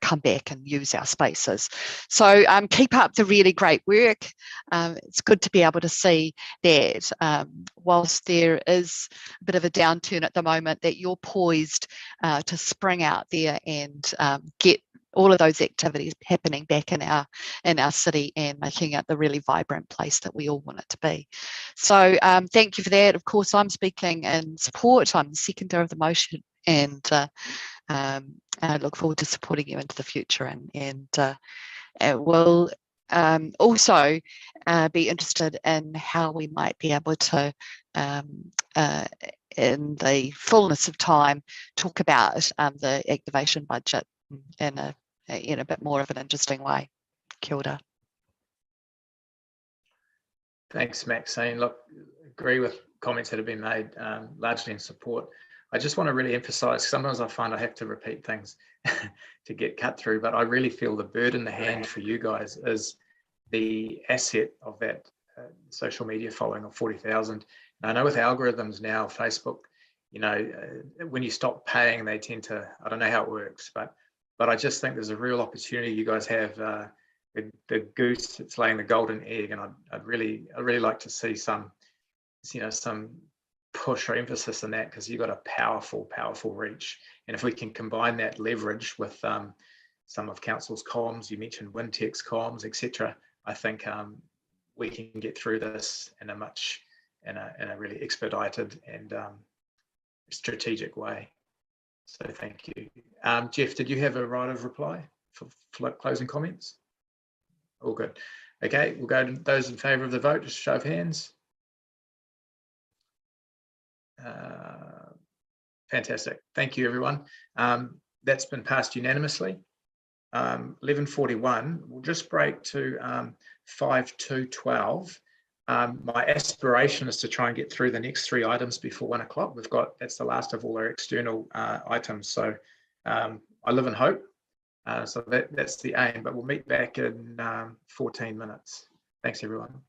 come back and use our spaces. So keep up the really great work. It's good to be able to see that whilst there is a bit of a downturn at the moment, that you're poised to spring out there and get all of those activities happening back in our city and making it the really vibrant place that we all want it to be. So thank you for that. Of course, I'm speaking in support. I'm the seconder of the motion, and I look forward to supporting you into the future, and will also be interested in how we might be able to in the fullness of time talk about the activation budget in a bit more of an interesting way. Kia ora. Thanks, Maxine. Look, agree with comments that have been made, largely in support. I just want to really emphasise, sometimes I find I have to repeat things to get cut through, but I really feel the bird in the hand for you guys is the asset of that social media following of 40,000. I know with algorithms now, Facebook, when you stop paying, they tend to, I don't know how it works, but I just think there's a real opportunity you guys have. The goose that's laying the golden egg, and I'd really like to see some push or emphasis on that, because you've got a powerful reach. And if we can combine that leverage with some of council's comms, you mentioned Wintech's comms, etc., I think we can get through this in a really expedited and strategic way. So thank you. Jeff, did you have a right of reply for closing comments? All good. Okay, we'll go to those in favour of the vote, just show of hands. Fantastic. Thank you, everyone. That's been passed unanimously. 11:41. We'll just break to 5:12. My aspiration is to try and get through the next 3 items before 1 o'clock. That's the last of all our external items. So I live in hope. So that's the aim, but we'll meet back in 14 minutes. Thanks, everyone.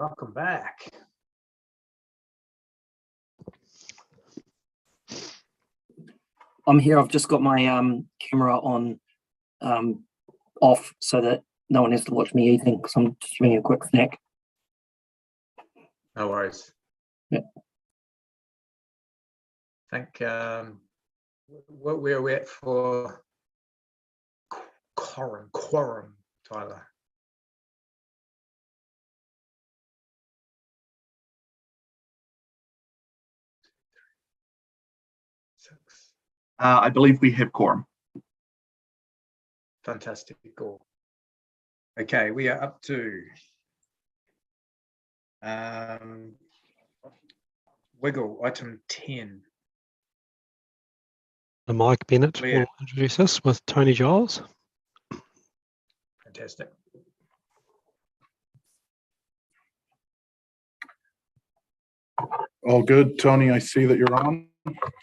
Welcome back. I'm here. I've just got my camera on off so that no one has to watch me eating because I'm just having a quick snack. No worries. Yeah. I think what we're at for quorum, Tyler. I believe we have quorum. Fantastic. Cool. Okay, we are up to Wiggle, item 10. Mike Bennett Clear. will introduce us with Tony Giles. Fantastic. All good, Tony. I see that you're on.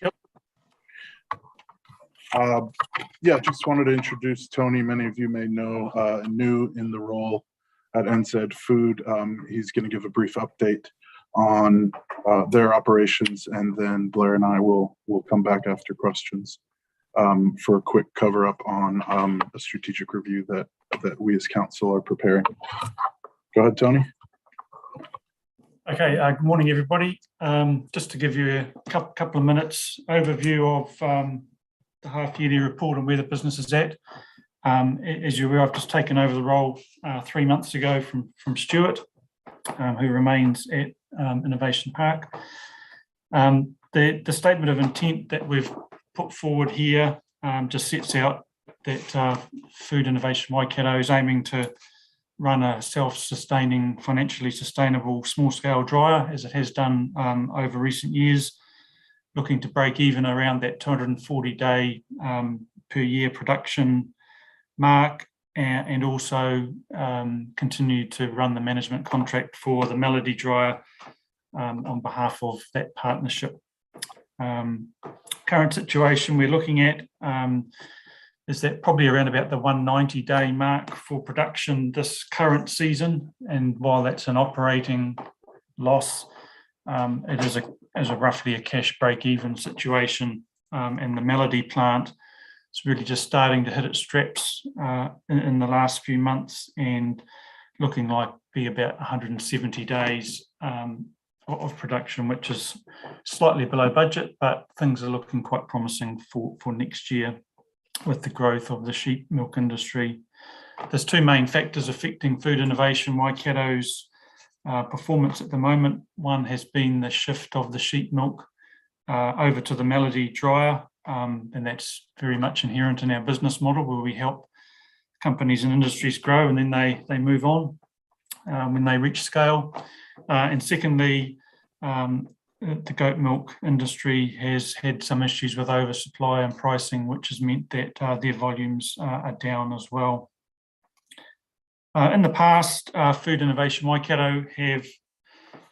Yep. Yeah, just wanted to introduce Tony. Many of you may know, new in the role at NZ Food. He's going to give a brief update on their operations, and then Blair and I will come back after questions for a quick cover up on a strategic review that we as council are preparing. Go ahead, Tony. Okay, good morning, everybody. Just to give you a couple of minutes overview of the half-yearly report and where the business is at. As you're aware, I've just taken over the role 3 months ago from Stuart, who remains at Innovation Park. The statement of intent that we've put forward here just sets out that Food Innovation Waikato is aiming to run a self-sustaining, financially sustainable small-scale dryer, as it has done over recent years, looking to break even around that 240-day per year production mark, and also continue to run the management contract for the Melody dryer on behalf of that partnership. Current situation we're looking at is that probably around about the 190-day mark for production this current season, and while that's an operating loss, it is a roughly a cash break-even situation, and the Melody plant is really just starting to hit its straps in the last few months, and looking like be about 170 days of production, which is slightly below budget, but things are looking quite promising for next year with the growth of the sheep milk industry. There's two main factors affecting Food Innovation Waikato's performance at the moment. One has been the shift of the sheep milk over to the Melody dryer, and that's very much inherent in our business model, where we help companies and industries grow and then they move on when they reach scale. And secondly, the goat milk industry has had some issues with oversupply and pricing, which has meant that their volumes are down as well. In the past, Food Innovation Waikato have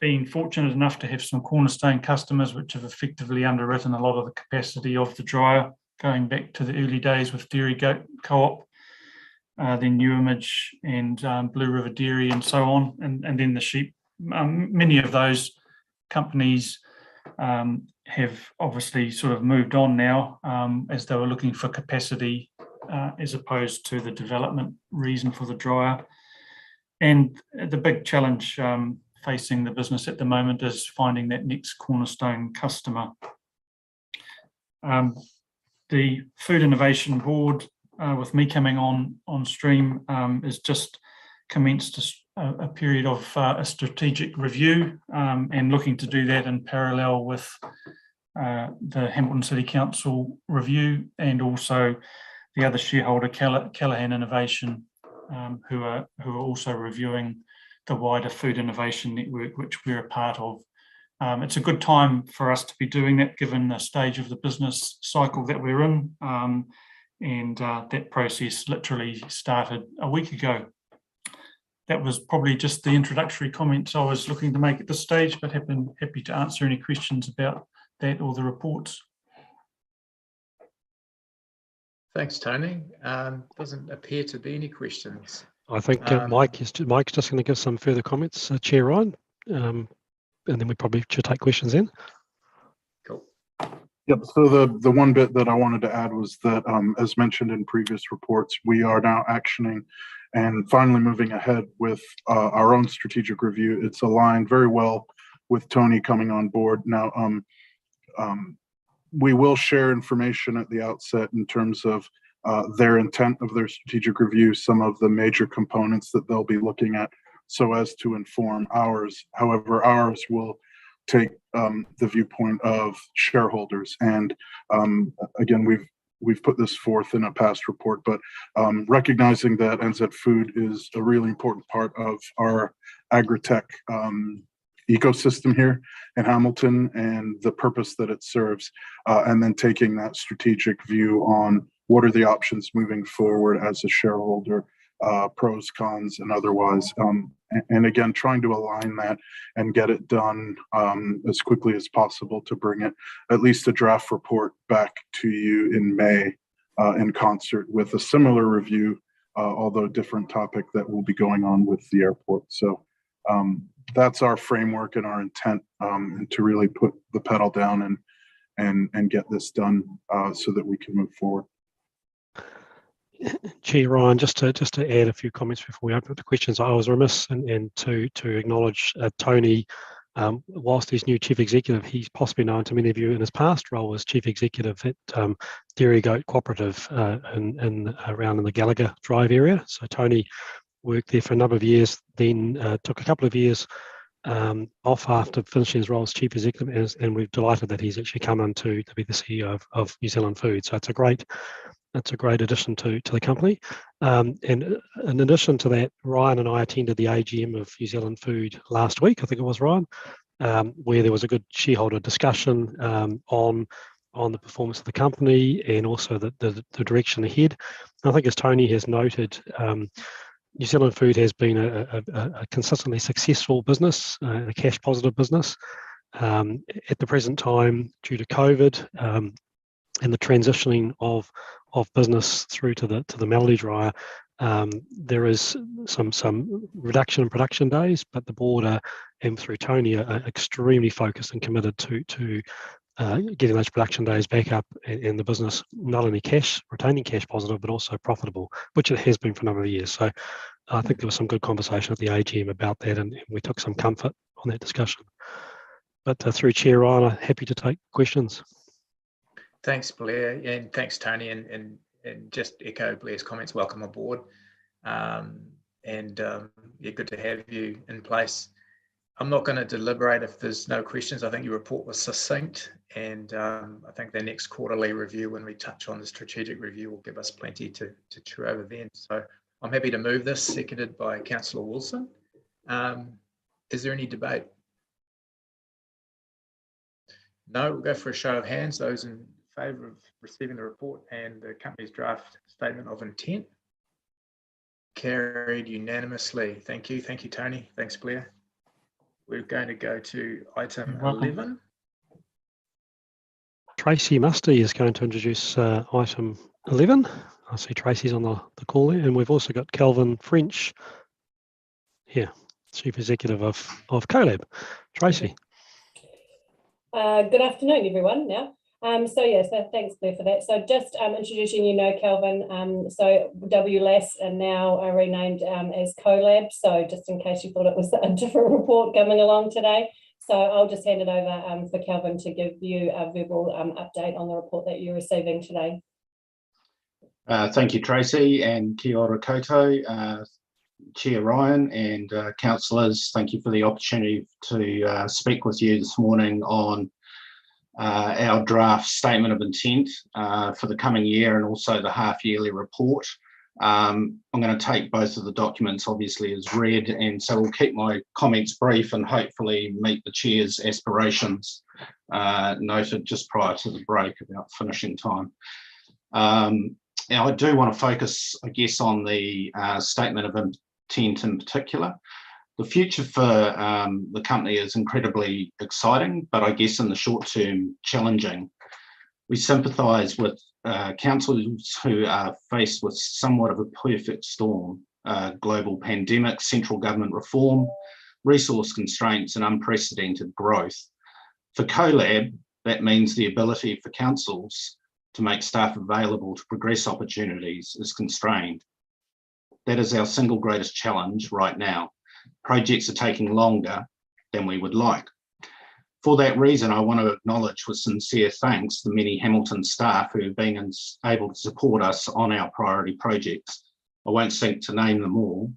been fortunate enough to have some cornerstone customers which have effectively underwritten a lot of the capacity of the dryer, going back to the early days with Dairy Goat Co-op, then New Image and Blue River Dairy and so on, and then the sheep. Many of those companies have obviously sort of moved on now as they were looking for capacity as opposed to the development reason for the dryer. And the big challenge facing the business at the moment is finding that next cornerstone customer. The Food Innovation Board, with me coming on stream, is just commenced a period of a strategic review, and looking to do that in parallel with the Hamilton City Council review, and also the other shareholder, Callaghan Innovation, who are also reviewing the wider food innovation network, which we're a part of. It's a good time for us to be doing that, given the stage of the business cycle that we're in, and that process literally started a week ago. That was probably just the introductory comments I was looking to make at this stage, but happy to answer any questions about that or the reports. Thanks, Tony. Doesn't appear to be any questions. I think Mike's just going to give some further comments, Chair Ryan, and then we probably should take questions then. Cool. Yep. So the one bit that I wanted to add was that, as mentioned in previous reports, we are now actioning and finally moving ahead with our own strategic review. It's aligned very well with Tony coming on board now. We will share information at the outset in terms of their intent of their strategic review, some of the major components that they'll be looking at, so as to inform ours. However, ours will take the viewpoint of shareholders. And again, we've put this forth in a past report, but recognizing that NZ Food is a really important part of our agri-tech ecosystem here in Hamilton and the purpose that it serves, and then taking that strategic view on what are the options moving forward as a shareholder, pros, cons, and otherwise. And again, trying to align that and get it done as quickly as possible to bring it, at least a draft report, back to you in May in concert with a similar review, although different topic that will be going on with the airport. So that's our framework and our intent, and to really put the pedal down and get this done so that we can move forward. Chair Ryan, just to add a few comments before we open up the questions, I was remiss and to acknowledge Tony. Whilst he's new Chief Executive, he's possibly known to many of you in his past role as Chief Executive at Dairy Goat Cooperative around in the Gallagher Drive area. So Tony worked there for a number of years, then took a couple of years off after finishing his role as Chief Executive, and we're delighted that he's actually come on to be the CEO of New Zealand Food. So it's a great addition to the company. And in addition to that, Ryan and I attended the AGM of New Zealand Food last week, I think it was, Ryan, where there was a good shareholder discussion on the performance of the company and also the direction ahead. And I think, as Tony has noted, New Zealand Food has been a consistently successful business, a cash positive business. At the present time, due to COVID and the transitioning of business through to the Melody Dryer, there is some reduction in production days, but the board and through Tony are extremely focused and committed to getting those production days back up and the business not only retaining cash positive, but also profitable, which it has been for a number of years. So I think there was some good conversation at the AGM about that, and we took some comfort on that discussion. But through Chair Ryan, I'm happy to take questions. Thanks, Blair, and thanks, Tony, and just echo Blair's comments. Welcome aboard, yeah, good to have you in place. I'm not going to deliberate if there's no questions. I think your report was succinct, and I think the next quarterly review, when we touch on the strategic review, will give us plenty to chew over then. So I'm happy to move this, seconded by Councillor Wilson. Is there any debate? No, we'll go for a show of hands. Those in favour of receiving the report and the company's draft statement of intent? Carried unanimously. Thank you. Thank you, Tony. Thanks, Blair. We're going to go to item 11. Tracy Musty is going to introduce item 11. I see Tracy's on the call there, and we've also got Kelvin French here, Chief Executive of CoLab. Tracy. Good afternoon, everyone. Now, so thanks, Blair, for that. So just introducing Kelvin. So WLAS are now renamed as CoLab. So just in case you thought it was a different report coming along today. So I'll just hand it over for Kelvin to give you a verbal update on the report that you're receiving today. Thank you, Tracy, and kia ora koutou, Chair Ryan and councillors. Thank you for the opportunity to speak with you this morning on our draft statement of intent for the coming year and also the half-yearly report. I'm going to take both of the documents obviously as read, and so we'll keep my comments brief and hopefully meet the Chair's aspirations noted just prior to the break about finishing time. Now, I do want to focus, I guess, on the statement of intent in particular. The future for the company is incredibly exciting, but I guess in the short term, challenging. We sympathise with councillors who are faced with somewhat of a perfect storm. global pandemic, central government reform, resource constraints and unprecedented growth. For CoLab, that means the ability for councils to make staff available to progress opportunities is constrained. That is our single greatest challenge right now. Projects are taking longer than we would like. For that reason, I want to acknowledge with sincere thanks the many Hamilton staff who have been able to support us on our priority projects. I won't seek to name them all,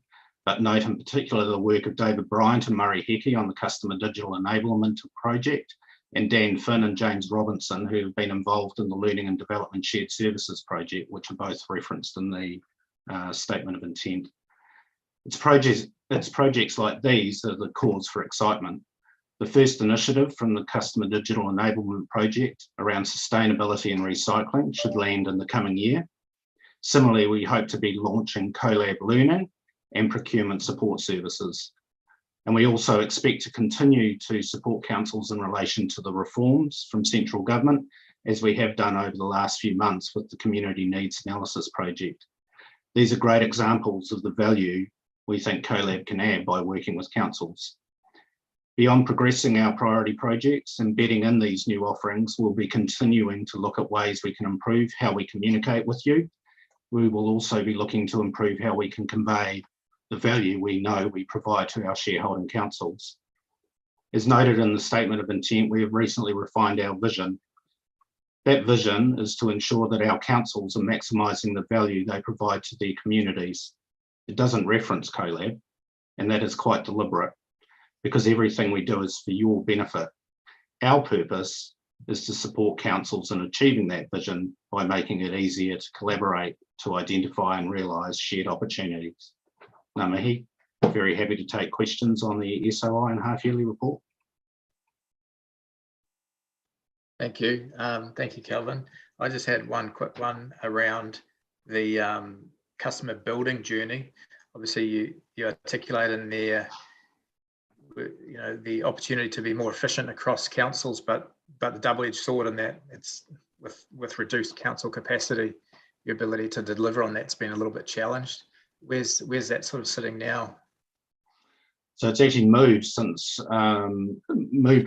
but note in particular the work of David Bryant and Murray Hickey on the Customer Digital Enablement project, and Dan Finn and James Robinson, who have been involved in the Learning and Development Shared Services project, which are both referenced in the Statement of Intent. It's projects like these that are the cause for excitement. The first initiative from the Customer Digital Enablement project around sustainability and recycling should land in the coming year. Similarly, we hope to be launching CoLab Learning and procurement support services. And we also expect to continue to support councils in relation to the reforms from central government, as we have done over the last few months with the Community Needs Analysis project. These are great examples of the value we think CoLab can add by working with councils. Beyond progressing our priority projects and bedding in these new offerings, we'll be continuing to look at ways we can improve how we communicate with you. We will also be looking to improve how we can convey the value we know we provide to our shareholding councils. As noted in the Statement of Intent, we have recently refined our vision. That vision is to ensure that our councils are maximising the value they provide to their communities. It doesn't reference CoLab, and that is quite deliberate, because everything we do is for your benefit. Our purpose is to support councils in achieving that vision by making it easier to collaborate to identify and realise shared opportunities. Ngā mihi, very happy to take questions on the SOI and half-yearly report. Thank you. Thank you, Kelvin. I just had one quick one around the customer building journey. Obviously, you articulated in there, you know, the opportunity to be more efficient across councils, but the double-edged sword in that it's with reduced council capacity, your ability to deliver on that's been a little bit challenged. Where's that sort of sitting now? So it's actually moved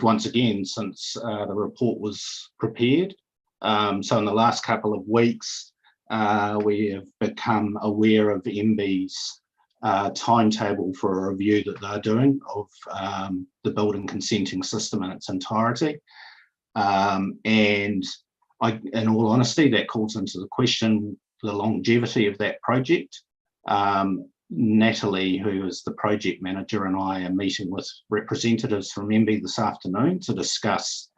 once again since the report was prepared. So in the last couple of weeks, we have become aware of MB's timetable for a review that they're doing of the building consenting system in its entirety. And in all honesty, that calls into the question the longevity of that project. Natalie, who is the project manager, and I are meeting with representatives from MB this afternoon to discuss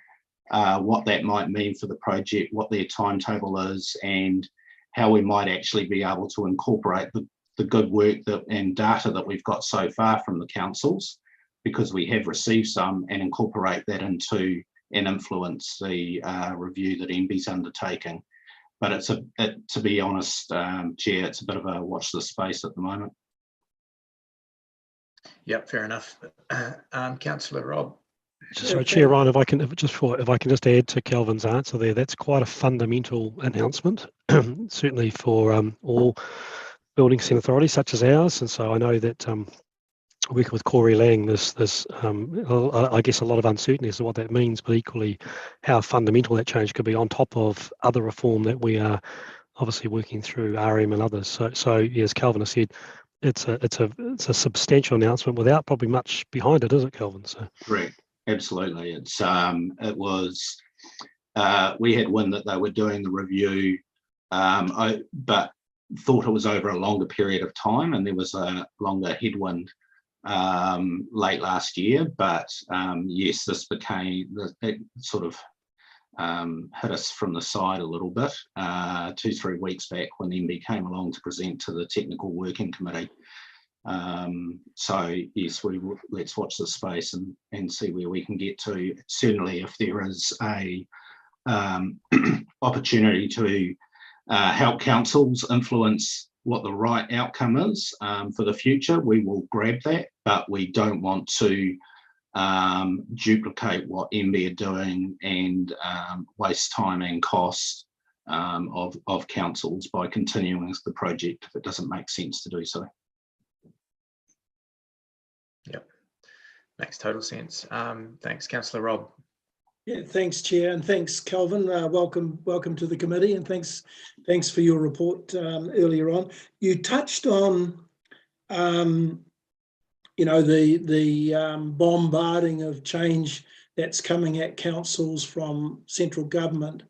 what that might mean for the project, what their timetable is, and how we might actually be able to incorporate the good work and data that we've got so far from the councils, because we have received some, and incorporate that into and influence the review that MB's undertaking. But to be honest, Chair, it's a bit of a watch this space at the moment. Yep, fair enough. Councillor Rob. So, Chair Ryan, if I can just add to Kelvin's answer there, that's quite a fundamental announcement, certainly for all building consent authorities such as ours. And so I know that working with Corey Lang, there's I guess a lot of uncertainty as to what that means, but equally how fundamental that change could be on top of other reform that we are obviously working through, RM and others. So yeah, as Kelvin has said, it's a substantial announcement without probably much behind it, is it, Kelvin? So correct, absolutely. It was we had wind that they were doing the review, but thought it was over a longer period of time, and there was a longer headwind late last year. But yes, this it sort of hit us from the side a little bit 2-3 weeks back when MB came along to present to the technical working committee. So yes, let's watch this space and see where we can get to. Certainly, if there is a opportunity to help councils influence what the right outcome is for the future, we will grab that, but we don't want to duplicate what MB are doing and waste time and cost of councils by continuing the project if it doesn't make sense to do so. Makes total sense. Thanks, Councillor Rob. Yeah, thanks, Chair, and thanks, Kelvin. Welcome to the committee, and thanks for your report earlier on. You touched on, you know, the bombarding of change that's coming at councils from central government,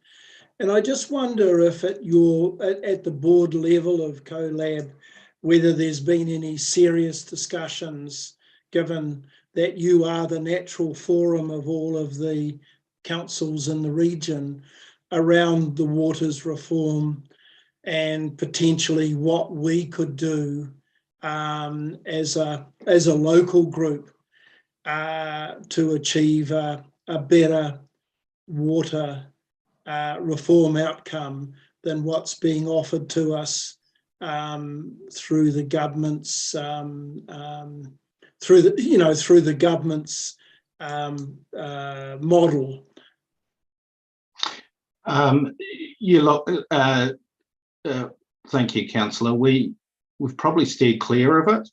and I just wonder if at the board level of CoLab, whether there's been any serious discussions, given that you are the natural forum of all of the councils in the region, around the waters reform and potentially what we could do as a local group to achieve a better water reform outcome than what's being offered to us through the government's through the government's model. Yeah, look, thank you, Councillor. We've probably steered clear of it.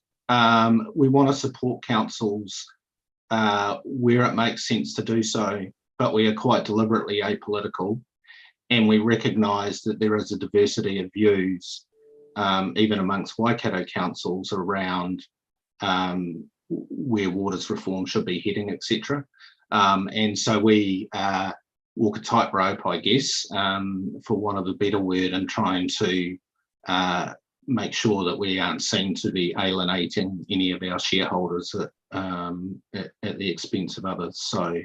We want to support councils where it makes sense to do so, but we are quite deliberately apolitical, and we recognise that there is a diversity of views, even amongst Waikato councils, around where waters reform should be heading, etc. And so we walk a tightrope, I guess, for want of a better word, and trying to make sure that we aren't seen to be alienating any of our shareholders at the expense of others, so,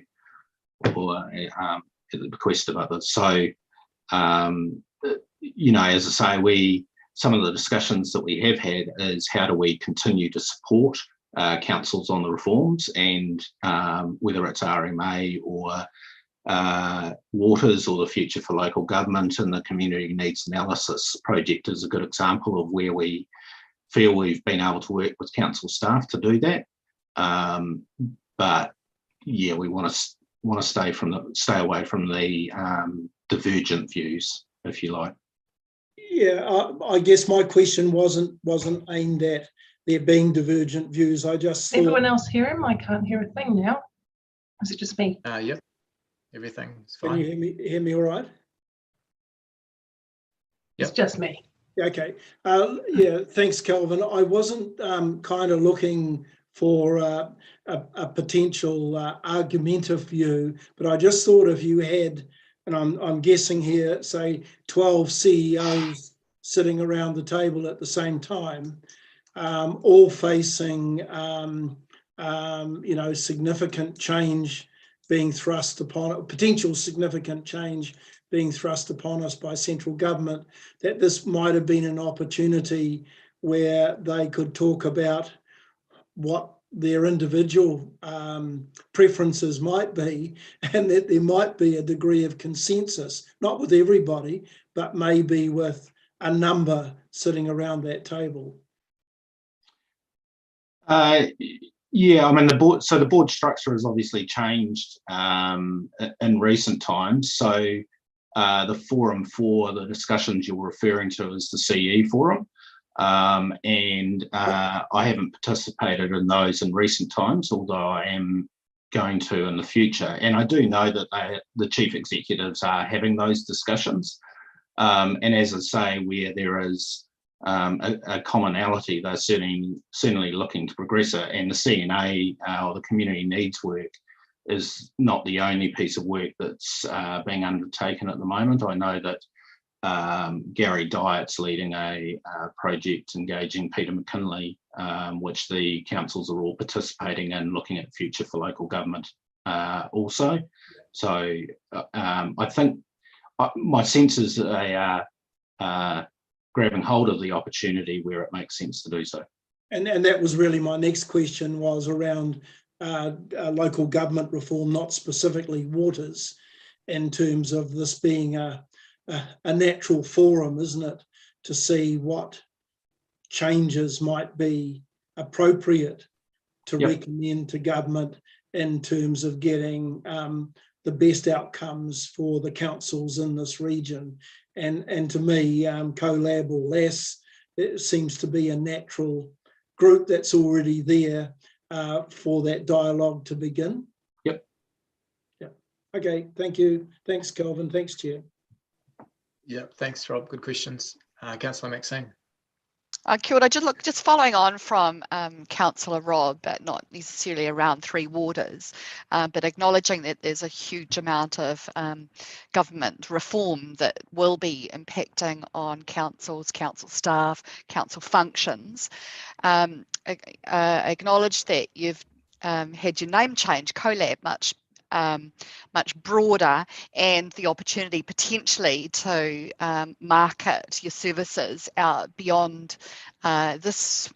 or at the bequest of others. So, you know, as I say, some of the discussions that we have had is how do we continue to support councils on the reforms, and whether it's RMA or waters or the future for local government, and the community needs analysis project is a good example of where we feel we've been able to work with council staff to do that. But yeah, we want to stay away from the divergent views, if you like. Yeah, I guess my question wasn't aimed at there being divergent views. I just thought... Everyone else hear him? I can't hear a thing now. Is it just me? Yep, everything's fine. Can you hear me all right? It's just me. Okay. Yeah, thanks, Kelvin. I wasn't kind of looking for a potential argumentative view, but I just thought if you had, and I'm guessing here, say 12 CEOs sitting around the table at the same time, all facing significant change being thrust upon, potential significant change being thrust upon us by central government, that this might have been an opportunity where they could talk about what their individual preferences might be, and that there might be a degree of consensus, not with everybody, but maybe with a number sitting around that table. Yeah, I mean, the board structure has obviously changed in recent times. So the forum for the discussions you're referring to is the CE forum. And I haven't participated in those in recent times, although I am going to in the future. And I do know that the chief executives are having those discussions. And as I say, where there is a commonality, they're certainly looking to progress it. And the CNA, or the community needs work, is not the only piece of work that's being undertaken at the moment. I know that Gary Dyett's leading a project engaging Peter McKinley, which the councils are all participating in, looking at future for local government also. So I think my sense is that they are grabbing hold of the opportunity where it makes sense to do so. And that was really my next question, was around local government reform, not specifically waters, in terms of this being a natural forum, isn't it, to see what changes might be appropriate to recommend to government in terms of getting the best outcomes for the councils in this region. And to me, CoLab or less, it seems to be a natural group that's already there for that dialogue to begin. Yep. Yeah. Okay. Thank you. Thanks, Kelvin. Thanks, Chair. Yeah. Thanks, Rob. Good questions. Councillor Maxine. Kia ora. Just following on from Councillor Rob, but not necessarily around Three Waters, but acknowledging that there's a huge amount of government reform that will be impacting on councils, council staff, council functions. Acknowledge that you've had your name change, CoLab, much broader, and the opportunity potentially to market your services out beyond this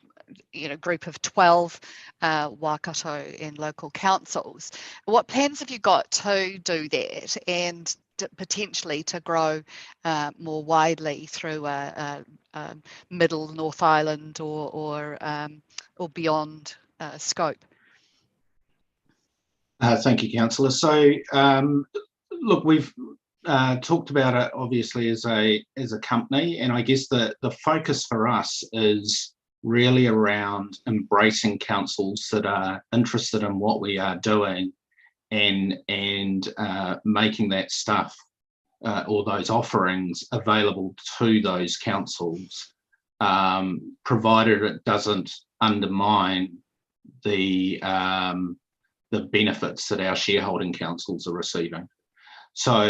group of 12 Waikato and local councils. What plans have you got to do that and potentially to grow more widely through Middle North Island or beyond scope? Thank you, Councillor. So, look, we've talked about it obviously as a company, and I guess the focus for us is really around embracing councils that are interested in what we are doing and making that stuff or those offerings available to those councils, provided it doesn't undermine the benefits that our shareholding councils are receiving. So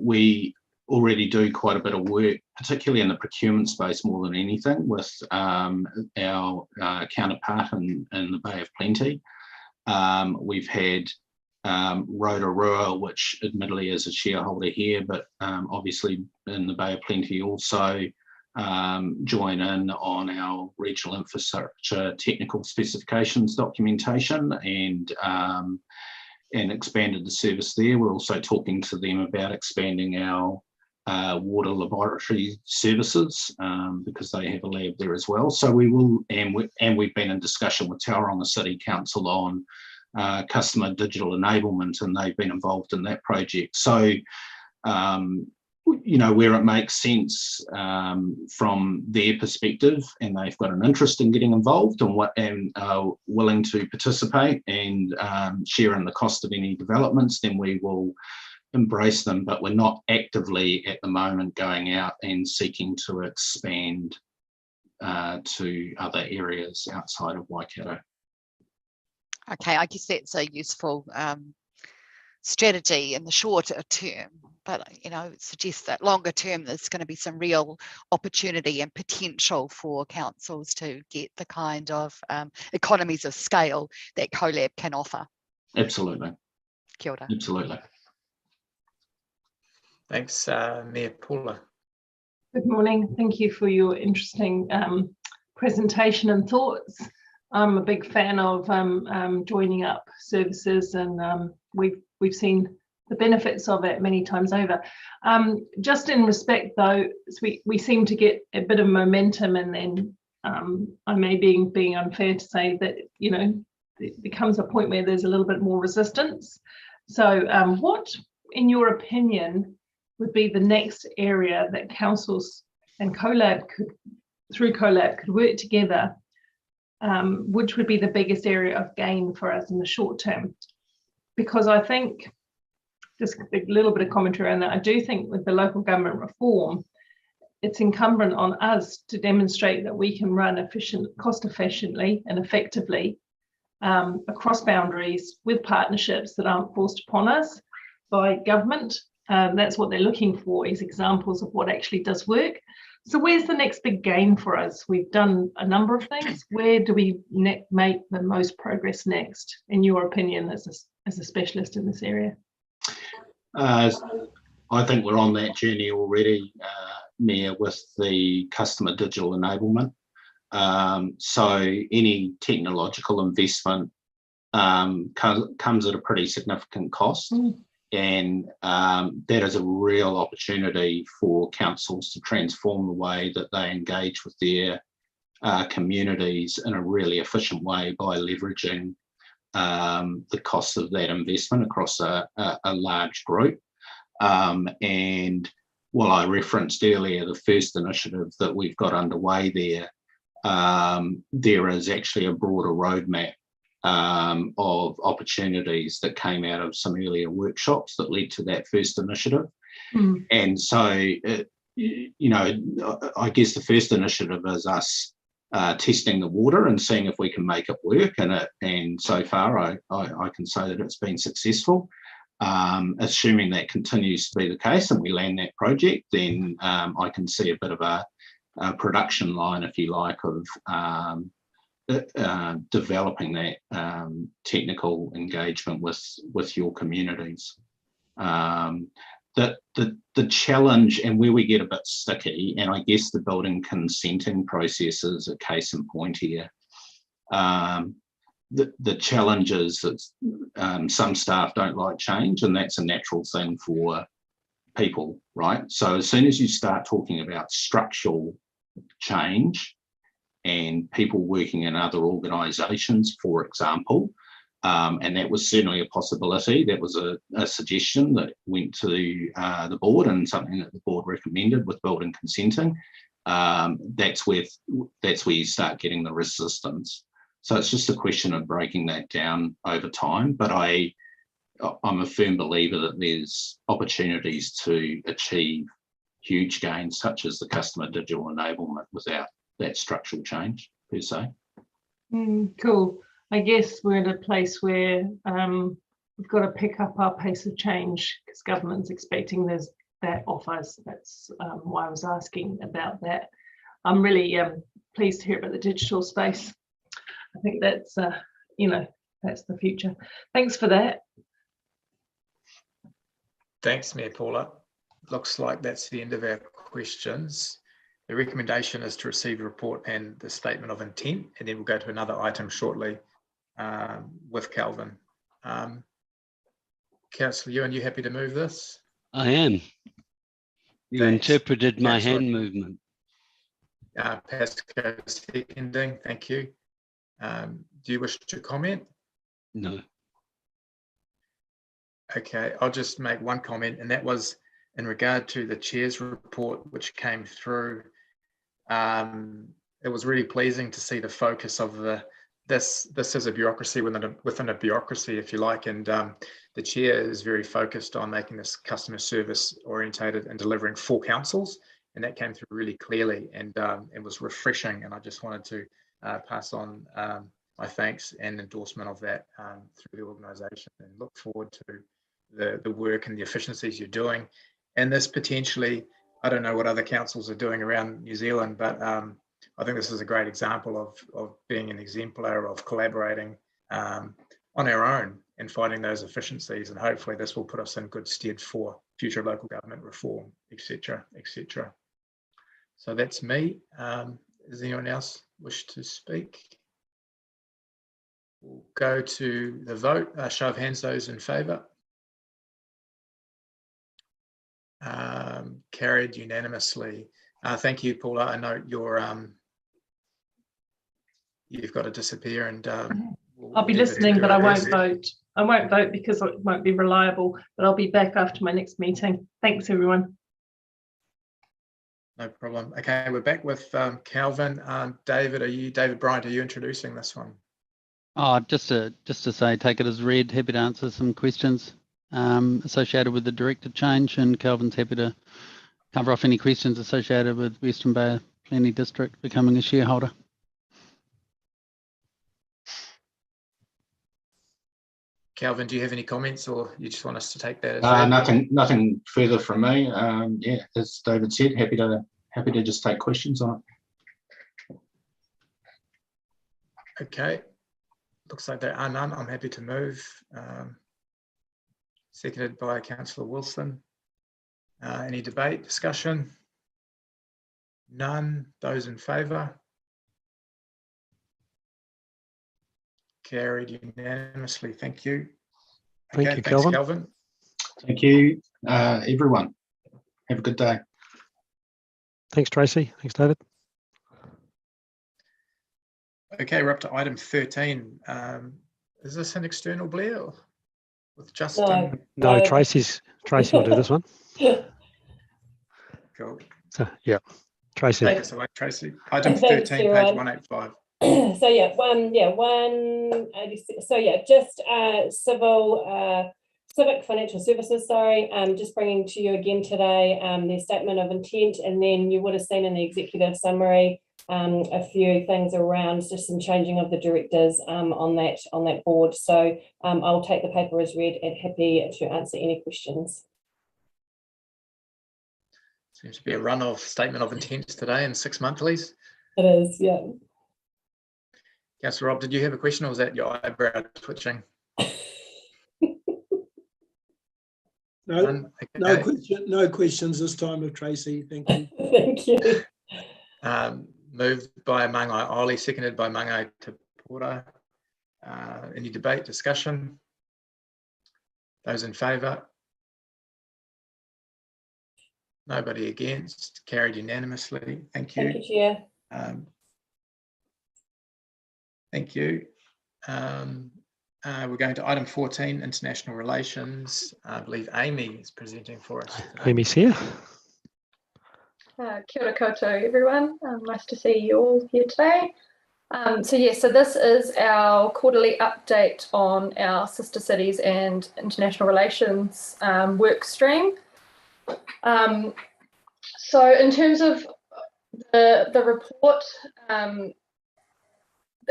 we already do quite a bit of work, particularly in the procurement space more than anything, with our counterpart in the Bay of Plenty. We've had Rotorua, which admittedly is a shareholder here, but obviously in the Bay of Plenty also join in on our regional infrastructure technical specifications documentation and expanded the service there. We're also talking to them about expanding our water laboratory services because they have a lab there as well. So we will, and we've been in discussion with Tauranga City Council on customer digital enablement, and they've been involved in that project. So where it makes sense from their perspective, and they've got an interest in getting involved and are willing to participate and share in the cost of any developments, then we will embrace them. But we're not actively at the moment going out and seeking to expand to other areas outside of Waikato. Okay, I guess that's a useful strategy in the shorter term, but it suggests that longer term there's going to be some real opportunity and potential for councils to get the kind of economies of scale that CoLab can offer. Absolutely. Kia ora. Absolutely. Thanks, Mayor Paula. Good morning. Thank you for your interesting presentation and thoughts. I'm a big fan of joining up services, and we've seen the benefits of it many times over. Just in respect though, we seem to get a bit of momentum, and then I may be being unfair to say that there comes a point where there's a little bit more resistance. So what, in your opinion, would be the next area that councils and CoLab through CoLab could work together, which would be the biggest area of gain for us in the short term? Because I think, just a little bit of commentary on that, I do think with the local government reform, it's incumbent on us to demonstrate that we can run cost efficiently and effectively across boundaries with partnerships that aren't forced upon us by government. That's what they're looking for, is examples of what actually does work. So where's the next big gain for us? We've done a number of things. Where do we make the most progress next, in your opinion, as a specialist in this area? I think we're on that journey already, Mia, with the customer digital enablement. So any technological investment comes at a pretty significant cost. And that is a real opportunity for councils to transform the way that they engage with their communities in a really efficient way by leveraging the cost of that investment across a large group. And while I referenced earlier the first initiative that we've got underway there, there is actually a broader roadmap of opportunities that came out of some earlier workshops that led to that first initiative. And so, you know, I guess the first initiative is us testing the water and seeing if we can make it work. And so far, I can say that it's been successful. Assuming that continues to be the case and we land that project, then I can see a bit of a production line, if you like, of developing that technical engagement with your communities. The challenge and where we get a bit sticky, and I guess the building consenting process is a case in point here. The challenge is that some staff don't like change, and that's a natural thing for people, right? So as soon as you start talking about structural change and people working in other organisations, for example, and that was certainly a possibility. That was a suggestion that went to the board and something that the board recommended with building consenting. That's where you start getting the resistance. So it's just a question of breaking that down over time. But I'm a firm believer that there's opportunities to achieve huge gains, such as the customer digital enablement, without that structural change per se. Cool. I guess we're at a place where we've got to pick up our pace of change because government's expecting that off us. That's why I was asking about that. I'm really pleased to hear about the digital space. I think that's, you know, that's the future. Thanks for that. Thanks, Mayor Paula. Looks like that's the end of our questions. The recommendation is to receive a report and the statement of intent, and then we'll go to another item shortly with Calvin. Councillor Ewan, you happy to move this? I am. You interpreted my hand movement. Pasco seconding, thank you. Do you wish to comment? No. Okay, I'll just make one comment, and that was in regard to the chair's report, which came through. It was really pleasing to see the focus of this is a bureaucracy within a bureaucracy, if you like, and the chair is very focused on making this customer service orientated and delivering for councils, and that came through really clearly, and it was refreshing, and I just wanted to pass on my thanks and endorsement of that through the organisation, and look forward to the work and the efficiencies you're doing. And this potentially, I don't know what other councils are doing around New Zealand, but I think this is a great example of being an exemplar of collaborating on our own and finding those efficiencies, and hopefully this will put us in good stead for future local government reform, etc., etc. So that's me. Does anyone else wish to speak? We'll go to the vote. Show of hands, those in favour. Carried unanimously. Thank you, Paula. I know you've got to disappear, and I'll be listening, but I won't vote. I won't vote because it won't be reliable, but I'll be back after my next meeting. Thanks, everyone. No problem. Okay, we're back with Calvin. David Bryant, are you introducing this one? Oh, just to say, take it as read. Happy to answer some questions associated with the director change, and Calvin's happy to cover off any questions associated with Western Bay Planning District becoming a shareholder. Calvin, do you have any comments, or you just want us to take that as read? Nothing further from me. Yeah, as David said, happy to just take questions on it. Okay, looks like there are none. I'm happy to move. Seconded by Councillor Wilson. Any debate, discussion? None. Those in favour? Carried unanimously. Thank you. Thank you, thanks, Calvin. Calvin. Thank you, everyone. Have a good day. Thanks, Tracy. Thanks, David. Okay, we're up to item 13. Is this an external Blair with Justin? No, Tracy will do this one. Cool. So, yeah, Tracy. Take us away, Tracy. Item 13, page 185. So yeah, just civic financial services, sorry, just bringing to you again today their statement of intent, and then you would have seen in the executive summary a few things around just some changing of the directors on that board. So I'll take the paper as read and happy to answer any questions. Seems to be a run of statement of intents today and 6 monthlies. It is, yeah. Councillor Rob, did you have a question, or was that your eyebrow twitching? No, okay. no questions this time of Tracy. Thank you. Thank you. Moved by Mangai Oli, seconded by Mangai Tapora. Any debate, discussion? Those in favour? Nobody against? Carried unanimously. Thank you. Thank you, Chair. Thank you. We're going to item 14, international relations. I believe Amy is presenting for us today. Amy's here. Kia ora koutou, everyone. Nice to see you all here today. So this is our quarterly update on our sister cities and international relations work stream. So in terms of the report,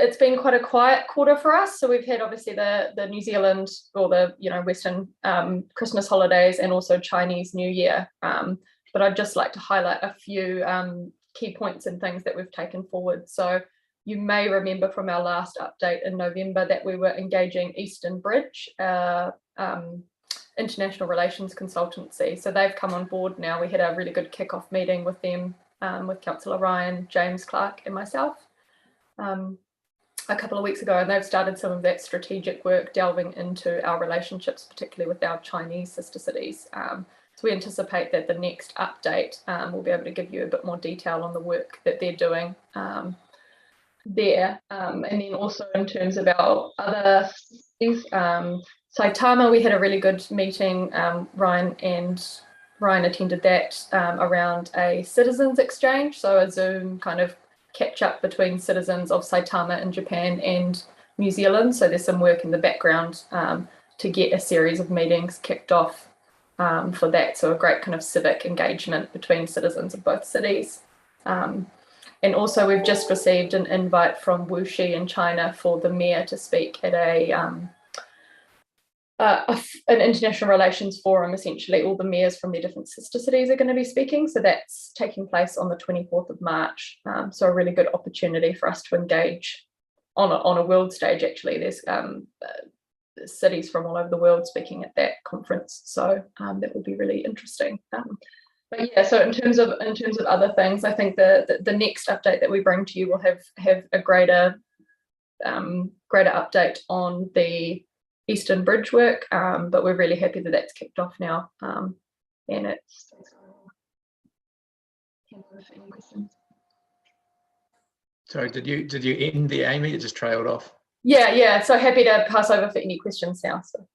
it's been quite a quiet quarter for us. So we've had obviously the New Zealand or the Western Christmas holidays and also Chinese New Year. But I'd just like to highlight a few key points and things that we've taken forward. So you may remember from our last update in November that we were engaging Eastern Bridge, international relations consultancy. So they've come on board now. We had a really good kickoff meeting with them, with Councillor Ryan, James Clark and myself a couple of weeks ago, and they've started some of that strategic work delving into our relationships, particularly with our Chinese sister cities. So we anticipate that the next update will be able to give you a bit more detail on the work that they're doing there. And then also in terms of our other cities, Saitama, we had a really good meeting. Ryan attended that around a citizens exchange, so a Zoom kind of catch up between citizens of Saitama in Japan and New Zealand. So there's some work in the background to get a series of meetings kicked off for that. So a great kind of civic engagement between citizens of both cities. And also we've just received an invite from Wuxi in China for the mayor to speak at an international relations forum. Essentially all the mayors from their different sister cities are going to be speaking. So that's taking place on the 24th of March. So a really good opportunity for us to engage on a world stage. Actually, there's cities from all over the world speaking at that conference. So that will be really interesting. But yeah, so in terms of other things, I think the next update that we bring to you will have a greater update on the Eastern Bridge work, but we're really happy that that's kicked off now, and it's. Any questions? Sorry, did you end the Amy? It just trailed off. Yeah. So happy to pass over for any questions now. So.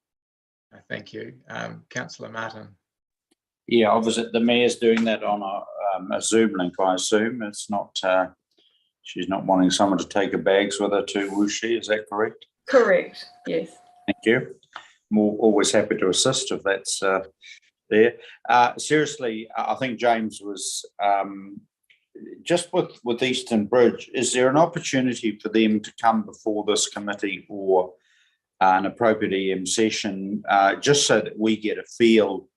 Thank you, Councillor Martin. Yeah, obviously the mayor's doing that on a Zoom link, I assume. It's not. She's not wanting someone to take her bags with her to Wuxi. Is that correct? Correct. Yes. Thank you. I'm always happy to assist if that's there. Seriously, I think James was just with Eastern Bridge. Is there an opportunity for them to come before this committee or an appropriate EM session, just so that we get a feel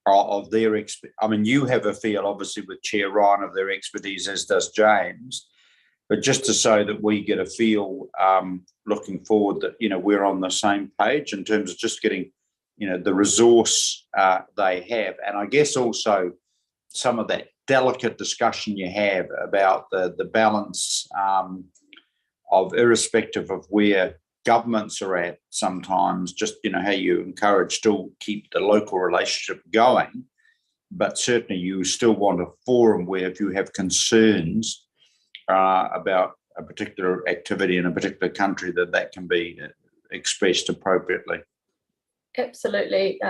of their I mean, you have a feel, obviously, with Chair Ryan of their expertise, as does James. But just to so that we get a feel, looking forward, that we're on the same page in terms of just getting, the resource they have, and I guess also some of that delicate discussion you have about the balance of, irrespective of where governments are at, sometimes just how you encourage still keep the local relationship going, but certainly you still want a forum where if you have concerns about a particular activity in a particular country, that can be expressed appropriately. Absolutely.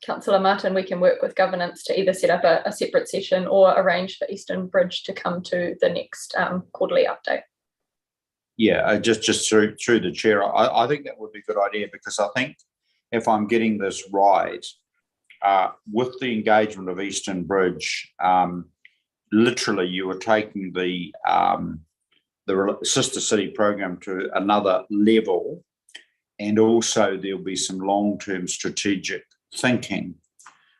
Councillor Martin, we can work with governance to either set up a separate session or arrange for Eastern Bridge to come to the next quarterly update. Yeah, just through the chair, I think that would be a good idea, because I think if I'm getting this right, with the engagement of Eastern Bridge, literally you were taking the sister city program to another level, and also there'll be some long-term strategic thinking.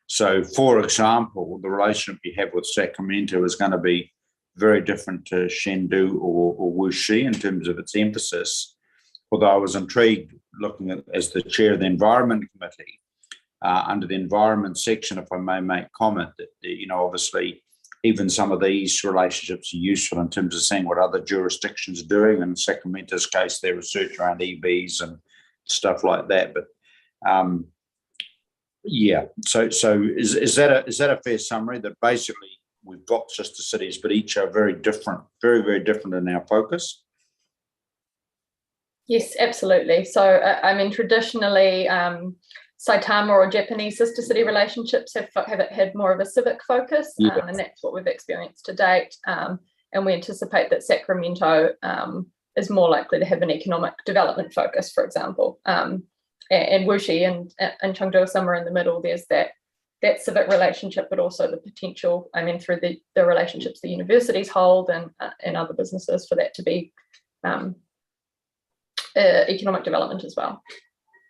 So, for example, the relationship you have with Sacramento is going to be very different to Chengdu or Wuxi in terms of its emphasis. Although I was intrigued looking at, as the chair of the Environment Committee, under the Environment section, if I may make comment, that, you know, obviously even some of these relationships are useful in terms of seeing what other jurisdictions are doing. In Sacramento's case, their research around EVs and stuff like that. But yeah, so is that a fair summary, that basically we've got sister cities, but each are very different, very, very different in our focus? Yes, absolutely. So, I mean, traditionally, Saitama or Japanese sister city relationships have had more of a civic focus, and that's what we've experienced to date. And we anticipate that Sacramento is more likely to have an economic development focus, for example. And Wuxi and Chengdu are somewhere in the middle. There's that civic relationship, but also the potential, I mean, through the relationships the universities hold and other businesses, for that to be economic development as well.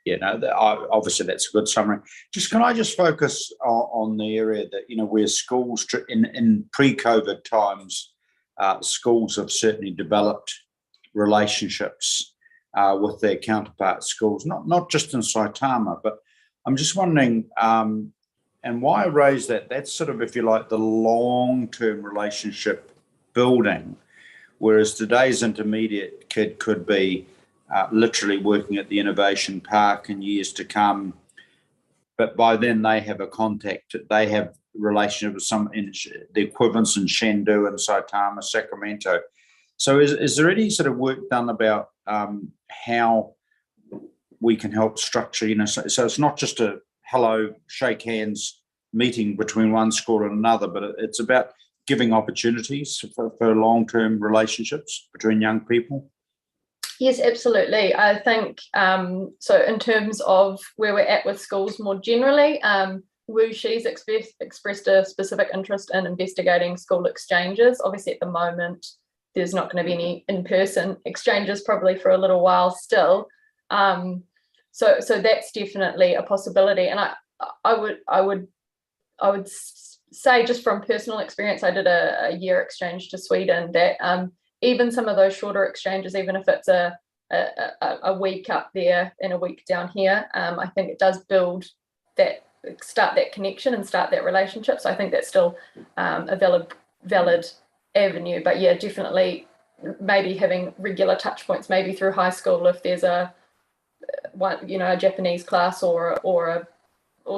Yeah, no, obviously that's a good summary. Can I just focus on the area that, you know, where schools in pre-COVID times, schools have certainly developed relationships with their counterpart schools, not just in Saitama, but I'm just wondering, and why I raise that, that's sort of, if you like, the long-term relationship building, whereas today's intermediate kid could be literally working at the Innovation Park in years to come, but by then they have a contact, they have relationship with some the equivalents in Chengdu and Saitama, Sacramento. So is there any sort of work done about how we can help structure, you know, so it's not just a hello, shake hands meeting between one school and another, but it's about giving opportunities for long-term relationships between young people? Yes, absolutely. I think, so in terms of where we're at with schools more generally, Wuxi's expressed a specific interest in investigating school exchanges. Obviously, at the moment, there's not going to be any in-person exchanges probably for a little while still. So that's definitely a possibility. And I would say, just from personal experience, I did a year exchange to Sweden, that even some of those shorter exchanges, even if it's a week up there and a week down here, I think it does start that connection and start that relationship. So I think that's still a valid avenue. But yeah, definitely maybe having regular touch points, maybe through high school, if there's a Japanese class or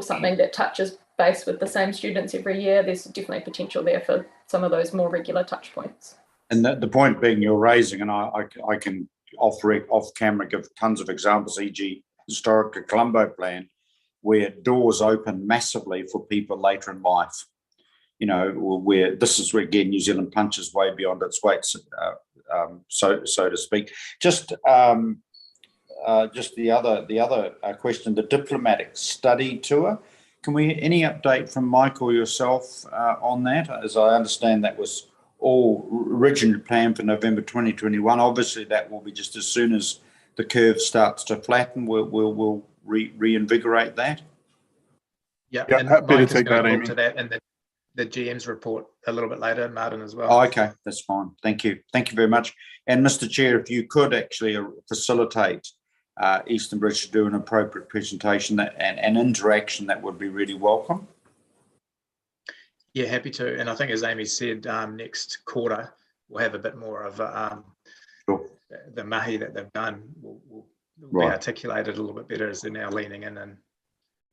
something that touches base with the same students every year, there's definitely potential there for some of those more regular touch points. And the point being you're raising, and I can off camera give tons of examples, e.g. historic Colombo plan, where doors open massively for people later in life. You know, where this is where, again, New Zealand punches way beyond its weight, so to speak. Just the other question, the diplomatic study tour. Can we any update from Mike or yourself on that? As I understand, that was all originally planned for November 2021. Obviously, that will be just as soon as the curve starts to flatten, we'll reinvigorate that. Yeah, and happy Mike to take that, Amy. To that and the GM's report a little bit later, Martin, as well. Oh, okay, that's fine. Thank you very much. And Mr. Chair, if you could actually facilitate Eastern Bridge to do an appropriate presentation and interaction, that would be really welcome. Yeah, happy to. And I think, as Amy said, next quarter we'll have a bit more of the mahi that they've done will be articulated a little bit better as they're now leaning in and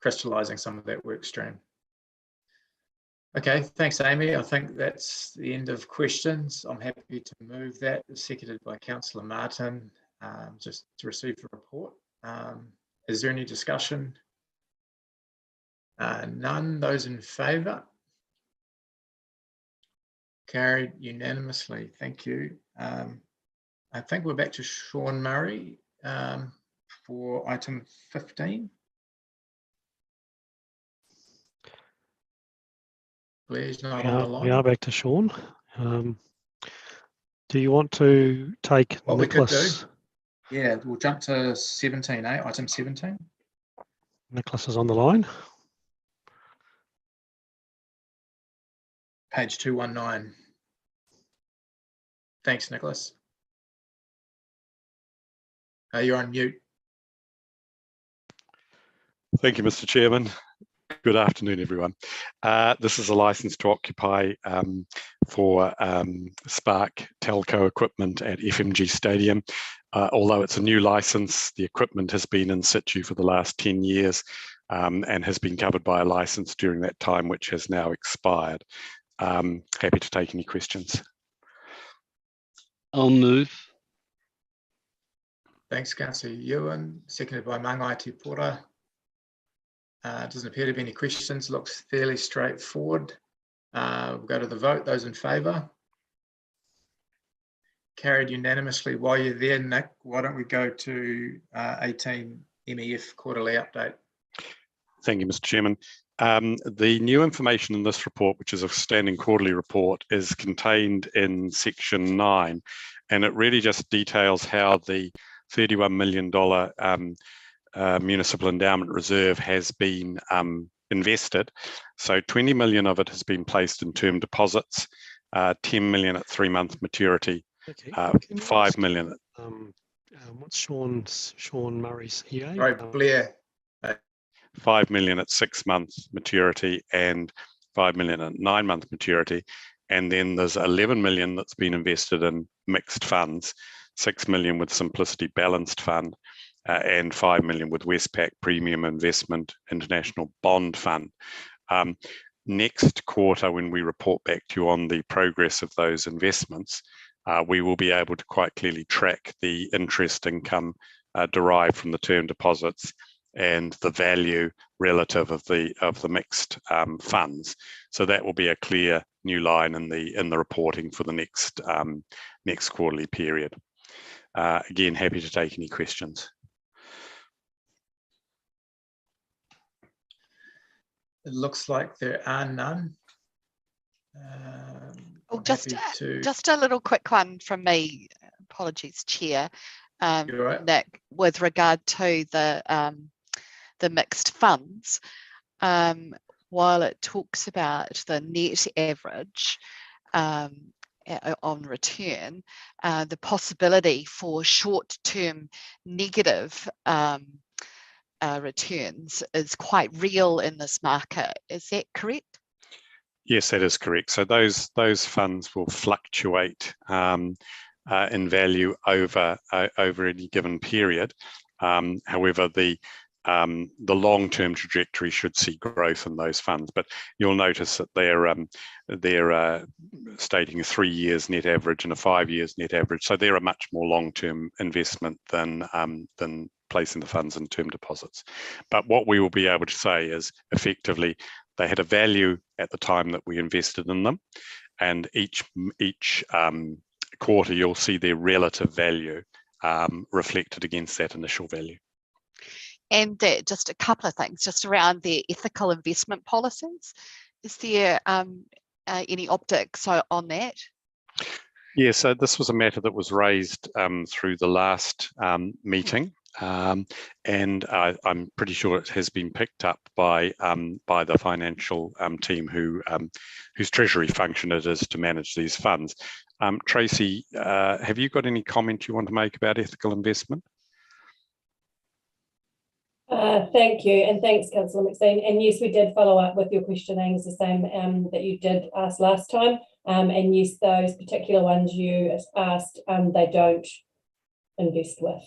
crystallising some of that work stream. Okay, thanks, Amy. I think that's the end of questions. I'm happy to move that, seconded by Councillor Martin, just to receive the report. Is there any discussion? None. Those in favour? Carried unanimously. Thank you. I think we're back to Sean Murray for item 15. Blair's not on the line. We are back to Sean. Do you want to take What Nicholas? we could do, yeah, we'll jump to 17, item 17. Nicholas is on the line. Page 219. Thanks, Nicholas. You're on mute. Thank you, Mr. Chairman. Good afternoon, everyone. This is a license to occupy for Spark telco equipment at FMG Stadium. Although it's a new license, the equipment has been in situ for the last 10 years and has been covered by a license during that time, which has now expired. Happy to take any questions. I'll move. Thanks, Councillor Ewan. Seconded by Mangai Te Pora. Doesn't appear to be any questions. Looks fairly straightforward. We'll go to the vote. Those in favour? Carried unanimously. While you're there, Nick, why don't we go to 18 MEF quarterly update? Thank you, Mr. Chairman. The new information in this report, which is a standing quarterly report, is contained in section 9, and it really just details how the $31 million municipal endowment reserve has been invested. So 20 million of it has been placed in term deposits, 10 million at 3-month maturity, 5 million. What's Sean Murray's EA? Right, Blair. 5 million at 6-month maturity and 5 million at 9-month maturity. And then there's 11 million that's been invested in mixed funds, 6 million with Simplicity Balanced Fund, and 5 million with Westpac Premium Investment International Bond Fund. Next quarter, when we report back to you on the progress of those investments, we will be able to quite clearly track the interest income derived from the term deposits and the value relative of the mixed funds. So that will be a clear new line in the reporting for the next quarterly period. Again, happy to take any questions. It looks like there are none. Just a little quick one from me. Apologies, Chair. Right. Nick, with regard to the mixed funds, while it talks about the net average on return, the possibility for short-term negative returns is quite real in this market. Is that correct? Yes, that is correct. So those funds will fluctuate in value over any given period. However, the long-term trajectory should see growth in those funds. But you'll notice that they're stating a 3 years net average and a 5 years net average. So they're a much more long-term investment than placing the funds in term deposits. But what we will be able to say is effectively they had a value at the time that we invested in them, and each quarter you'll see their relative value reflected against that initial value. And just a couple of things just around their ethical investment policies. Is there any optics on that? Yeah, so this was a matter that was raised through the last meeting, and I'm pretty sure it has been picked up by the financial team whose treasury function it is to manage these funds. Tracy, have you got any comment you want to make about ethical investment? Thank you, and thanks, Councillor McSteen. And yes, we did follow up with your questioning, is the same that you did ask last time. And yes, those particular ones you asked, they don't invest with.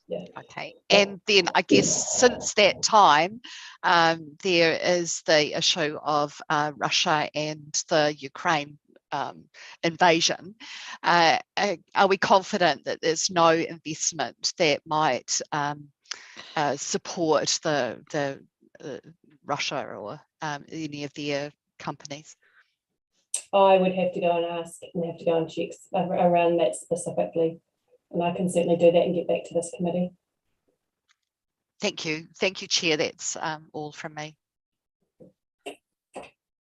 Yeah. Okay, and then I guess since that time, there is the issue of Russia and the Ukraine invasion. Are we confident that there's no investment that might support the Russia or any of their companies? I would have to go and ask and have to go and check around that specifically. and I can certainly do that and get back to this committee. Thank you, Chair. That's all from me.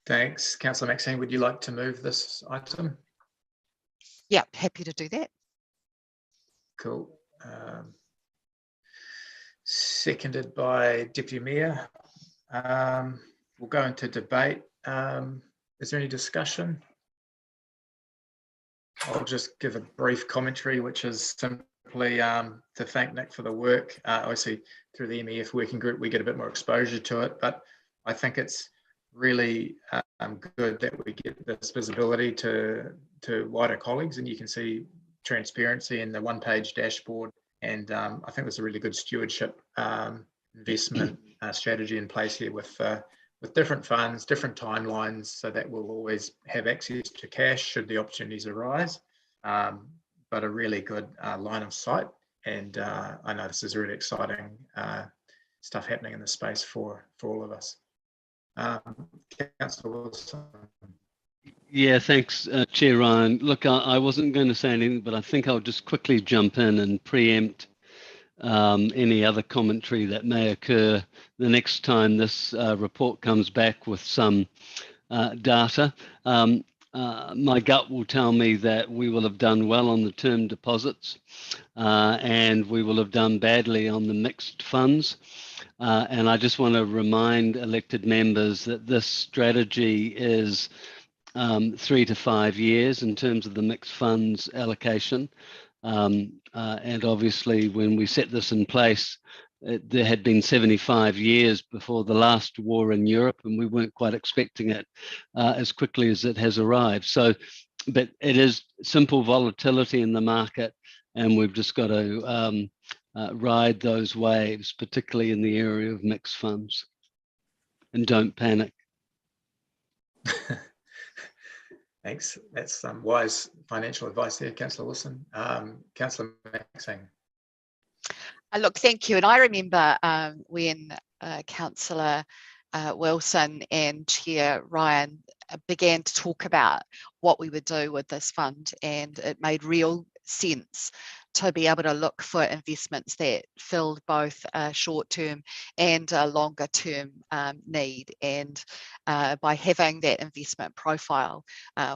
Thanks. Councillor Maxine, would you like to move this item? Yeah, happy to do that. Cool. Seconded by Deputy Mayor. We'll go into debate. Is there any discussion? I'll just give a brief commentary, which is simply to thank Nick for the work. Obviously, through the MEF working group, we get a bit more exposure to it, but I think it's really good that we get this visibility to wider colleagues, and you can see transparency in the one-page dashboard. And I think there's a really good stewardship investment strategy in place here with different funds, different timelines, so that we'll always have access to cash should the opportunities arise, but a really good line of sight. And I know this is really exciting stuff happening in the space for all of us. Councillor Wilson. Yeah, thanks, Chair Ryan. Look, I wasn't going to say anything, but I think I'll just quickly jump in and preempt any other commentary that may occur the next time this report comes back with some data. My gut will tell me that we will have done well on the term deposits and we will have done badly on the mixed funds. And I just want to remind elected members that this strategy is 3 to 5 years in terms of the mixed funds allocation. And obviously, when we set this in place, there had been 75 years before the last war in Europe, and we weren't quite expecting it as quickly as it has arrived. So, but it is simple volatility in the market, and we've just got to ride those waves, particularly in the area of mixed funds. And don't panic. Thanks. That's some wise financial advice there, Councillor Wilson. Councillor Maxine. Look, thank you. And I remember when Councillor Wilson and Chair Ryan began to talk about what we would do with this fund, and it made real sense to be able to look for investments that filled both a short-term and a longer-term need. And by having that investment profile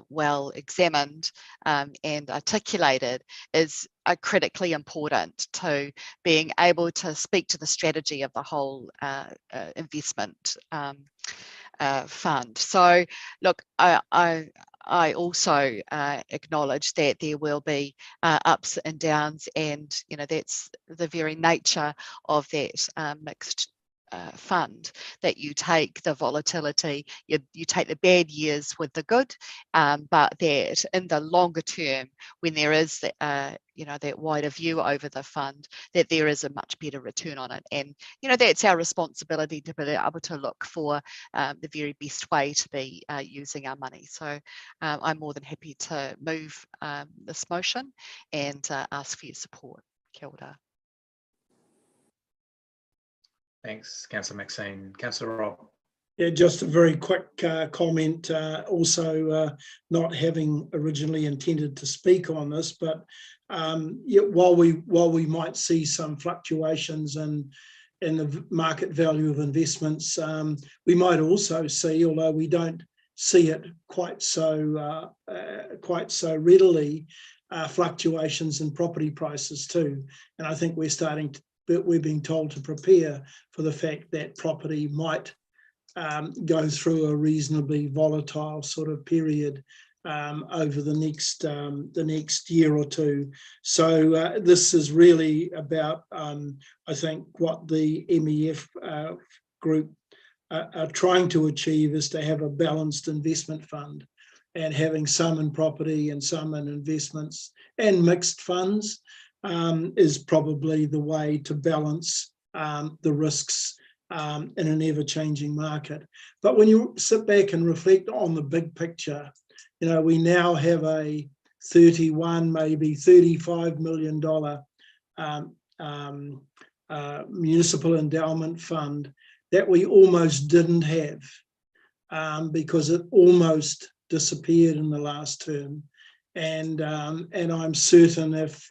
well examined and articulated is critically important to being able to speak to the strategy of the whole investment fund. So look, I also acknowledge that there will be ups and downs, and you know that's the very nature of that mixed fund, that you take the volatility, you take the bad years with the good, but that in the longer term, when there is you know, that wider view over the fund, that there is a much better return on it. And you know, that's our responsibility, to be able to look for the very best way to be using our money. So I'm more than happy to move this motion and ask for your support. Kia ora. Thanks, Councillor Maxine. Councillor Rob. Yeah, just a very quick comment. Also, not having originally intended to speak on this, but yeah, while we might see some fluctuations in the market value of investments, we might also see, although we don't see it quite so readily, fluctuations in property prices too. And I think we're being told to prepare for the fact that property might go through a reasonably volatile sort of period over the next year or two. So this is really about, I think, what the MEF group are trying to achieve is to have a balanced investment fund, and having some in property and some in investments and mixed funds is probably the way to balance the risks in an ever-changing market. But when you sit back and reflect on the big picture, you know, we now have a $31, maybe $35 million municipal endowment fund that we almost didn't have because it almost disappeared in the last term. And I'm certain if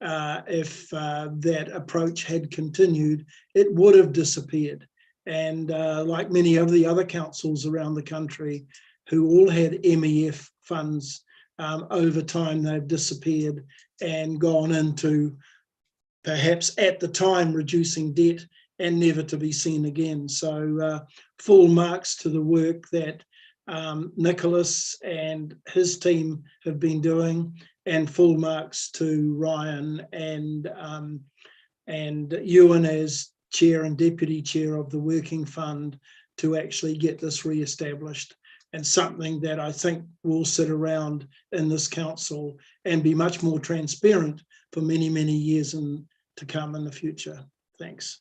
if that approach had continued, it would have disappeared. And like many of the other councils around the country who all had MEF funds, over time they've disappeared and gone into perhaps at the time reducing debt and never to be seen again. So full marks to the work that Nicholas and his team have been doing, and full marks to Ryan and Ewan as chair and deputy chair of the working fund to actually get this re-established, and something that I think will sit around in this council and be much more transparent for many, many years to come in the future. Thanks.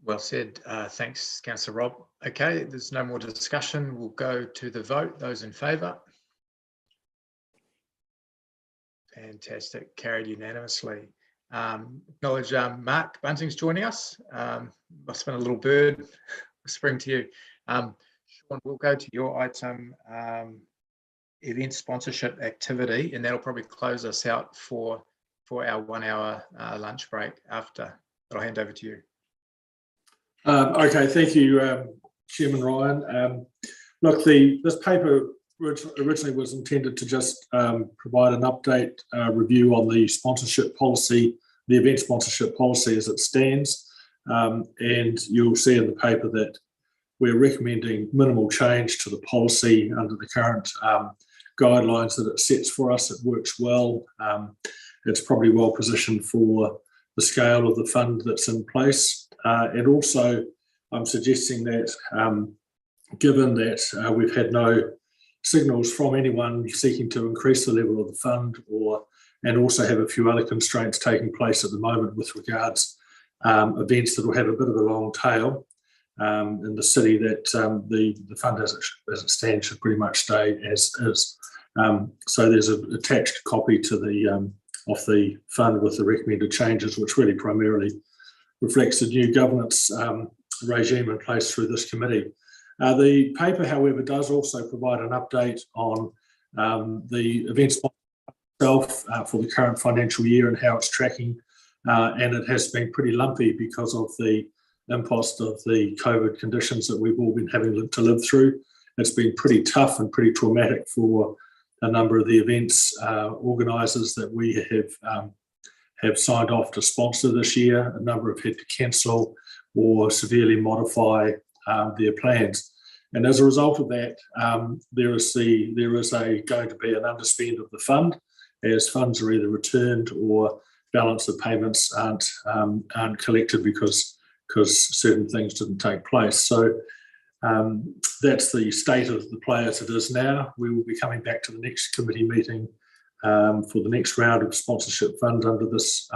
Well said. Thanks, Councillor Rob. Okay, there's no more discussion. We'll go to the vote. Those in favour? Fantastic. Carried unanimously. Acknowledge Mark Bunting's joining us. Must have been a little bird whispering to you. Sean, we'll go to your item, event sponsorship activity, and that'll probably close us out for our 1 hour lunch break after. But I'll hand over to you. Okay, thank you, Chairman Ryan. Look, this paper originally was intended to just provide an update review on the sponsorship policy, the event sponsorship policy as it stands. And you'll see in the paper that we're recommending minimal change to the policy under the current guidelines that it sets for us. It works well. It's probably well positioned for the scale of the fund that's in place. And also, I'm suggesting that given that we've had no signals from anyone seeking to increase the level of the fund, and also have a few other constraints taking place at the moment with regards events that will have a bit of a long tail in the city, that the fund as it stands should pretty much stay as is. So there's an attached copy to the of the fund with the recommended changes, which really primarily reflects the new governance regime in place through this committee. The paper, however, does also provide an update on the event itself for the current financial year and how it's tracking. And it has been pretty lumpy because of the impost of the COVID conditions that we've all been having to live through. It's been pretty tough and pretty traumatic for a number of the events organisers that we have signed off to sponsor this year. A number have had to cancel or severely modify their plans. And as a result of that, there is going to be an underspend of the fund, as funds are either returned or balance of payments aren't collected because certain things didn't take place. So that's the state of the play as it is now. We will be coming back to the next committee meeting for the next round of sponsorship fund under this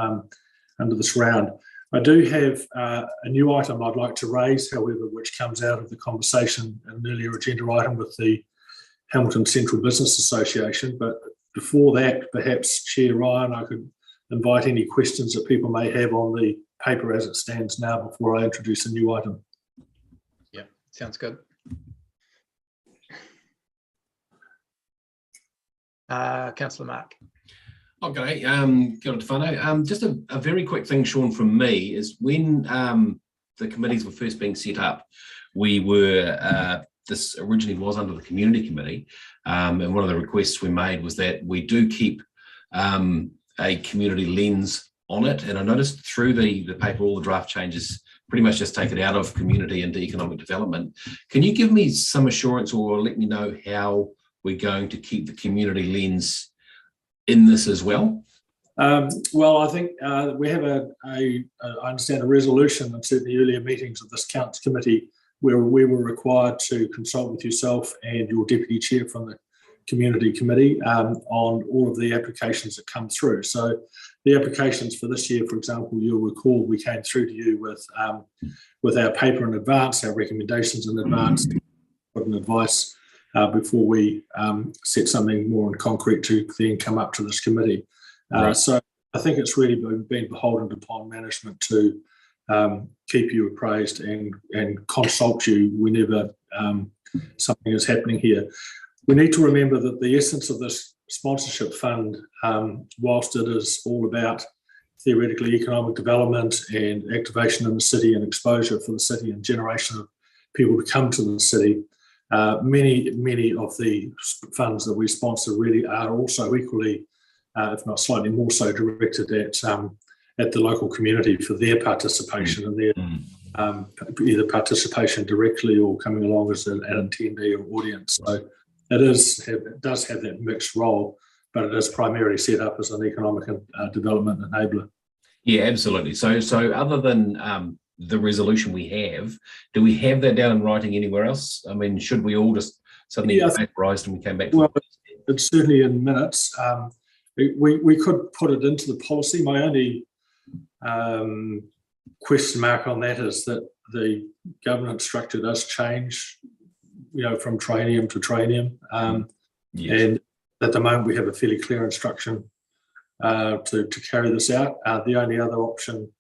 round. I do have a new item I'd like to raise, however, which comes out of the conversation, an earlier agenda item with the Hamilton Central Business Association. But before that, perhaps Chair Ryan, I could invite any questions that people may have on the paper as it stands now before I introduce a new item. Yeah, sounds good. Councillor Mark. Okay, kia ora te whānau. Just a very quick thing, Sean, from me is when the committees were first being set up, we were, this originally was under the Community Committee, and one of the requests we made was that we do keep a community lens on it. And I noticed through the paper, all the draft changes pretty much just take it out of community into economic development. Can you give me some assurance or let me know how we're going to keep the community lens in this as well? Well, I think we have I understand a resolution in certainly earlier meetings of this Council Committee where we were required to consult with yourself and your Deputy Chair from the Community Committee on all of the applications that come through. So the applications for this year, for example, you'll recall we came through to you with our paper in advance, our recommendations in advance, put an advice before we set something more in concrete to then come up to this committee. Right. So I think it's really been beholden upon management to keep you appraised and consult you whenever something is happening here. We need to remember that the essence of this sponsorship fund, whilst it is all about theoretically economic development and activation in the city and exposure for the city and generation of people to come to the city, many of the funds that we sponsor really are also equally, if not slightly more so, directed at the local community for their participation and their either participation directly or coming along as an attendee or audience. So it does have that mixed role, but it is primarily set up as an economic development enabler. Yeah, absolutely. So other than the resolution we have, do we have that down in writing anywhere else? I mean, should we all just suddenly get vaporized and we came back to it's certainly in minutes. We could put it into the policy. My only question mark on that is that the governance structure does change, from traineum to traineum. And at the moment, we have a fairly clear instruction to carry this out. The only other option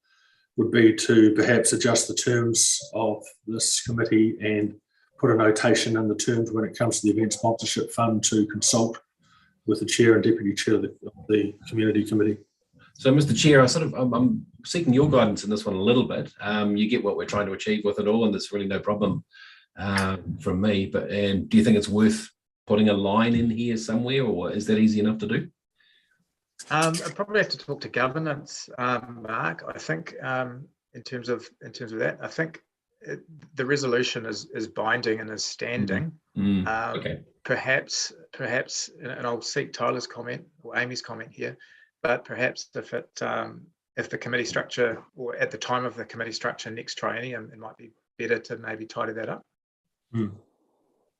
would be to perhaps adjust the terms of this committee and put a notation in the terms when it comes to the event sponsorship fund to consult with the chair and deputy chair of the community committee. So, Mr. Chair, I'm seeking your guidance in this one a little bit. You get what we're trying to achieve with it all, and there's really no problem from me. But do you think it's worth putting a line in here somewhere, or is that easy enough to do? I'd probably have to talk to governance, Mark. I think in terms of that, I think the resolution is binding and is standing. Okay. Perhaps, and I'll seek Tyler's comment or Amy's comment here. But perhaps if the committee structure, or at the time of the committee structure next triennium, it might be better to maybe tidy that up.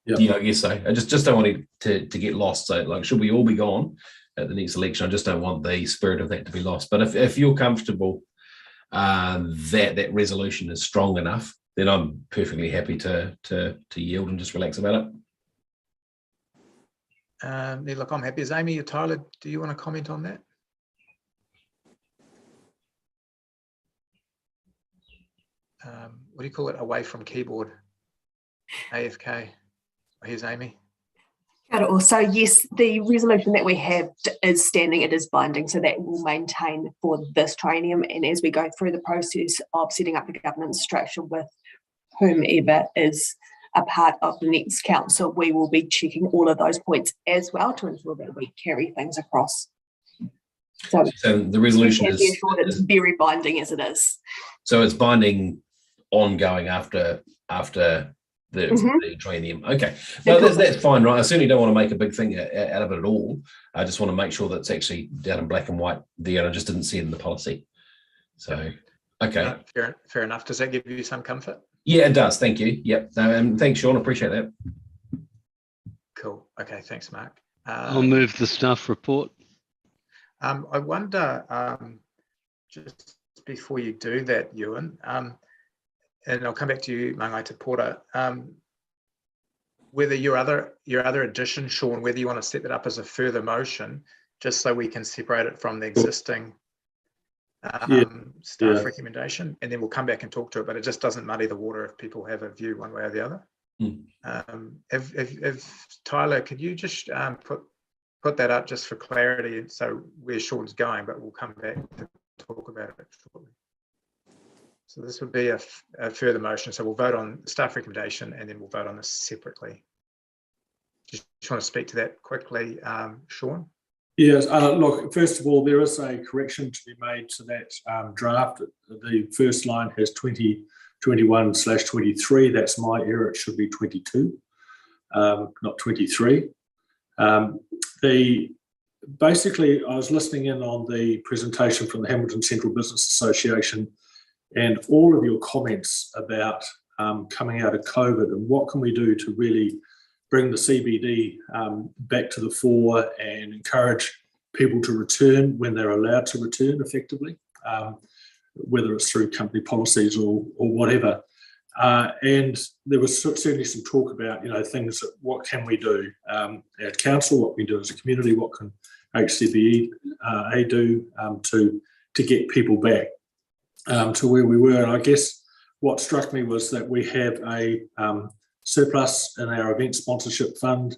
Yeah, I guess so. I just don't want it to get lost. So, like, should we all be gone at the next election? I just don't want the spirit of that to be lost. But if you're comfortable that resolution is strong enough, then I'm perfectly happy to yield and just relax about it. Look, I'm happy. Is Amy or Tyler, do you want to comment on that? What do you call it? Away from keyboard. AFK. Here's Amy. So yes, the resolution that we have is standing, it is binding, so that will maintain for this triennium. And as we go through the process of setting up the governance structure with whomever is a part of the next council, we will be checking all of those points as well to ensure that we carry things across. So the resolution is it's very binding as it is. So it's binding ongoing after the triennium. Okay, no, that's fine, right? I certainly don't want to make a big thing out of it at all. I just want to make sure that it's actually down in black and white there, and I just didn't see it in the policy. So, okay. Fair enough. Does that give you some comfort? Yeah, it does. Thank you. Yep. Thanks, Sean. Appreciate that. Cool. Okay. Thanks, Mark. I'll move the staff report. I wonder, just before you do that, Ewan, and I'll come back to you, Mangai Porter, whether your other addition, Sean, whether you want to set that up as a further motion, just so we can separate it from the existing staff recommendation, and then we'll come back and talk to it, but it just doesn't muddy the water if people have a view one way or the other. If Tyler, could you just put that up just for clarity, so where Sean's going, but we'll come back to talk about it shortly. So this would be a further motion. So we'll vote on staff recommendation and then we'll vote on this separately. Just want to speak to that quickly, Sean? Yes, look, first of all, there is a correction to be made to that draft. The first line has 2021/23. That's my error. It should be 22, not 23. Basically, I was listening in on the presentation from the Hamilton Central Business Association and all of your comments about coming out of COVID and what can we do to really bring the CBD back to the fore and encourage people to return when they're allowed to return effectively, whether it's through company policies or whatever. And there was certainly some talk about, things that what can we do at council, what we do as a community, what can HCBE do to get people back to where we were. And I guess what struck me was that we have a surplus in our event sponsorship fund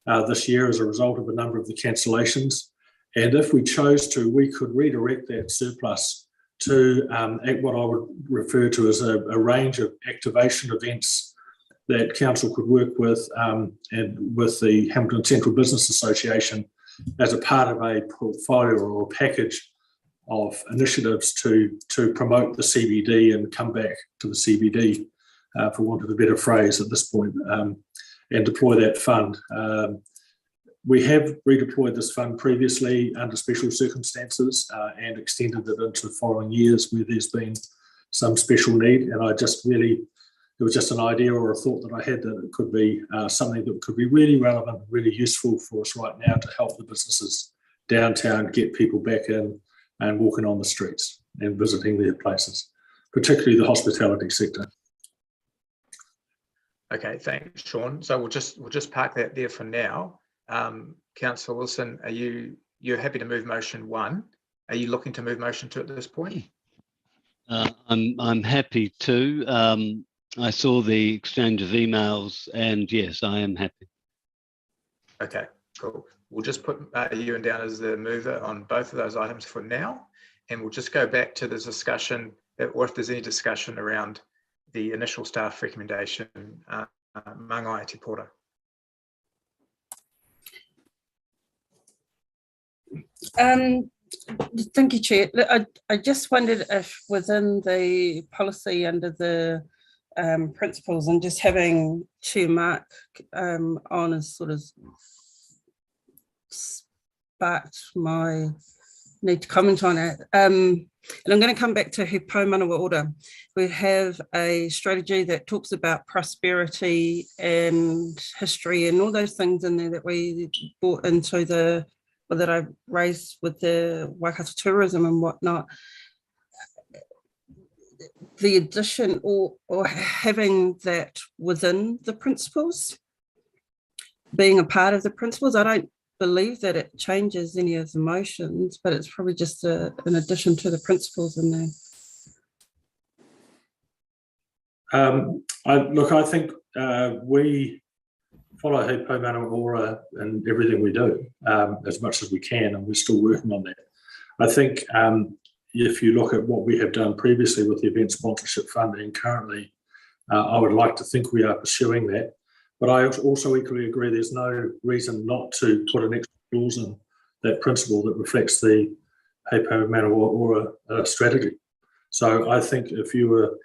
this year as a result of a number of the cancellations. And if we chose to, we could redirect that surplus to what I would refer to as a range of activation events that council could work with and with the Hamilton Central Business Association as a part of a portfolio or a package of initiatives to promote the CBD and come back to the CBD, for want of a better phrase at this point, and deploy that fund. We have redeployed this fund previously under special circumstances and extended it into the following years where there's been some special need. And I just really, it was just an idea or a thought that I had that it could be something that could be really relevant, really useful for us right now to help the businesses downtown get people back in and walking on the streets and visiting their places, particularly the hospitality sector. Okay, thanks, Sean. So we'll just park that there for now. Councillor Wilson, you're happy to move motion 1? Are you looking to move motion 2 at this point? I'm happy to. I saw the exchange of emails, and yes, I am happy. Okay, cool. We'll just put you down as the mover on both of those items for now, and we'll just go back to the discussion, or if there's any discussion around the initial staff recommendation, Mangai Te Pora. Thank you, Chair. I just wondered if within the policy under the principles and just having Chair Mark on as sort of sparked my need to comment on it. And I'm going to come back to He Paumanawa Order. We have a strategy that talks about prosperity and history and all those things in there that we brought into the, or that I raised with the Waikato tourism and whatnot. The addition or having that within the principles, being a part of the principles, I don't believe that it changes any of the motions, but it's probably just an addition to the principles in there. I think we follow He Paumanawa Ora in everything we do as much as we can, and we're still working on that. I think if you look at what we have done previously with the event sponsorship funding currently, I would like to think we are pursuing that. But I also equally agree there's no reason not to put an extra clause in that principle that reflects the He Paumanawa Ora strategy. So I think if you were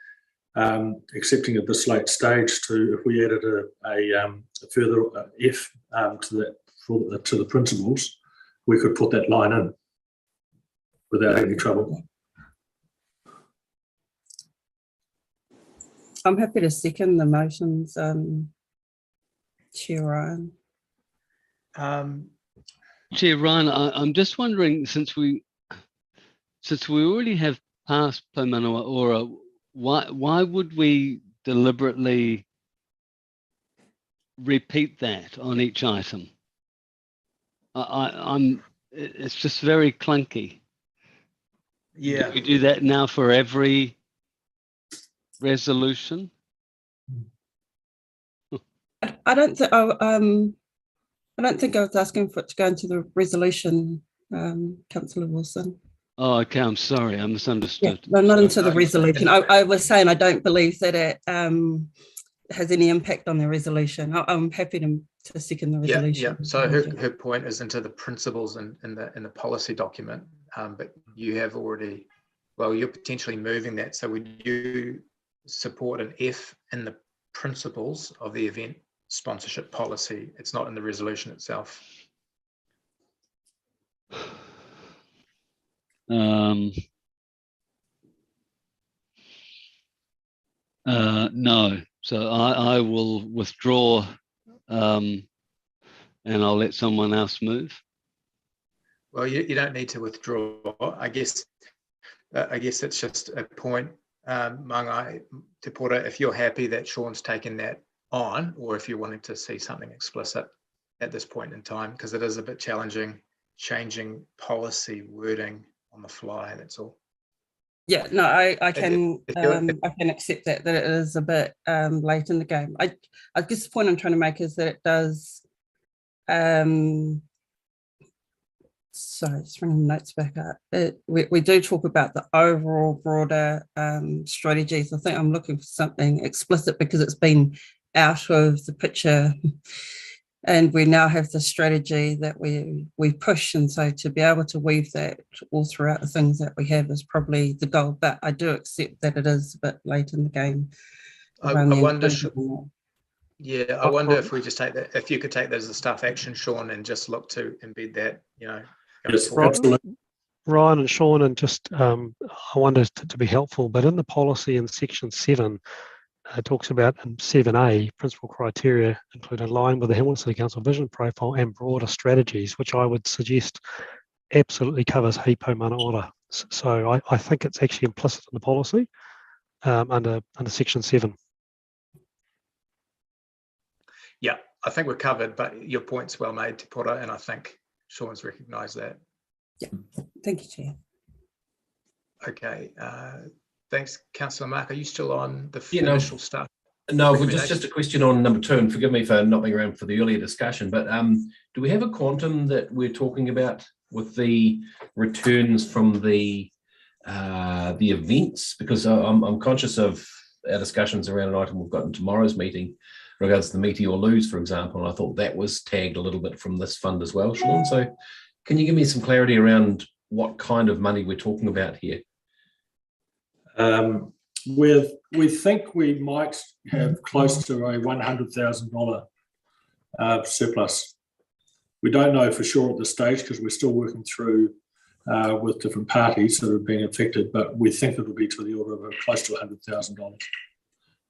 accepting at this late stage if we added a further F to the principles, we could put that line in without any trouble. I'm happy to second the motions, Chair Ryan. Chair Ryan, I'm just wondering, since we already have passed Paumanawa Ora, why would we deliberately repeat that on each item? It's just very clunky. Yeah. Do we do that now for every resolution? I don't think I was asking for it to go into the resolution, Councillor Wilson. Oh, okay. I'm sorry. I misunderstood. Yeah, no, not into the resolution. I was saying I don't believe that it has any impact on the resolution. I'm happy to second the resolution. Yeah. So her point is into the principles in the policy document, but you have already, well, you're potentially moving that. So would you support an F in the principles of the event sponsorship policy? It's not in the resolution itself. No, so I will withdraw, and I'll let someone else move. Well, you don't need to withdraw. I guess it's just a point, Mangai Te Pora, if you're happy that Sean's taken that on, or if you're wanting to see something explicit at this point in time, because it is a bit challenging changing policy wording on the fly, that's all. Yeah, no, I can accept that it is a bit late in the game. I guess the point I'm trying to make is that it does sorry, just bringing the notes back up. We do talk about the overall broader strategies. I think I'm looking for something explicit because it's been out of the picture, and we now have the strategy that we push, and so to be able to weave that all throughout the things that we have is probably the goal. But I do accept that it is a bit late in the game. I wonder. Yeah, I wonder if we just take that, if you could take that as a staff action, Sean, and just look to embed that, Yes, Ryan and Sean, and just I wonder to be helpful, but in the policy in section 7, it talks about in 7A, principal criteria include in line with the Hamilton City Council vision profile and broader strategies, which I would suggest absolutely covers Hipo Mana Ora. So I think it's actually implicit in the policy under section 7. Yeah, I think we're covered, but your point's well made, Te Pora, and I think Sean's recognised that. Yeah, thank you, Chair. Okay, thanks, Councillor Mark. Are you still on the Yeah, initial stuff? No, just a question on number 2, and forgive me for not being around for the earlier discussion, but do we have a quantum that we're talking about with the returns from the events? Because I'm conscious of our discussions around an item we've got in tomorrow's meeting regards to the Meet or Lose, for example, and I thought that was tagged a little bit from this fund as well, Sean. So can you give me some clarity around what kind of money we're talking about here? We think we might have close to a $100,000 surplus. We don't know for sure at this stage because we're still working through with different parties that have been affected, but we think it'll be to the order of close to $100,000.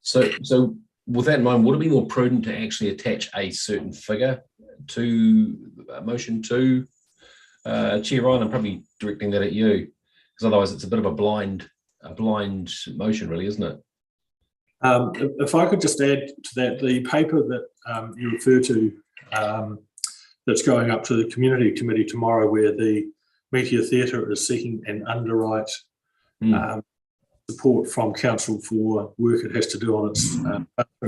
So with that in mind, would it be more prudent to actually attach a certain figure to motion 2? Chair Ryan, I'm probably directing that at you, because otherwise it's a bit of a blind motion, really, isn't it? If I could just add to that, the paper that you refer to that's going up to the community committee tomorrow, where the Meteor Theatre is seeking an underwrite support from council for work it has to do on its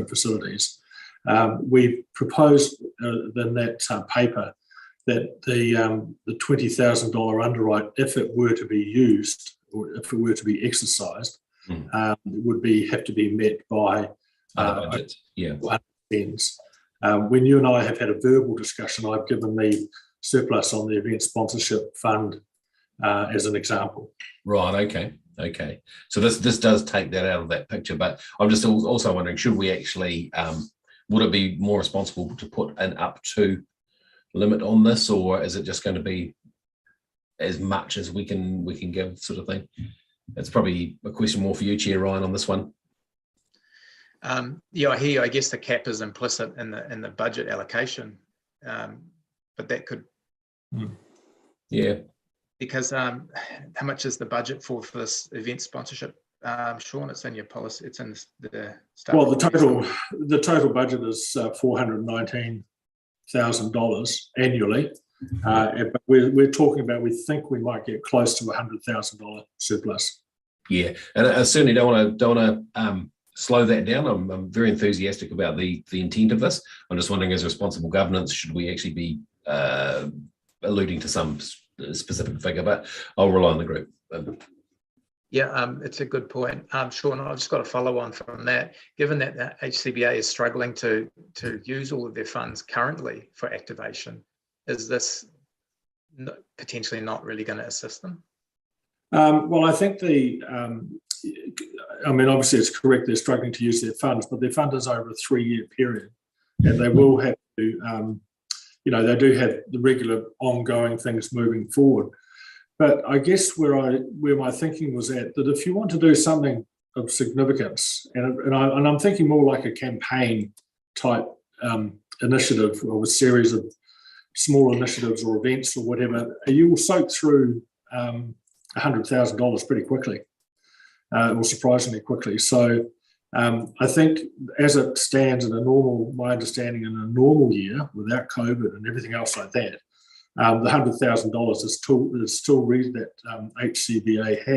facilities. We proposed in that paper that the $20,000 underwrite, if it were to be used or if it were to be exercised, would have to be met by other budgets. Yeah. Ends. When you and I have had a verbal discussion, I've given the surplus on the event sponsorship fund as an example. Right. Okay. So this does take that out of that picture, but I'm just also wondering, should we actually would it be more responsible to put an up to limit on this, or is it just going to be as much as we can give, sort of thing? It's probably a question more for you, Chair Ryan, on this one. Yeah, I hear you. I guess the cap is implicit in the budget allocation, but that could. Yeah. Because how much is the budget for this event sponsorship, Sean? It's in your policy. It's in the stuff. Well, the total budget is $419,000 annually, but we're talking about, we think we might get close to $100,000 surplus. Yeah, and I certainly don't want to slow that down. I'm very enthusiastic about the intent of this. I'm just wondering, as responsible governance, should we actually be alluding to some specific figure? But I'll rely on the group. Yeah, it's a good point, Sean. I've just got a follow on from that. Given that the HCBA is struggling to use all of their funds currently for activation, is this potentially not really going to assist them? Well, I think obviously it's correct, they're struggling to use their funds, but their fund is over a 3-year period, and they will have to, they do have the regular ongoing things moving forward. But I guess where my thinking was at, that if you want to do something of significance, and I'm thinking more like a campaign type initiative, or a series of small initiatives or events or whatever, you will soak through $100,000 pretty quickly, or surprisingly quickly. So I think as it stands in my understanding in a normal year without COVID and everything else like that, the $100,000 is still that HCBA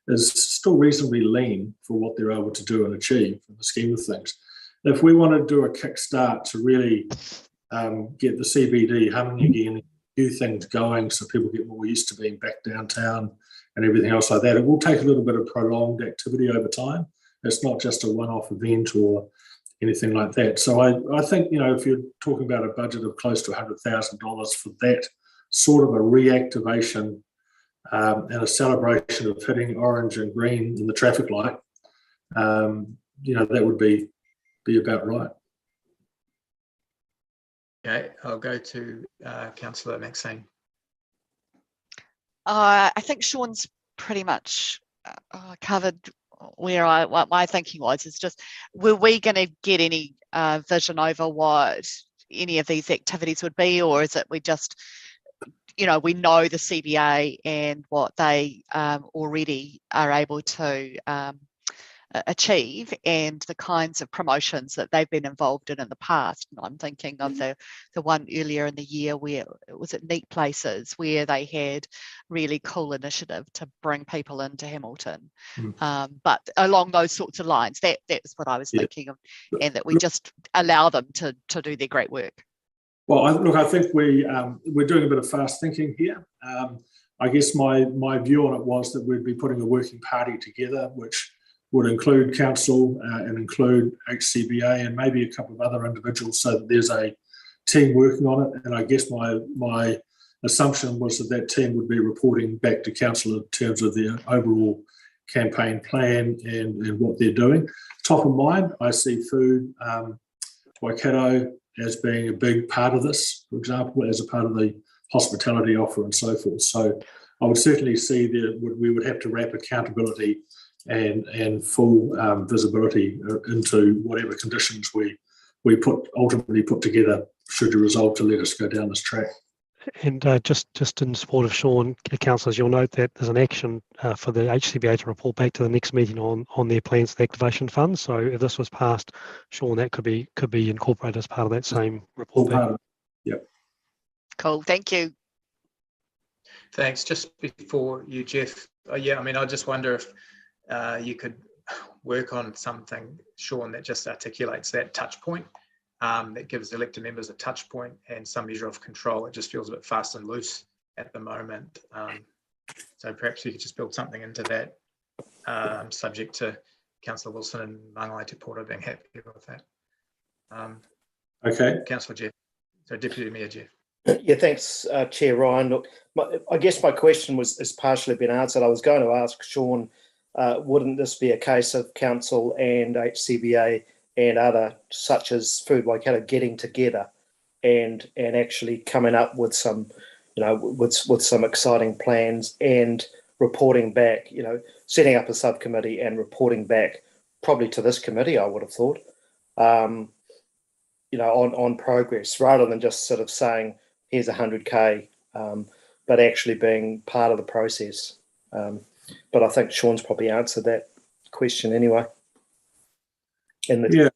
is still reasonably lean for what they're able to do and achieve in the scheme of things. If we want to do a kickstart to really get the CBD humming again, a few things going so people get more used to being back downtown and everything else like that. It will take a little bit of prolonged activity over time. It's not just a one-off event or anything like that. So I think, you know, if you're talking about a budget of close to $100,000 for that sort of a reactivation and a celebration of hitting orange and green in the traffic light, you know, that would be about right. Okay, I'll go to Councillor Maxine. I think Sean's pretty much covered where what my thinking was. Is just, were we going to get any vision over what any of these activities would be, or is it we just, you know, we know the CBA and what they already are able to achieve and the kinds of promotions that they've been involved in the past. And I'm thinking of the one earlier in the year where it was at Neat Places, where they had really cool initiative to bring people into Hamilton. But along those sorts of lines, that was what I was thinking of, and that we just allow them to do their great work. Well, I think we're doing a bit of fast thinking here. I guess my view on it was that we'd be putting a working party together, which would include council and include HCBA and maybe a couple of other individuals, so that there's a team working on it. And I guess my assumption was that team would be reporting back to council in terms of their overall campaign plan and what they're doing. Top of mind, I see food, Waikato as being a big part of this, for example, as a part of the hospitality offer and so forth. So I would certainly see that we would have to wrap accountability and full visibility into whatever conditions we ultimately put together, should you resolve to let us go down this track. And just in support of Sean, councillors, you'll note that there's an action for the HCBA to report back to the next meeting on their plans for the activation fund. So if this was passed, Sean, that could be incorporated as part of that same report back. Yep. Cool, thank you. Thanks. Just before you, Jeff, yeah, I mean, I just wonder if you could work on something, Sean, that just articulates that touch point, that gives elected members a touch point and some measure of control. It just feels a bit fast and loose at the moment. So perhaps you could just build something into that, subject to Councillor Wilson and Mangai Te Pora being happy with that. Okay. Councillor Jeff, so Deputy Mayor Jeff. Yeah, thanks, Chair Ryan. Look, I guess my question has partially been answered. I was going to ask Sean, wouldn't this be a case of council and HCBA and other, such as Food Waikato, getting together and actually coming up with some, you know, with some exciting plans and reporting back, you know, setting up a subcommittee and reporting back probably to this committee, I would have thought, you know, on progress, rather than just sort of saying, here's 100K, but actually being part of the process. But I think Sean's probably answered that question anyway. Yeah.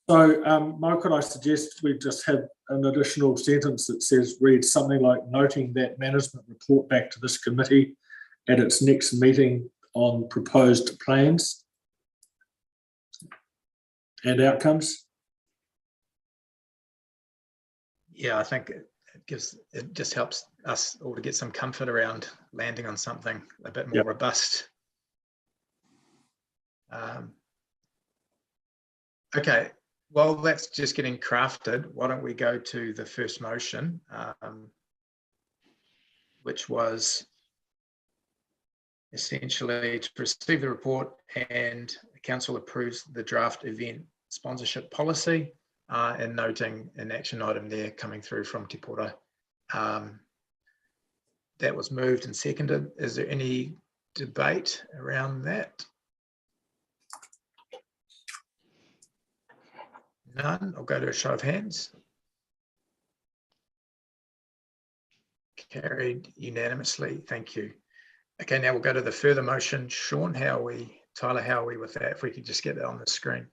So, Mike, could I suggest we just have an additional sentence that reads something like, noting that management report back to this committee at its next meeting on proposed plans and outcomes? Yeah, I think it just helps us all to get some comfort around landing on something a bit more robust. Okay, while that's just getting crafted, why don't we go to the first motion, which was essentially to receive the report and the council approves the draft event sponsorship policy, and noting an action item there coming through from Te Pora. That was moved and seconded. Is there any debate around that? None. I'll go to a show of hands. Carried unanimously. Thank you. Okay, now we'll go to the further motion. Sean, Tyler, how are we with that? If we could just get that on the screen.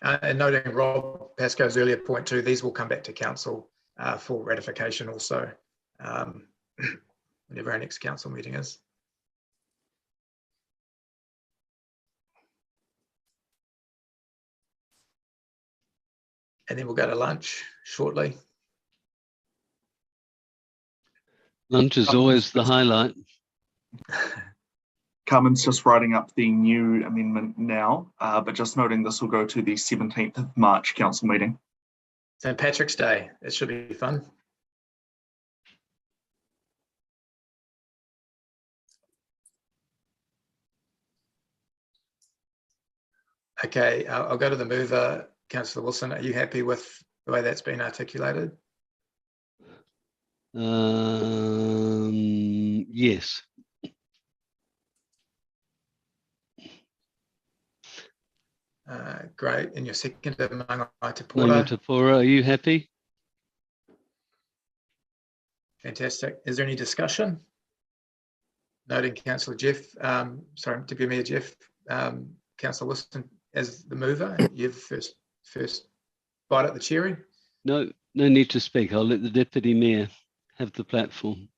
And noting Rob Pascoe's earlier point too, these will come back to council for ratification also, whenever our next council meeting is. and then we'll go to lunch shortly. Lunch is always the highlight. Carmen's just writing up the new amendment now, but just noting this will go to the 17th of March council meeting. St. Patrick's Day, it should be fun. Okay, I'll go to the mover. Councillor Wilson, are you happy with the way that's been articulated? Yes. Great. And your second, Mangai Mangai Te Pora, are you happy? Fantastic. Is there any discussion? Noting Councillor Jeff, sorry, Deputy Mayor Jeff, Councillor Wilson as the mover. You have the first bite at the cherry. No need to speak. I'll let the Deputy Mayor have the platform.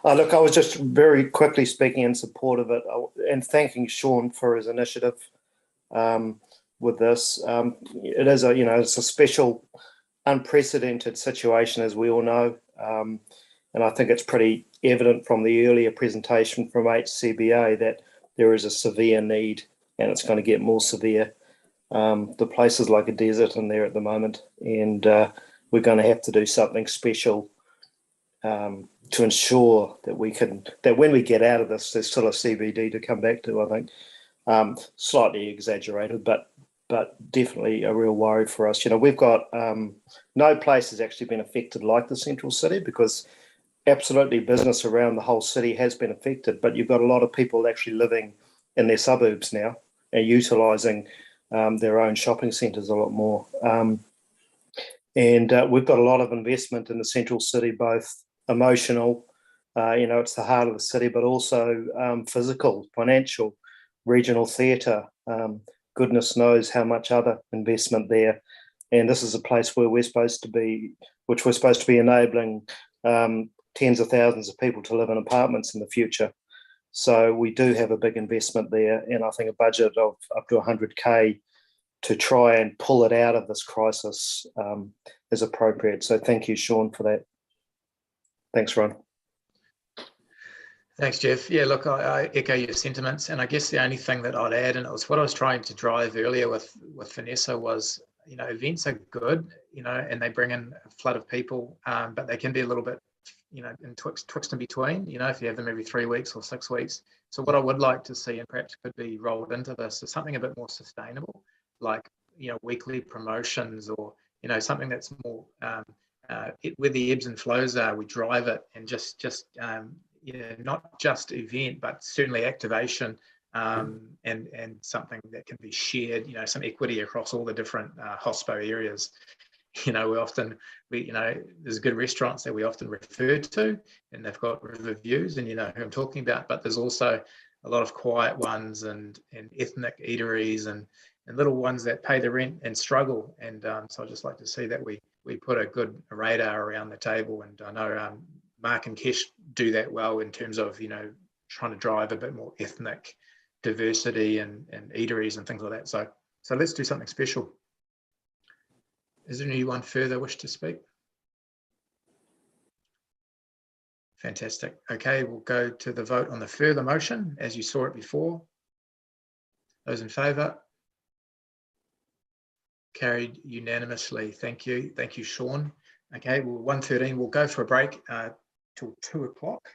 Look, I was just very quickly speaking in support of it and thanking Sean for his initiative with this. It is it's a special, unprecedented situation, as we all know. And I think it's pretty evident from the earlier presentation from HCBA that there is a severe need, and it's going to get more severe. The place is like a desert in there at the moment, and we're going to have to do something special to ensure that when we get out of this, there's still a CBD to come back to. I think slightly exaggerated, but definitely a real worry for us. We've got no place has actually been affected like the central city, because absolutely business around the whole city has been affected, but you've got a lot of people actually living in their suburbs now and utilising their own shopping centres a lot more. And we've got a lot of investment in the central city, both emotional, it's the heart of the city, but also physical, financial, regional theatre. Goodness knows how much other investment there. And this is a place where we're supposed to be enabling tens of thousands of people to live in apartments in the future. So we do have a big investment there, and I think a budget of up to 100K to try and pull it out of this crisis is appropriate. So thank you, Sean, for that. Thanks, Ron. Thanks, Jeff. Yeah, look, I echo your sentiments, and I guess the only thing that I'd add, and it was what I was trying to drive earlier with Vanessa, was events are good, and they bring in a flood of people, but they can be a little bit in twixt and between, if you have them every 3 weeks or 6 weeks. So what I would like to see, and perhaps could be rolled into this, is something a bit more sustainable, like weekly promotions, or something that's more where the ebbs and flows are, we drive it, and just not just event, but certainly activation, and something that can be shared, some equity across all the different hospo areas. There's good restaurants that we often refer to, and they've got river views, and who I'm talking about, but there's also a lot of quiet ones and ethnic eateries and little ones that pay the rent and struggle. And so I'd just like to see that we put a good radar around the table. And I know Mark and Kesh do that well in terms of, trying to drive a bit more ethnic diversity and eateries and things like that. So let's do something special. Is there anyone further wish to speak? Fantastic. Okay, we'll go to the vote on the further motion as you saw it before. Those in favour? Carried unanimously. Thank you. Thank you, Sean. Okay, well, 1:13, we'll go for a break till 2 o'clock,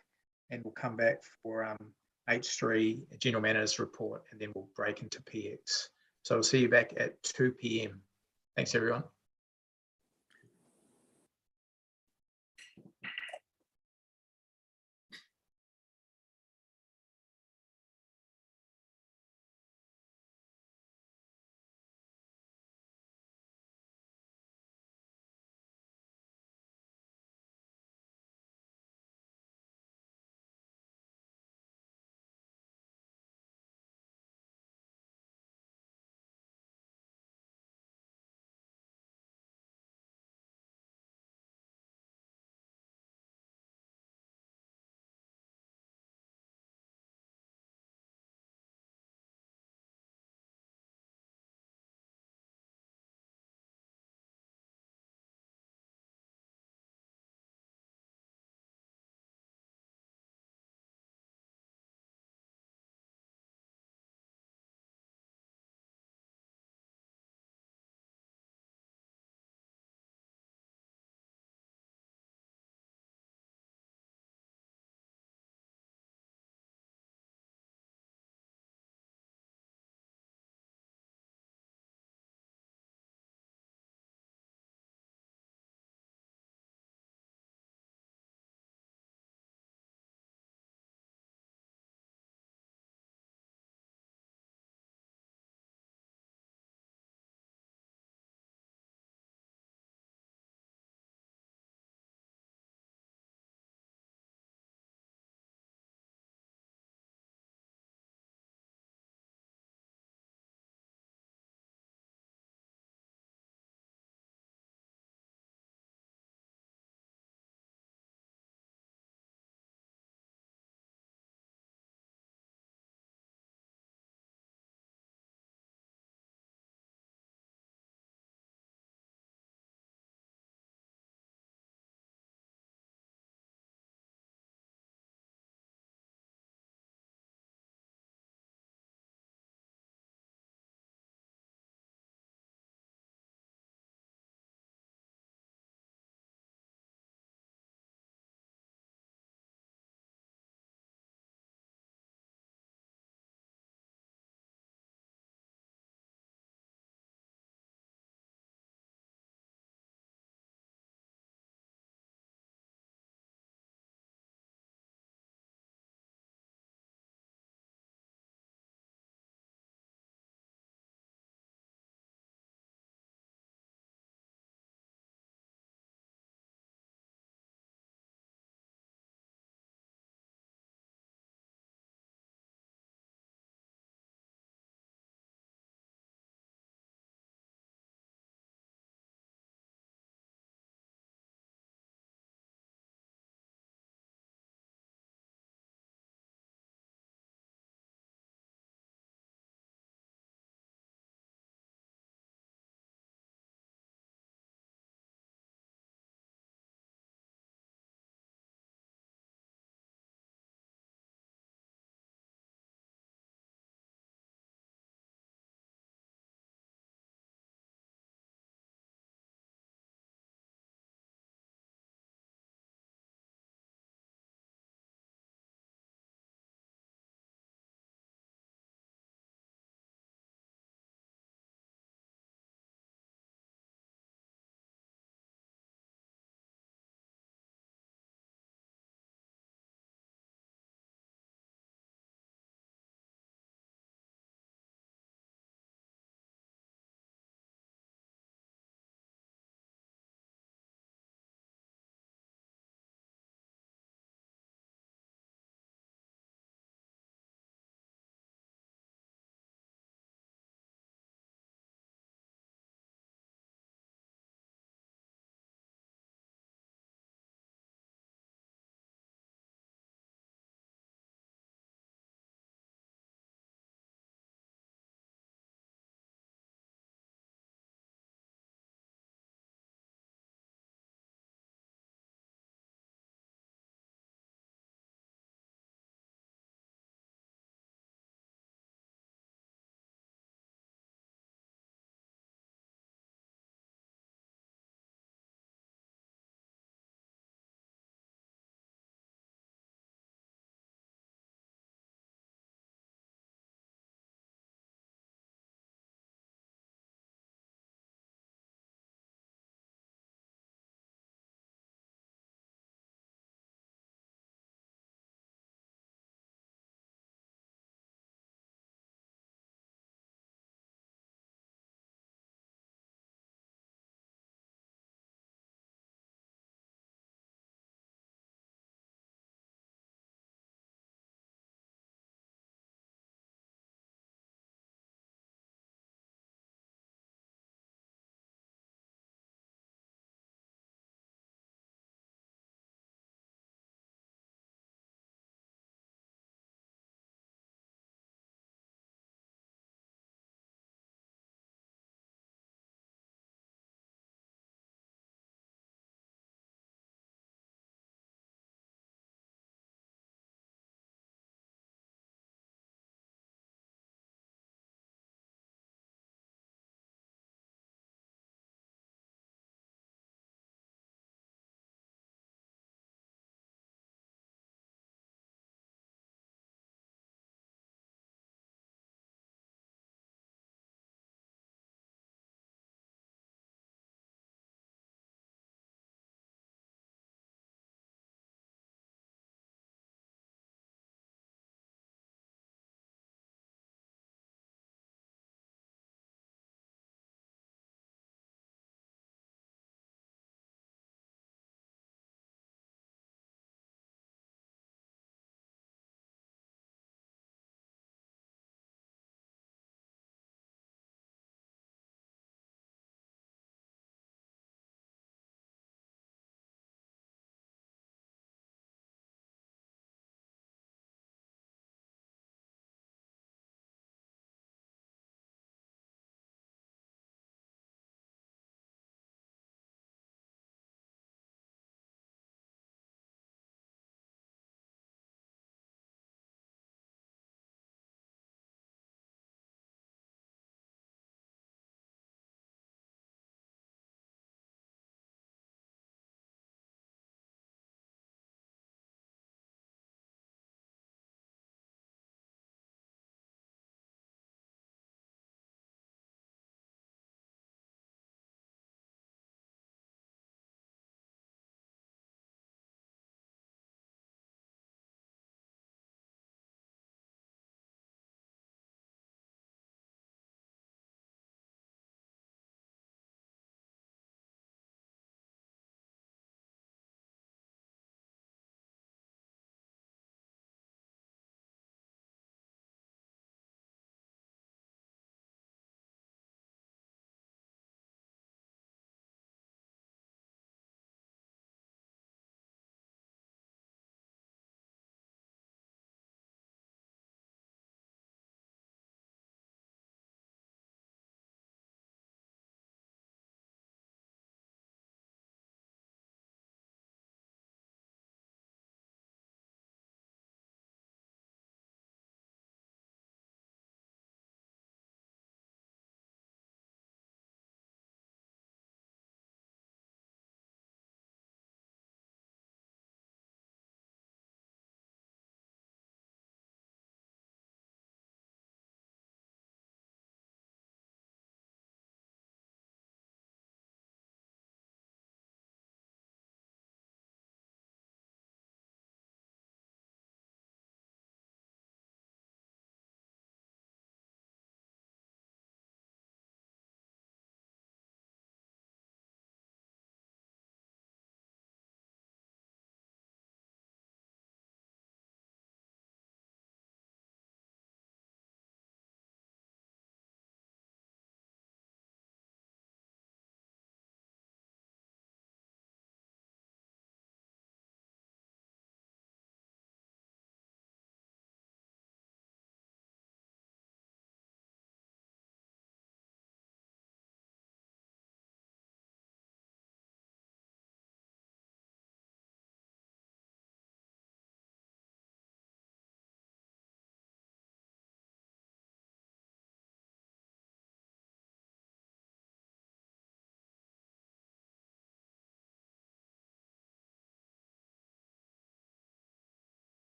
and we'll come back for H3 General Manager's report, and then we'll break into PX. So I'll see you back at 2 p.m. Thanks, everyone.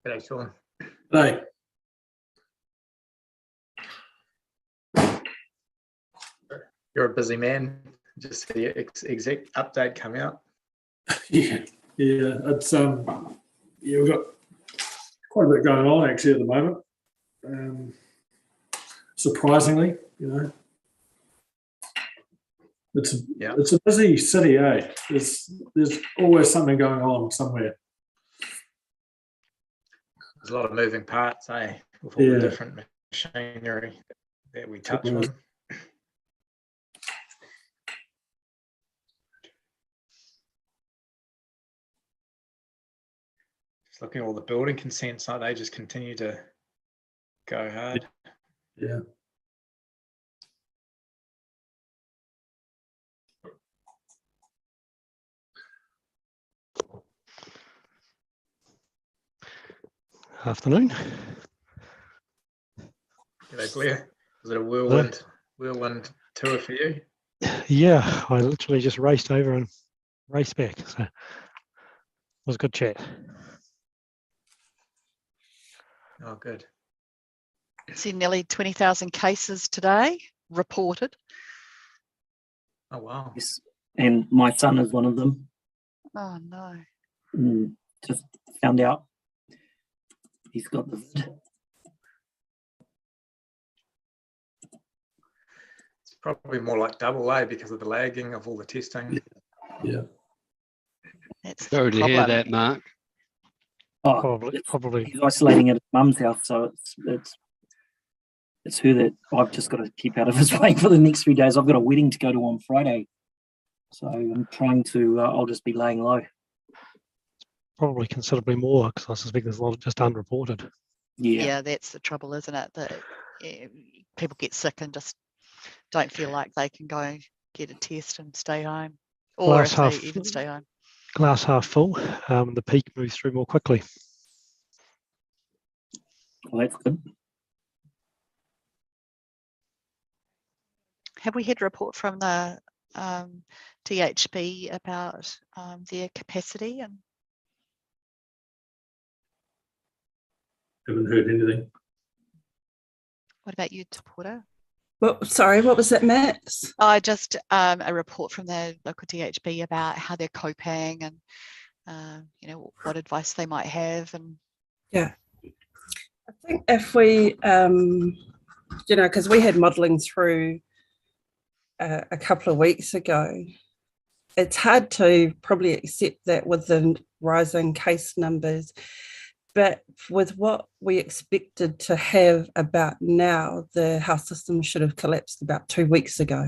G'day, Sean. Hey. You're a busy man. Just the exec update come out. Yeah, it's yeah, we've got quite a bit going on actually at the moment. Surprisingly, you know, it's a busy city, eh? There's always something going on somewhere. There's a lot of moving parts, eh? With all the different machinery that we touch on. Just looking at all the building consents, like they just continue to go hard. Yeah. Afternoon. G'day, Blair. Was it a whirlwind tour for you? Yeah, I literally just raced over and raced back. So it was a good chat. Oh, good. See nearly 20,000 cases today reported. Oh, wow. Yes. And my son is one of them. Oh, no. Just found out he's got the vid. It's probably more like double A because of the lagging of all the testing. Yeah. That's sorry to hear that, Mark. Oh, probably. He's isolating at his mum's house, so it's her that I've just got to keep out of his way for the next few days. I've got a wedding to go to on Friday, so I'm trying to. I'll just be laying low. Probably considerably more because I suspect there's a lot just unreported. Yeah, that's the trouble, isn't it? That people get sick and just don't feel like they can go get a test and stay home, or if they even stay home. Glass half full. The peak moves through more quickly. Well, that's good. Have we had a report from the THB about their capacity? And Haven't heard anything. what about you, Te Pora? Well, sorry, what was that, Max? Just a report from the local THB about how they're coping and you know, what advice they might have. And yeah, I think if we, you know, because we had modelling through a couple of weeks ago, it's hard to probably accept that with the rising case numbers. But with what we expected to have about now, the health system should have collapsed about 2 weeks ago.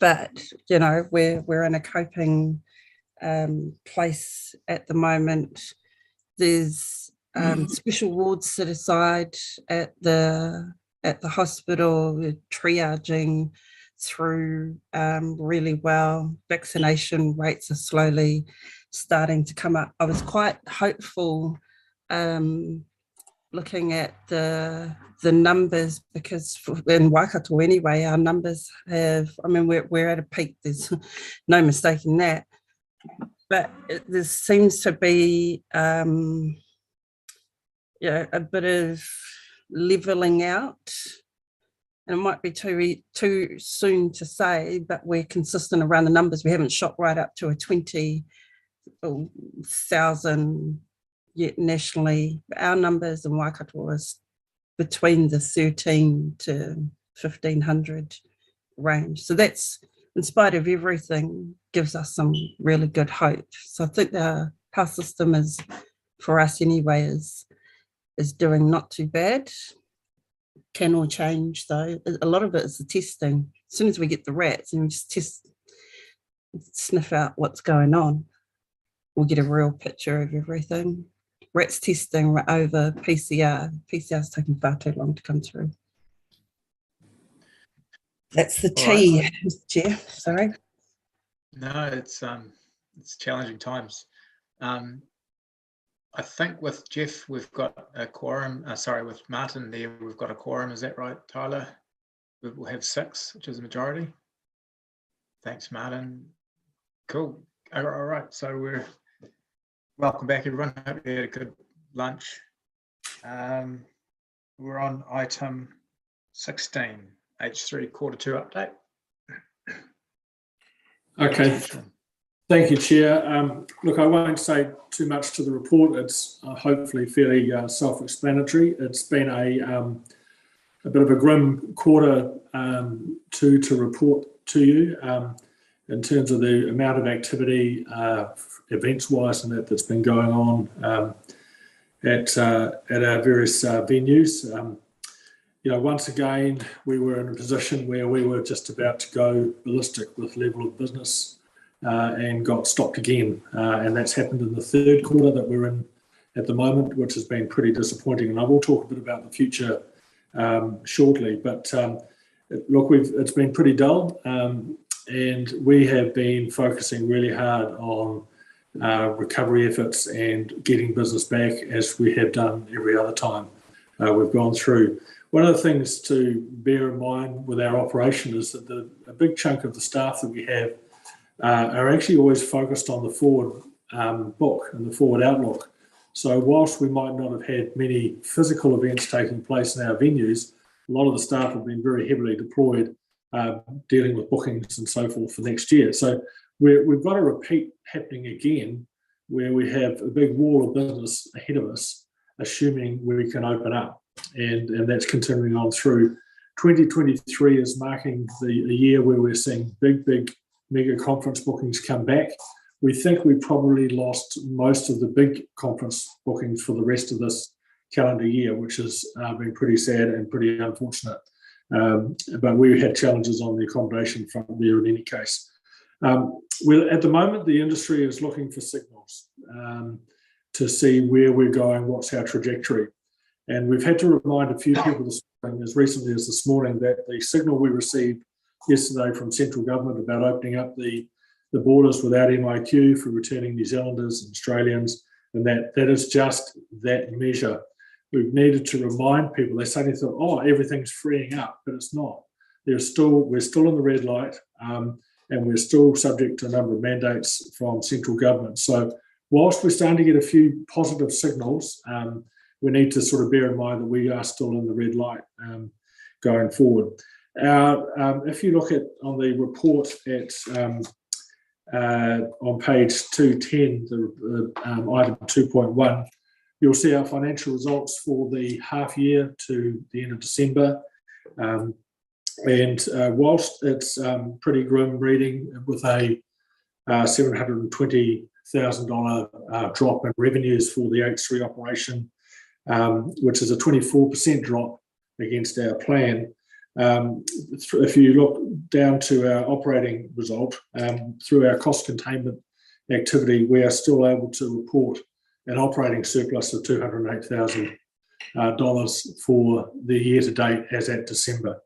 But, you know, we're in a coping place at the moment. There's special wards set aside at the hospital. We're triaging through really well. Vaccination rates are slowly starting to come up. I was quite hopeful looking at the numbers, because in Waikato anyway, our numbers have, I mean, we're at a peak, there's no mistaking that, but there seems to be yeah, a bit of leveling out. And it might be too soon to say, but we're consistent around the numbers. We haven't shot right up to a 20,000 yet nationally. Our numbers in Waikato is between the 13 to 1,500 range. So that's, in spite of everything, gives us some really good hope. So I think the health system is, for us anyway, is doing not too bad. Can all change though. A lot of it is the testing. As soon as we get the rats and we just sniff out what's going on, we'll get a real picture of everything. Rats testing over PCR. PCR is taking far too long to come through. That's the tea, right. Mr. Chair. Sorry. No, it's challenging times. I think with Jeff, we've got a quorum. Sorry, with Martin there, we've got a quorum. Is that right, Tyler? We'll have 6, which is a majority. Thanks, Martin. Cool. All right. So we're welcome back, everyone. Hope you had a good lunch. We're on item 16, H3 Q2 update. Okay. Thank you, Chair. Look, I won't say too much to the report. It's hopefully fairly self-explanatory. It's been a bit of a grim quarter two to report to you in terms of the amount of activity events-wise and that's been going on at our various venues. Once again, we were in a position where we were just about to go ballistic with level of business and got stopped again. And that's happened in the third quarter that we're in at the moment, which has been pretty disappointing. And I will talk a bit about the future shortly. But look, it's been pretty dull. And we have been focusing really hard on recovery efforts and getting business back, as we have done every other time we've gone through. One of the things to bear in mind with our operation is that a big chunk of the staff that we have are actually always focused on the forward book and the forward outlook. So whilst we might not have had many physical events taking place in our venues, a lot of the staff have been very heavily deployed dealing with bookings and so forth for next year. So we've got a repeat happening again where we have a big wall of business ahead of us, assuming we can open up. And that's continuing on through. 2023 is marking a year where we're seeing big mega conference bookings come back. We think we probably lost most of the big conference bookings for the rest of this calendar year, which has been pretty sad and pretty unfortunate. But we had challenges on the accommodation front there in any case. At the moment, the industry is looking for signals to see where we're going, what's our trajectory. And we've had to remind a few people this morning, as recently as this morning, that the signal we received yesterday from central government about opening up the borders without MIQ for returning New Zealanders and Australians, and that is just that measure. We've needed to remind people. They suddenly thought, oh, everything's freeing up, but it's not. We're still in the red light, and we're still subject to a number of mandates from central government. So whilst we're starting to get a few positive signals, we need to sort of bear in mind that we are still in the red light going forward. If you look on the report on page 210, the item 2.1, you'll see our financial results for the half year to the end of December. And whilst it's pretty grim reading with a $720,000 drop in revenues for the H3 operation, which is a 24% drop against our plan. If you look down to our operating result, through our cost containment activity, we are still able to report an operating surplus of $208,000 for the year to date as at December.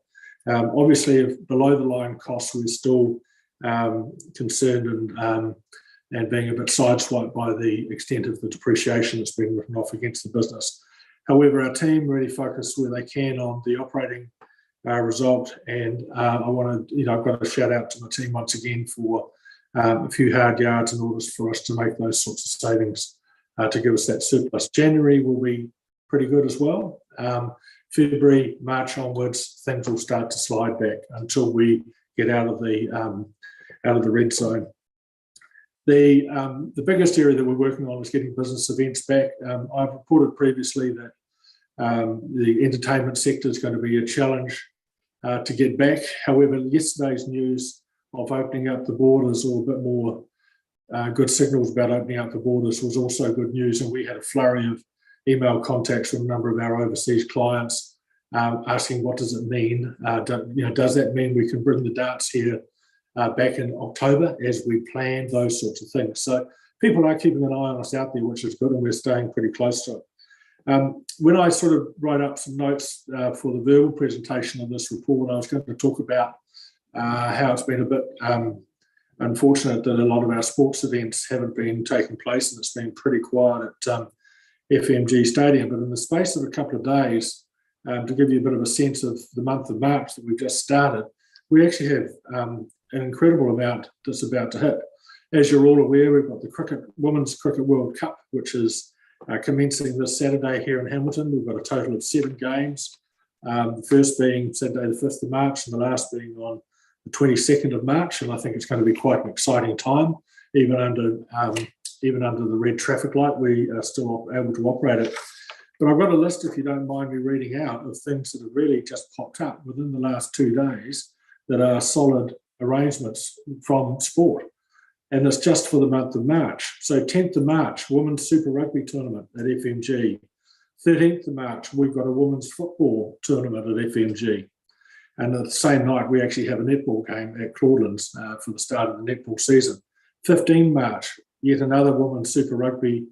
Obviously, below the line costs, we're still concerned and being a bit sideswiped by the extent of the depreciation that's been written off against the business. However, our team really focus where they can on the operating result, and I've got to shout out to my team once again for a few hard yards in order for us to make those sorts of savings to give us that surplus. January will be pretty good as well. February, March onwards, things will start to slide back until we get out of the red zone. The biggest area that we're working on is getting business events back. I've reported previously that the entertainment sector is going to be a challenge to get back. However, yesterday's news of opening up the borders, or a bit more good signals about opening up the borders, was also good news. And we had a flurry of email contacts from a number of our overseas clients asking, what does it mean? Does that mean we can bring the darts here back in October as we planned, those sorts of things. So people are keeping an eye on us out there, which is good, and we're staying pretty close to it. When I sort of write up some notes for the verbal presentation of this report, I was going to talk about how it's been a bit unfortunate that a lot of our sports events haven't been taking place, and it's been pretty quiet at FMG Stadium. But in the space of a couple of days, to give you a bit of a sense of the month of March that we've just started, we actually have an incredible amount that's about to hit. As you're all aware, we've got the Women's Cricket World Cup, which is commencing this Saturday here in Hamilton. We've got a total of 7 games. The first being Saturday the 5th of March and the last being on the 22nd of March. And I think it's going to be quite an exciting time. Even under the red traffic light, we are still able to operate it. But I've got a list, if you don't mind me reading out, of things that have really just popped up within the last 2 days that are solid arrangements from sport. And it's just for the month of March. So 10th of March, Women's Super Rugby Tournament at FMG. 13th of March, we've got a women's football tournament at FMG. And the same night, we actually have a netball game at Claudelands for the start of the netball season. 15th March, yet another women's Super Rugby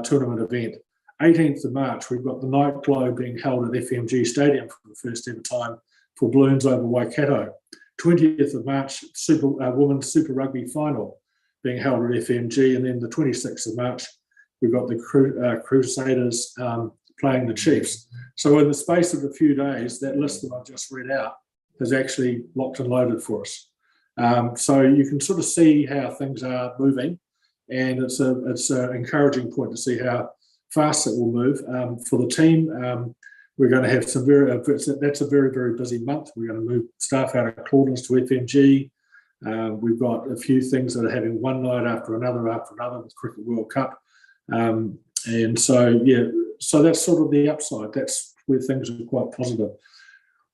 tournament event. 18th of March, we've got the Night Glow being held at FMG Stadium for the first ever time for Balloons over Waikato. 20th of March, Women's Super Rugby Final being held at FMG. And then the 26th of March, we've got the Crusaders playing the Chiefs. So in the space of a few days, that list that I just read out is actually locked and loaded for us. So you can sort of see how things are moving, and it's an encouraging point to see how fast it will move. For the team, we're going to have that's a very, very busy month. We're going to move staff out of Claudelands to FMG. We've got a few things that are having one night after another with Cricket World Cup. And so, yeah, so that's sort of the upside. That's where things are quite positive.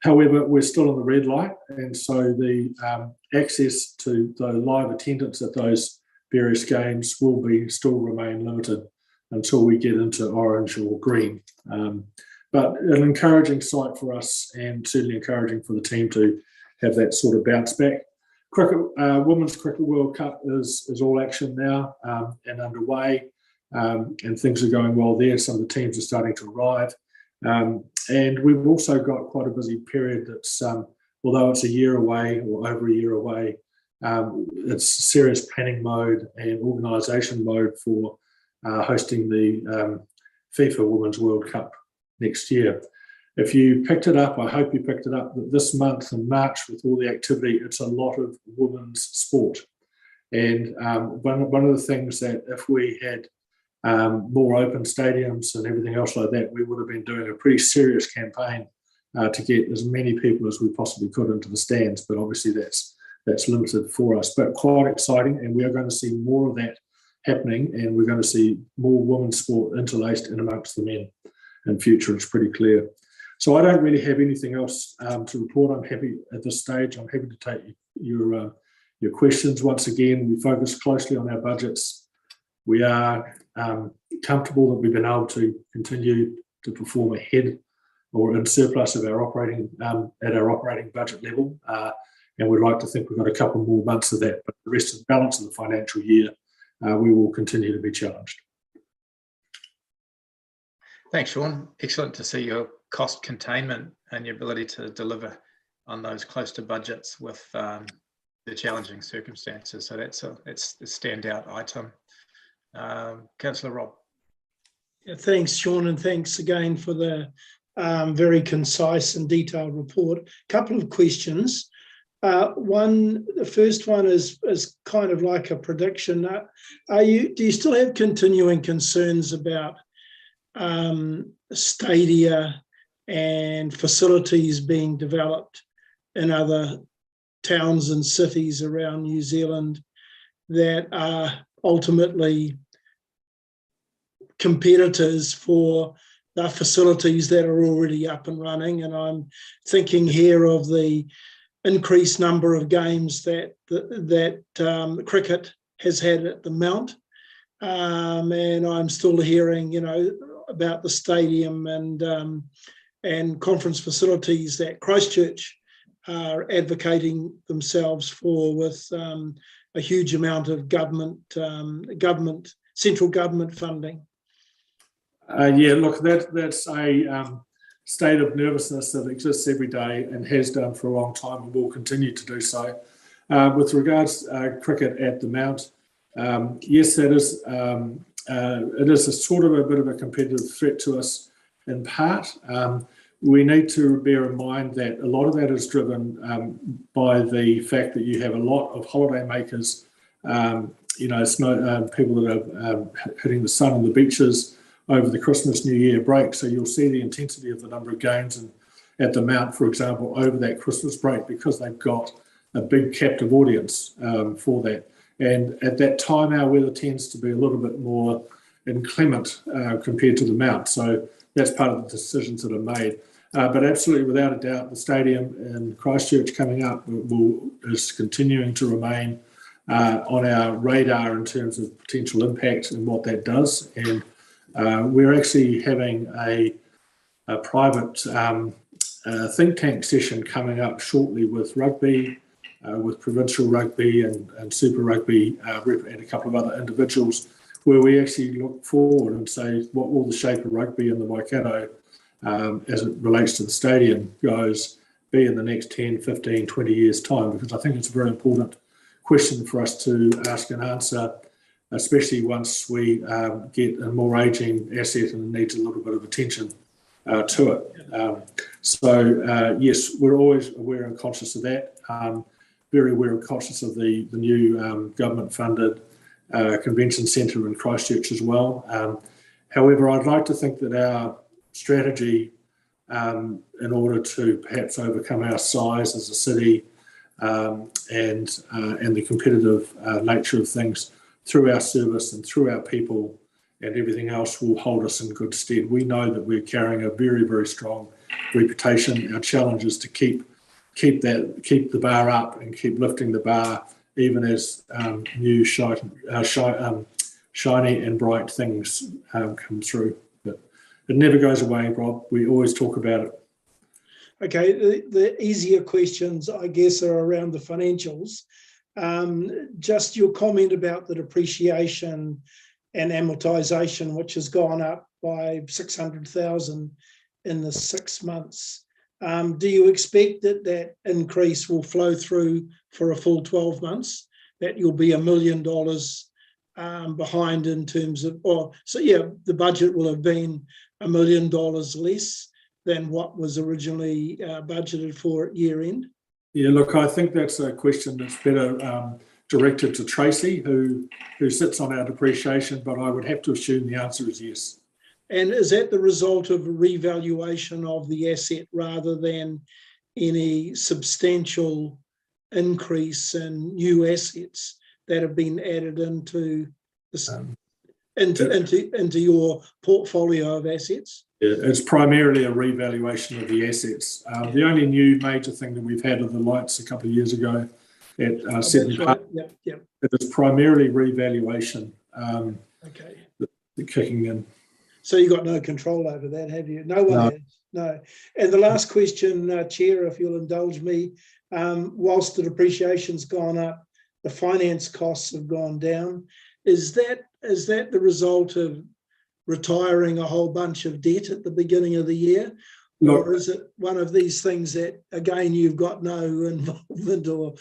However, we're still on the red light, and so the access to the live attendance at those various games will still remain limited until we get into orange or green. But an encouraging sight for us, and certainly encouraging for the team to have that sort of bounce back. Women's Cricket World Cup is all action now and underway, and things are going well there. Some of the teams are starting to arrive. And we've also got quite a busy period that's, although it's a year away or over a year away, it's serious planning mode and organisation mode for hosting the FIFA Women's World Cup next year. If you picked it up, I hope you picked it up, that this month in March with all the activity, it's a lot of women's sport. And one of the things that if we had more open stadiums and everything else like that, we would have been doing a pretty serious campaign to get as many people as we possibly could into the stands. But obviously that's limited for us, but quite exciting. And we are going to see more of that happening, and we're going to see more women's sport interlaced in amongst the men in future. It's pretty clear. So I don't really have anything else to report. I'm happy at this stage. I'm happy to take your questions. Once again, we focus closely on our budgets. We are comfortable that we've been able to continue to perform ahead or in surplus of our operating at our operating budget level, and we'd like to think we've got a couple more months of that. But the rest of the balance of the financial year, we will continue to be challenged. Thanks, Sean. Excellent to see your cost containment and your ability to deliver on those close to budgets with the challenging circumstances. So it's a standout item. Councillor Rob. Yeah, thanks, Sean, and thanks again for the very concise and detailed report. A couple of questions. The first one is kind of like a prediction. Do you still have continuing concerns about stadia and facilities being developed in other towns and cities around New Zealand that are ultimately competitors for the facilities that are already up and running? And I'm thinking here of the increased number of games that cricket has had at the Mount, and I'm still hearing, about the stadium and conference facilities that Christchurch are advocating themselves for, with a huge amount of central government funding. Yeah, look, that's a state of nervousness that exists every day and has done for a long time and will continue to do so. With regards to cricket at the Mount, yes, that is. It is a sort of a bit of a competitive threat to us in part. We need to bear in mind that a lot of that is driven by the fact that you have a lot of holiday makers, people that are hitting the sun on the beaches over the Christmas New Year break. So you'll see the intensity of the number of games and at the Mount, for example, over that Christmas break, because they've got a big captive audience for that. And at that time, our weather tends to be a little bit more inclement compared to the Mount. So that's part of the decisions that are made. But absolutely, without a doubt, the stadium in Christchurch coming up is continuing to remain on our radar in terms of potential impact and what that does. And we're actually having a private think tank session coming up shortly with rugby, with provincial rugby and Super Rugby and a couple of other individuals, where we actually look forward and say what will the shape of rugby in the Waikato as it relates to the stadium be in the next 10, 15, 20 years time, because I think it's a very important question for us to ask and answer, especially once we get a more ageing asset and needs a little bit of attention to it. Yes, we're always aware and conscious of that. Very aware and conscious of the new government-funded convention centre in Christchurch as well. However, I'd like to think that our strategy, in order to perhaps overcome our size as a city and the competitive nature of things through our service and through our people and everything else, will hold us in good stead. We know that we're carrying a very, very strong reputation. Our challenge is to keep the bar up and keep lifting the bar, even as new shiny and bright things come through. But it never goes away, Rob. We always talk about it. Okay, the easier questions, I guess, are around the financials. Just your comment about the depreciation and amortization, which has gone up by 600,000 in the 6 months. Do you expect that increase will flow through for a full 12 months, that you'll be $1 million behind in terms of, the budget will have been $1 million less than what was originally budgeted for at year end? Yeah, look, I think that's a question that's better directed to Tracy, who sits on our depreciation, but I would have to assume the answer is yes. And is that the result of a revaluation of the asset rather than any substantial increase in new assets that have been added into your portfolio of assets? Yeah, it's primarily a revaluation of the assets. The only new major thing that we've had are the lights a couple of years ago at Seven Park. Right. Yep. It was primarily revaluation Okay. kicking in. So you've got no control over that, have you? No one has. No. And the last question, Chair, if you'll indulge me, whilst the depreciation's gone up, the finance costs have gone down. Is that the result of retiring a whole bunch of debt at the beginning of the year? Or is it one of these things that, again, you've got no involvement or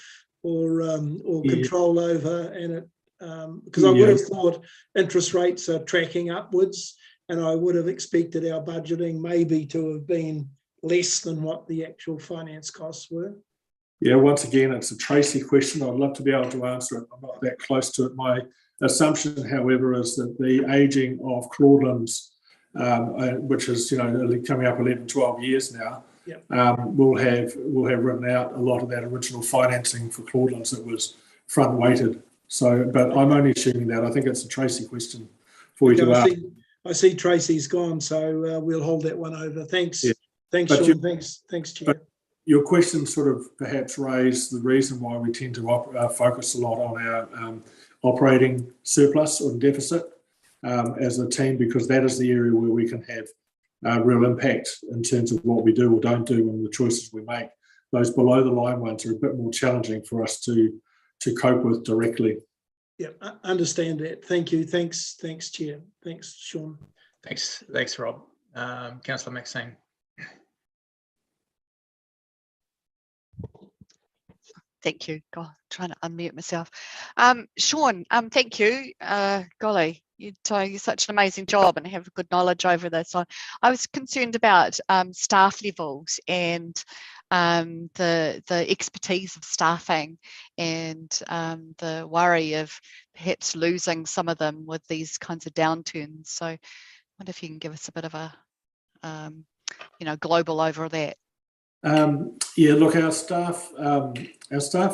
control over? And it because I would have thought interest rates are tracking upwards, and I would have expected our budgeting maybe to have been less than what the actual finance costs were. Yeah, once again, it's a Tracy question. I'd love to be able to answer it. I'm not that close to it. My assumption, however, is that the ageing of Claudelands, which is coming up 11, 12 years now, will have written out a lot of that original financing for Claudelands that was front weighted. So, but I'm only assuming that. I think it's a Tracy question for you to ask. I see Tracy's gone, so we'll hold that one over. Thanks. Yeah. Thanks, Sean. Thanks, Chair. Your question sort of perhaps raised the reason why we tend to focus a lot on our operating surplus or deficit as a team, because that is the area where we can have real impact in terms of what we do or don't do and the choices we make. Those below the line ones are a bit more challenging for us to cope with directly. Yeah, I understand that. Thank you. Thanks, Chair. Thanks, Sean. Thanks, Rob. Councillor Maxine. Thank you. God, trying to unmute myself. Sean, thank you. Golly, you're doing such an amazing job and have good knowledge over this. I was concerned about staff levels and the expertise of staffing and the worry of perhaps losing some of them with these kinds of downturns. So wonder if you can give us a bit of a, global over that. Yeah, look, our staff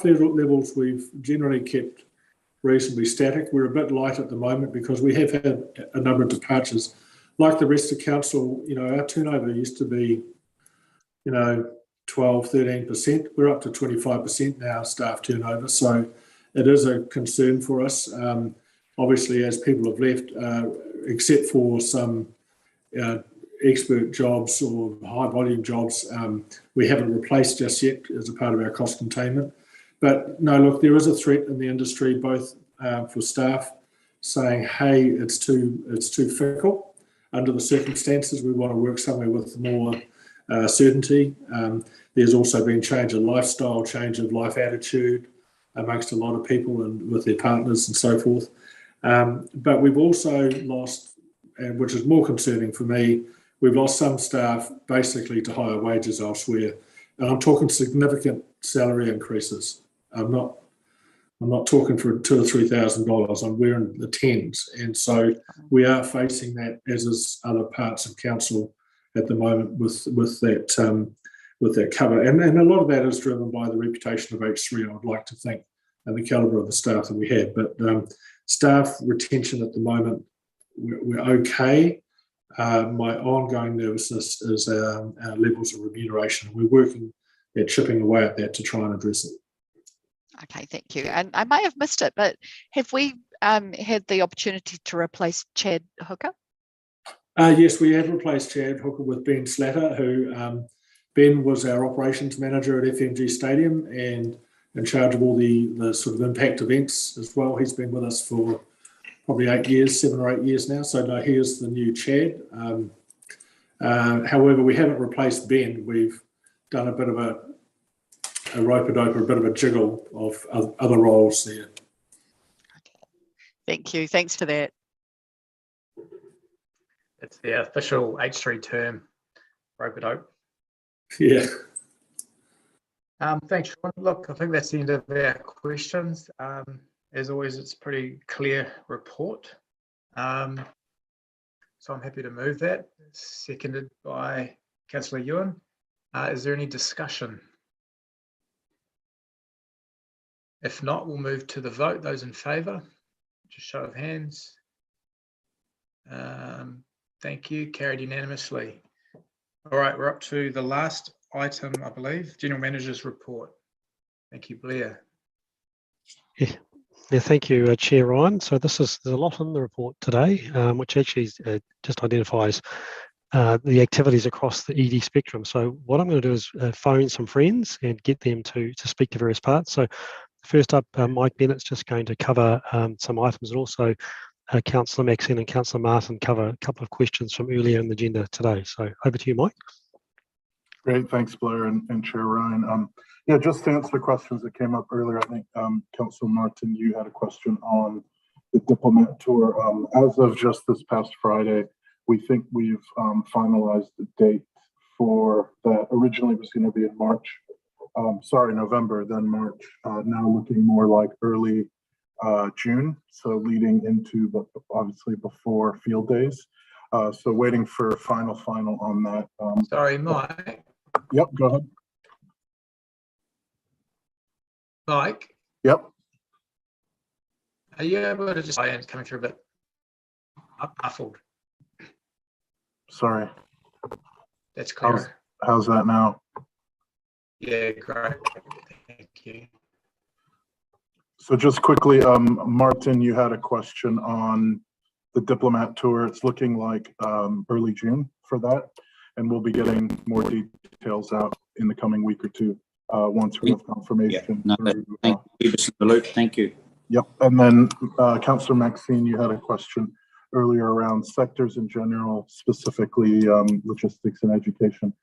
levels we've generally kept reasonably static. We're a bit light at the moment because we have had a number of departures. Like the rest of council, our turnover used to be, 12, 13%. We're up to 25% now, staff turnover. So it is a concern for us. Obviously, as people have left, except for some expert jobs or high volume jobs, we haven't replaced just yet as a part of our cost containment. But no, look, there is a threat in the industry, both for staff saying, hey, it's too fickle under the circumstances. We want to work somewhere with more certainty. There's also been change of lifestyle, change of life attitude amongst a lot of people and with their partners and so forth. But we've also lost, and which is more concerning for me, we've lost some staff basically to higher wages elsewhere. And I'm talking significant salary increases. I'm not talking for $2,000 or $3,000. I'm wearing the tens. And so we are facing that, as is other parts of council at the moment with that cover. And a lot of that is driven by the reputation of H3, I would like to think, and the calibre of the staff that we have. But staff retention at the moment, we're okay. My ongoing nervousness is our levels of remuneration. We're working at chipping away at that to try and address it. Okay, thank you. And I may have missed it, but have we had the opportunity to replace Chad Hooker? Yes, we have replaced Chad Hooker with Ben Slatter, who Ben was our operations manager at FMG Stadium and in charge of all the sort of impact events as well. He's been with us for probably 7 or 8 years now. So no, he is the new Chad. However, we haven't replaced Ben. We've done a bit of a rope-a-dope, a bit of a jiggle of other roles there. Okay. Thank you. Thanks for that. It's the official H3 term, rope-a-dope. Yeah. Thanks, Sean. Look, I think that's the end of our questions. As always, it's a pretty clear report. So I'm happy to move that. Seconded by Councillor Ewan. Is there any discussion? If not, we'll move to the vote. Those in favour, just show of hands. Thank you. Carried unanimously. All right, we're up to the last item, I believe, General Manager's report. Thank you, Blair. Yeah, thank you, Chair Ryan. So there's a lot in the report today, which actually just identifies the activities across the ED spectrum. So what I'm going to do is phone some friends and get them to speak to various parts. So first up, Mike Bennett's just going to cover some items, and also Councillor Maxine and Councillor Martin cover a couple of questions from earlier in the agenda today. So over to you, Mike. Great, thanks, Blair and Chair Ryan. Yeah, just to answer the questions that came up earlier, I think Councillor Martin, you had a question on the diplomat tour. As of just this past Friday, we think we've finalized the date for that. Originally it was going to be in March, November, then March, now looking more like early June, so leading into, but obviously before field days. So waiting for final on that. Sorry, Mike. Yep, go ahead. Mike? Yep. Are you able to just, I am coming through a bit muffled. Sorry. That's clear. How's that now? Yeah, great. Thank you. So just quickly, Martin, you had a question on the diplomat tour. It's looking like early June for that, and we'll be getting more details out in the coming week or two once we have confirmation. Yeah, no, thank you. Keep us in the loop. Thank you. Yep. And then Councillor Maxine, you had a question earlier around sectors in general, specifically logistics and education.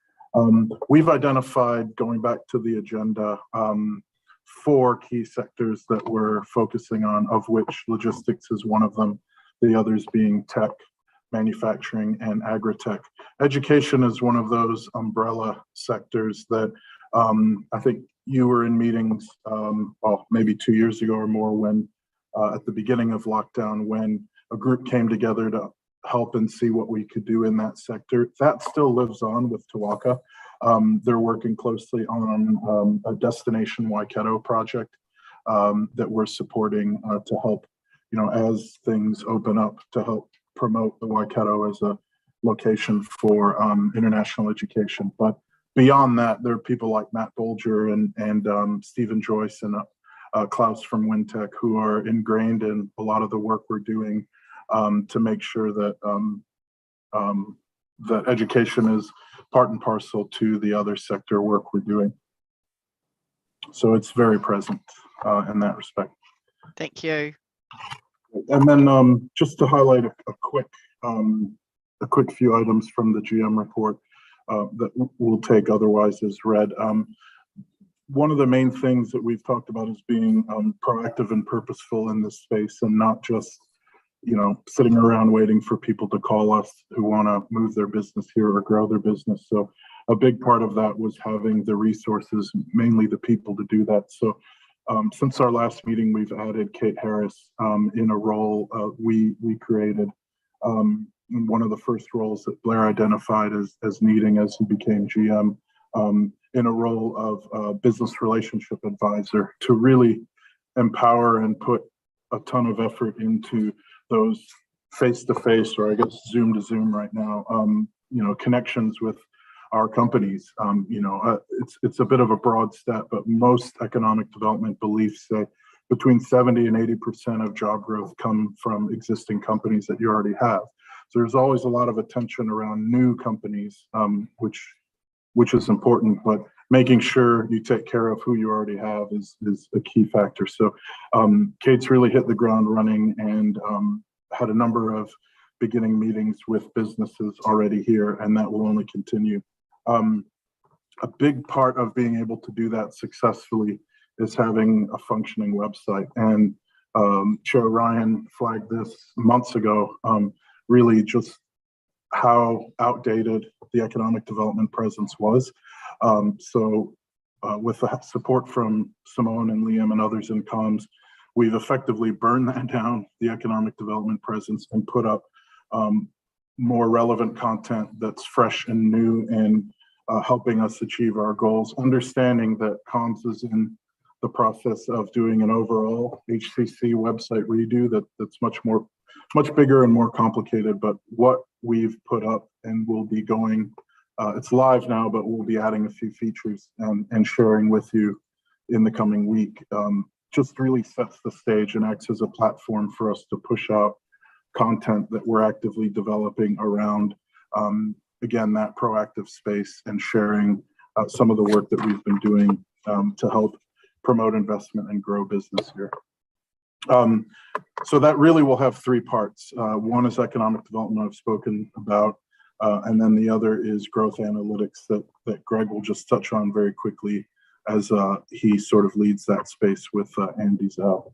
We've identified, going back to the agenda, 4 key sectors that we're focusing on, of which logistics is one of them, the others being tech, manufacturing, and agri-tech. Education is one of those umbrella sectors that I think you were in meetings, well, maybe 2 years ago or more, when at the beginning of lockdown, when a group came together to help and see what we could do in that sector. That still lives on with Tawaka. They're working closely on a Destination Waikato project that we're supporting to help, as things open up, to help promote the Waikato as a location for international education. But beyond that, there are people like Matt Bolger and Stephen Joyce and Klaus from Wintech who are ingrained in a lot of the work we're doing to make sure that that education is part and parcel to the other sector work we're doing. So it's very present in that respect. Thank you. And then just to highlight a quick few items from the GM report that we'll take otherwise as read. One of the main things that we've talked about is being proactive and purposeful in this space, and not just sitting around waiting for people to call us who want to move their business here or grow their business. So a big part of that was having the resources, mainly the people, to do that. So since our last meeting, we've added Kate Harris in a role we created. One of the first roles that Blair identified as needing as he became GM, in a role of business relationship advisor, to really empower and put a ton of effort into those face-to-face, or I guess Zoom to Zoom right now, connections with our companies. It's a bit of a broad stat, but most economic development beliefs say between 70 and 80% of job growth come from existing companies that you already have. So there's always a lot of attention around new companies, which is important, but making sure you take care of who you already have is a key factor. So Kate's really hit the ground running and had a number of beginning meetings with businesses already here, and that will only continue. A big part of being able to do that successfully is having a functioning website. And Chair Ryan flagged this months ago, really just how outdated the economic development presence was. So with the support from Simone and Liam and others in comms, we've effectively burned that down, the economic development presence, and put up more relevant content that's fresh and new and helping us achieve our goals, understanding that comms is in the process of doing an overall HCC website redo that's much bigger and more complicated. But what we've put up and will be going, it's live now, but we'll be adding a few features and sharing with you in the coming week, just really sets the stage and acts as a platform for us to push out content that we're actively developing around, again, that proactive space, and sharing some of the work that we've been doing to help promote investment and grow business here. So that really will have three parts. One is economic development I've spoken about, and then the other is growth analytics that Greg will just touch on very quickly as he sort of leads that space with Andy Zhao.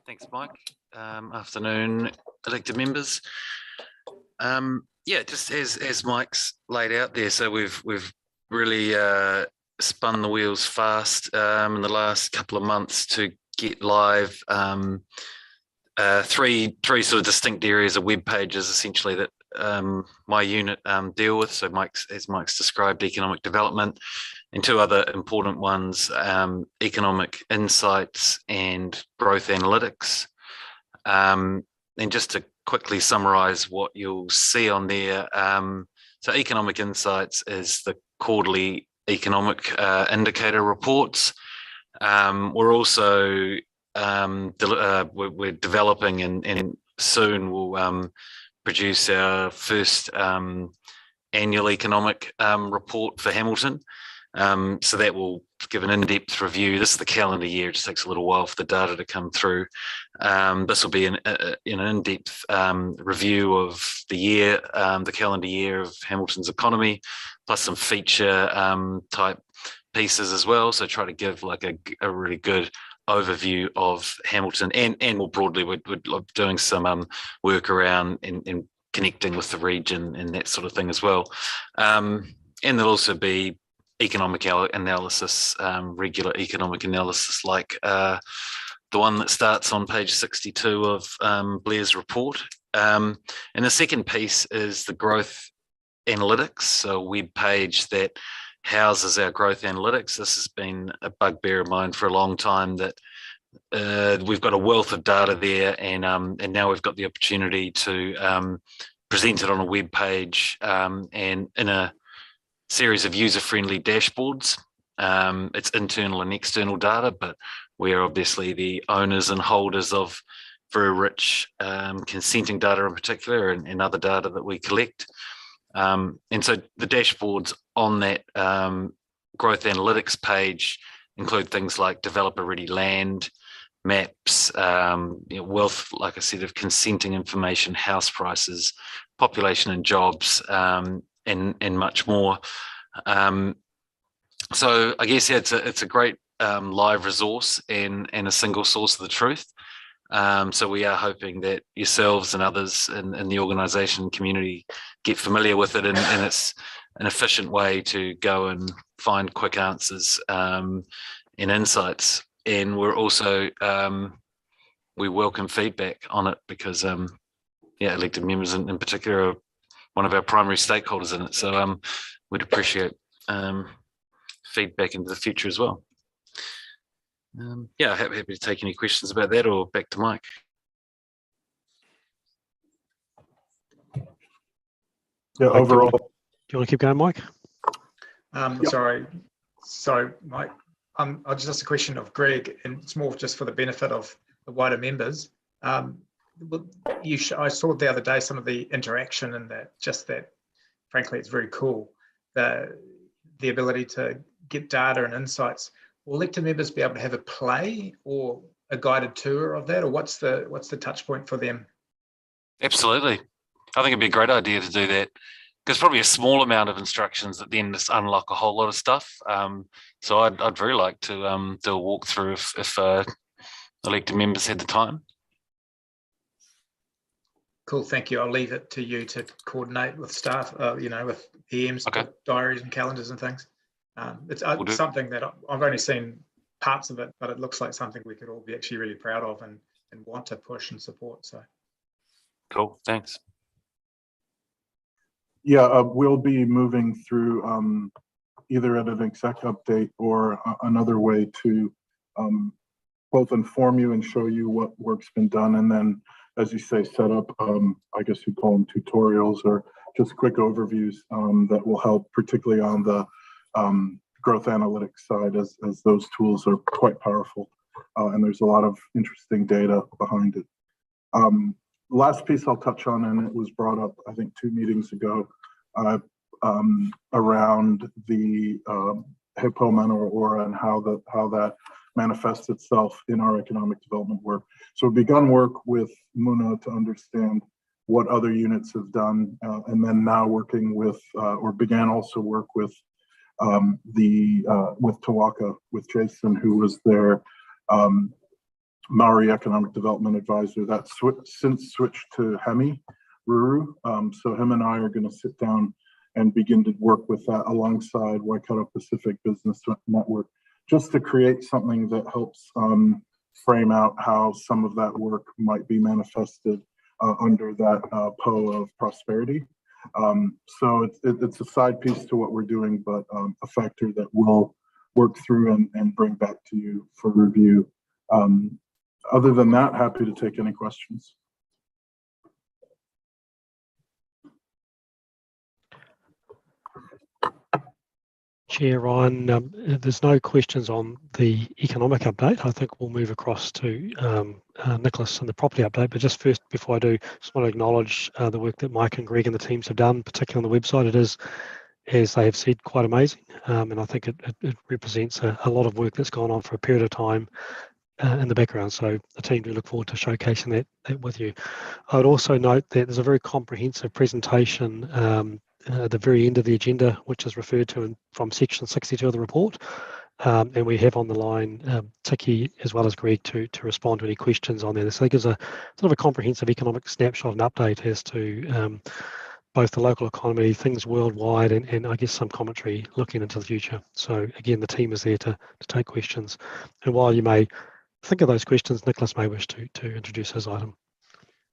Thanks, Mike. Afternoon, elected members. Yeah, just as Mike's laid out there, so we've really spun the wheels fast in the last couple of months to get live three sort of distinct areas of web pages, essentially, that my unit deal with. So as Mike's described, economic development, and two other important ones, economic insights and growth analytics. And just to quickly summarize what you'll see on there, so economic insights is the quarterly economic indicator reports. We're also we're developing and soon we'll produce our first annual economic report for Hamilton. So that will give an in-depth review. This is the calendar year. It just takes a little while for the data to come through. This will be an in-depth review of the year, the calendar year of Hamilton's economy, plus some feature type pieces as well. So try to give like a really good overview of Hamilton, and more broadly, we're doing some work around and connecting with the region and that sort of thing as well. And there'll also be economic analysis, regular economic analysis, like the one that starts on page 62 of Blair's report. And the second piece is the growth analytics, so a web page that houses our growth analytics. This has been a bugbear of mine for a long time, that we've got a wealth of data there, and now we've got the opportunity to present it on a web page and in a series of user-friendly dashboards. It's internal and external data, but we are obviously the owners and holders of very rich consenting data in particular, and other data that we collect. And so the dashboards on that growth analytics page include things like developer-ready land, maps, wealth, like I said, of consenting information, house prices, population and jobs, and much more. So I guess it's a great live resource and a single source of the truth. So we are hoping that yourselves and others in the organisation community get familiar with it, and it's an efficient way to go and find quick answers and insights. And we're also, we welcome feedback on it, because elected members in particular are one of our primary stakeholders in it. So we'd appreciate feedback into the future as well. Happy to take any questions about that, or back to Mike. Yeah, overall. Do you want to keep going, Mike? Sorry, Mike. I'll just ask a question of Greg, and it's more just for the benefit of the wider members. I saw the other day some of the interaction, and that frankly, it's very cool. The ability to get data and insights. Will elected members be able to have a play or a guided tour of that, or what's the touch point for them? Absolutely. I think it'd be a great idea to do that, because probably a small amount of instructions that then just unlock a whole lot of stuff. So I'd very like to do a walkthrough if elected members had the time. Cool, thank you. I'll leave it to you to coordinate with staff, with EMs, diaries and calendars and things. It's something that I've only seen parts of it, but it looks like something we could all be actually really proud of and want to push and support. So cool, thanks. Yeah, we'll be moving through either at an exec update or another way to both inform you and show you what work's been done, and then, as you say, set up, I guess you call them tutorials or just quick overviews that will help, particularly on the growth analytics side, as those tools are quite powerful, and there's a lot of interesting data behind it. Last piece I'll touch on, and it was brought up, I think, 2 meetings ago, around the Hippo Manawara and how that manifests itself in our economic development work. So we've begun work with Muna to understand what other units have done, and then now working with, or began also work with with Tawaka, with Jason, who was their Maori Economic Development Advisor. That's since switched to Hemi Ruru. So him and I are going to sit down and begin to work with that alongside Waikato Pacific Business Network, just to create something that helps frame out how some of that work might be manifested under that PO of prosperity. So it's a side piece to what we're doing, but a factor that we'll work through and bring back to you for review. Other than that, happy to take any questions. Chair Ryan, there's no questions on the economic update. I think we'll move across to Nicholas and the property update. But just first, before I do, just want to acknowledge the work that Mike and Greg and the teams have done, particularly on the website. It is, as they have said, quite amazing. And I think it represents a lot of work that's gone on for a period of time in the background. So the team do look forward to showcasing that with you. I would also note that there's a very comprehensive presentation at the very end of the agenda, which is referred to from section 62 of the report. And we have on the line Tiki as well as Greg to respond to any questions on there. So I think there's a sort of a comprehensive economic snapshot and update as to both the local economy, things worldwide, and I guess some commentary looking into the future. So again, the team is there to take questions. And while you may think of those questions, Nicholas may wish to introduce his item.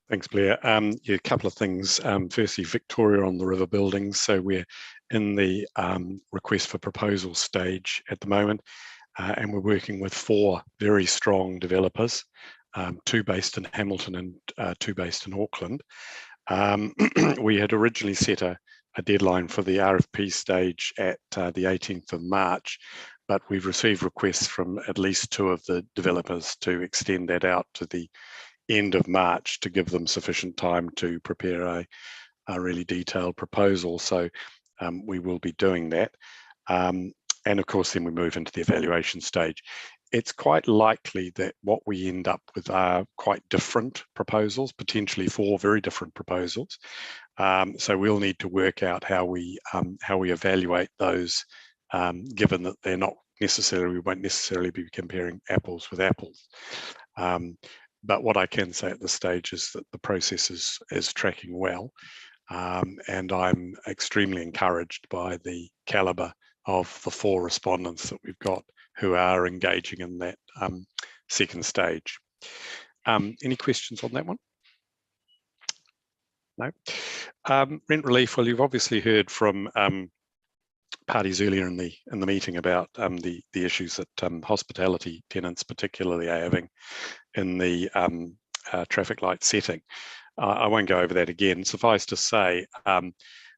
Thanks, Blair. Yeah, a couple of things. Firstly, Victoria on the river buildings. So we're in the request for proposal stage at the moment, and we're working with 4 very strong developers, 2 based in Hamilton and 2 based in Auckland. We had originally set a deadline for the RFP stage at the 18th of March, but we've received requests from at least 2 of the developers to extend that out to the end of March to give them sufficient time to prepare a really detailed proposal. So we will be doing that. And of course, then we move into the evaluation stage. It's quite likely that what we end up with are quite different proposals, potentially 4 very different proposals. So we'll need to work out how we evaluate those, given that they're not necessarily, we won't necessarily be comparing apples with apples. But what I can say at this stage is that the process is tracking well, and I'm extremely encouraged by the calibre of the 4 respondents that we've got who are engaging in that second stage. Any questions on that one? No. Rent relief. Well, you've obviously heard from parties earlier in the meeting about the issues that hospitality tenants particularly are having in the traffic light setting. I won't go over that again. Suffice to say,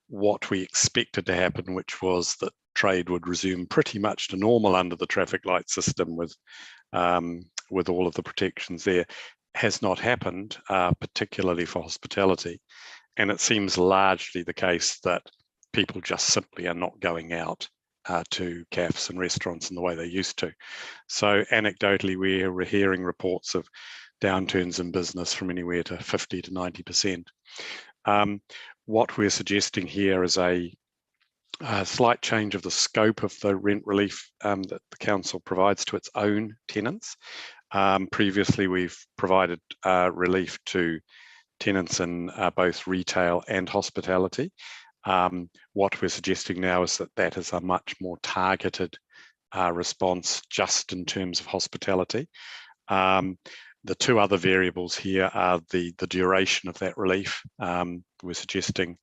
what we expected to happen, which was that trade would resume pretty much to normal under the traffic light system with all of the protections there, has not happened, particularly for hospitality. And it seems largely the case that people just simply are not going out to cafes and restaurants in the way they used to. So anecdotally, we're hearing reports of downturns in business from anywhere to 50 to 90%. What we're suggesting here is a slight change of the scope of the rent relief that the council provides to its own tenants. Previously, we've provided relief to tenants in both retail and hospitality. What we're suggesting now is that is a much more targeted response just in terms of hospitality. The 2 other variables here are the duration of that relief. We're suggesting